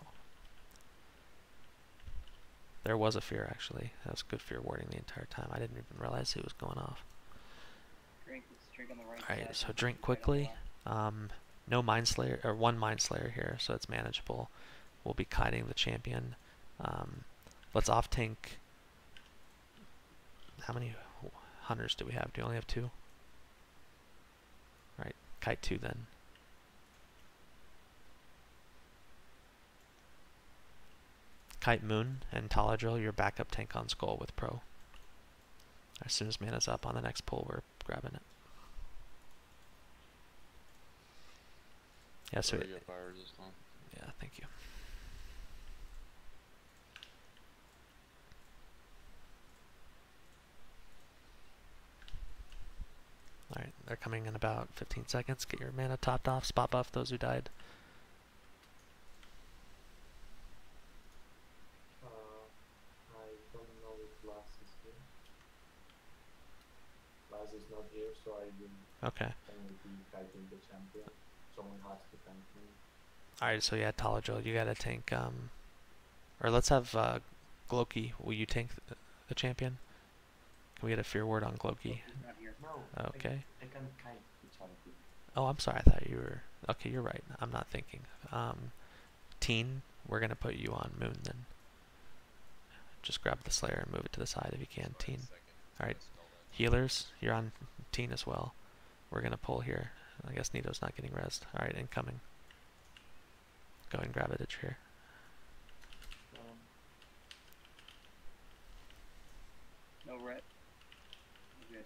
There was a fear, actually. That was good fear warding the entire time. I didn't even realize it was going off. Drink on the right Alright, side, so drink right quickly. No Mind Slayer, or 1 Mind Slayer here, so it's manageable. We'll be kiting the champion. Let's off tank. How many hunters do we have? Do you only have 2? Alright, kite 2 then. Kite Moon and Taladrill, your backup tank on Skull with Pro. As soon as mana's up on the next pull, we're grabbing it. Yeah, so yeah, thank you. Alright, they're coming in about 15 seconds. Get your mana topped off, spot buff those who died. I don't know if Laz is here. Laz is not here, so I will only be kiting the champion. Someone has to tank me. Alright, so yeah, Taladrill, you gotta tank, or let's have, Gloki, will you tank the champion? Can we get a fear word on Gloki? No, okay. I can kite the champion. Oh, I'm sorry, I thought you were, okay, you're right, I'm not thinking. Teen, we're gonna put you on Moon then. Just grab the Slayer and move it to the side if you can, Teen. Alright, healers, you're on Teen as well. We're gonna pull here. I guess Nito's not getting rezzed. Alright, incoming. Go ahead and grab it here. No ret. Good.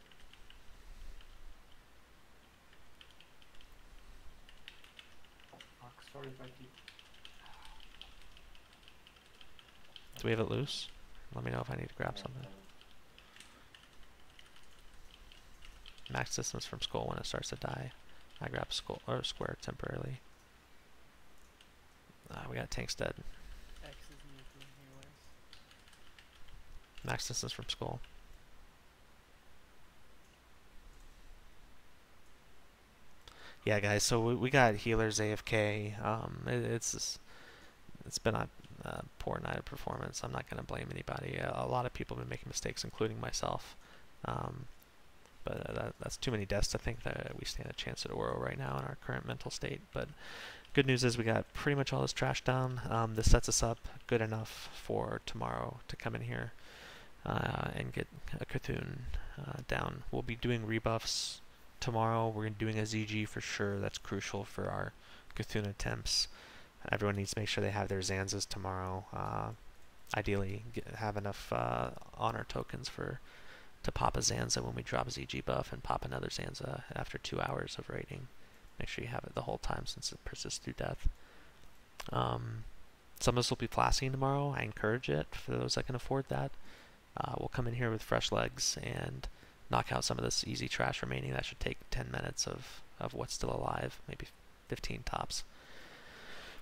Fuck, sorry, Becky. Do we have it loose? Let me know if I need to grab something. Max distance from Skull when it starts to die. I grab Skull or Square temporarily. We got tanks dead. X is muted anyways. Max distance from Skull. Yeah, guys. So we got healers AFK. It's been a poor night of performance. I'm not gonna blame anybody. A lot of people have been making mistakes, including myself. But that's too many deaths to think that we stand a chance at Oro right now in our current mental state. But good news is we got pretty much all this trash down. This sets us up good enough for tomorrow to come in here and get a Cthulhu down. We'll be doing rebuffs tomorrow. We're doing a ZG for sure. That's crucial for our Cthulhu attempts. Everyone needs to make sure they have their Zanzas tomorrow. Ideally, have enough honor tokens to pop a Zanza when we drop a ZG buff and pop another Zanza after 2 hours of raiding. Make sure you have it the whole time since it persists through death. Some of us will be flassing tomorrow. I encourage it for those that can afford that. We'll come in here with fresh legs and knock out some of this easy trash remaining. That should take 10 minutes of what's still alive, maybe 15 tops.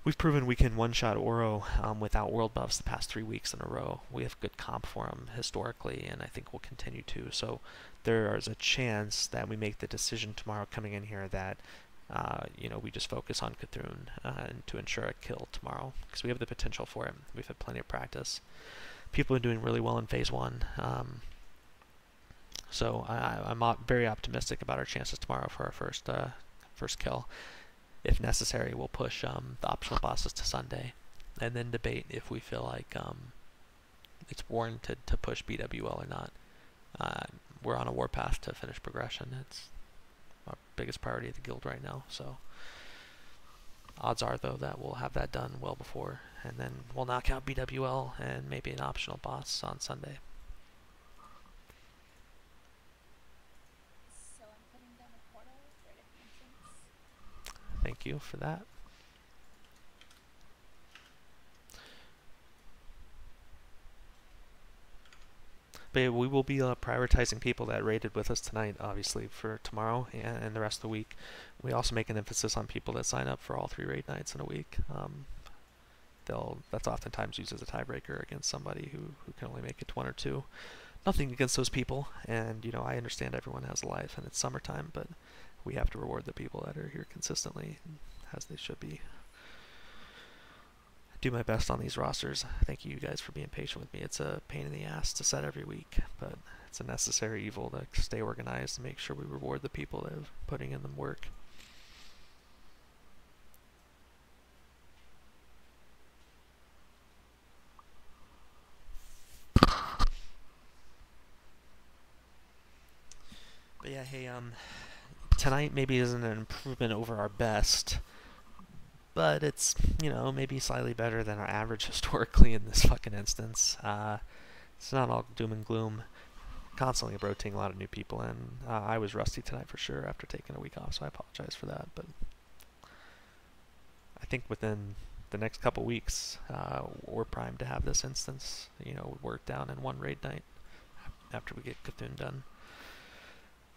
We've proven we can one-shot Oro without world buffs the past 3 weeks in a row. We have good comp for him historically, and I think we'll continue to. So there is a chance that we make the decision tomorrow coming in here that we just focus on Cthulhu and to ensure a kill tomorrow, because we have the potential for it. We've had plenty of practice. People have been doing really well in Phase 1. So I'm very optimistic about our chances tomorrow for our first kill. If necessary, we'll push the optional bosses to Sunday, and then debate if we feel like it's warranted to push BWL or not. We're on a warpath to finish progression. It's our biggest priority of the guild right now, so odds are, though, that we'll have that done well before, and then we'll knock out BWL and maybe an optional boss on Sunday. So I'm putting down a portal right at the entrance. Thank you for that. But yeah, we will be prioritizing people that raided with us tonight, obviously, for tomorrow and the rest of the week. We also make an emphasis on people that sign up for all 3 raid nights in a week. That's oftentimes used as a tiebreaker against somebody who can only make it to 1 or 2. Nothing against those people, and you know, I understand everyone has a life and it's summertime, but we have to reward the people that are here consistently, as they should be. I do my best on these rosters. Thank you guys for being patient with me. It's a pain in the ass to set every week, but it's a necessary evil to stay organized and make sure we reward the people that are putting in the work. But yeah, hey, tonight maybe isn't an improvement over our best, but it's, you know, maybe slightly better than our average historically in this fucking instance. It's not all doom and gloom. Constantly rotating a lot of new people in. I was rusty tonight for sure after taking a week off, so I apologize for that, but I think within the next couple weeks, we're primed to have this instance, you know, worked down in 1 raid night after we get Cthulhu done.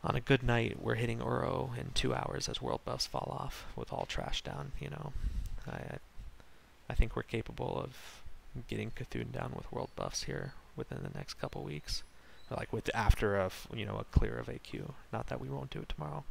On a good night, we're hitting Uro in 2 hours as world buffs fall off with all trash down, you know. I think we're capable of getting Cthulhu down with world buffs here within the next couple weeks. Like after a clear of AQ. Not that we won't do it tomorrow.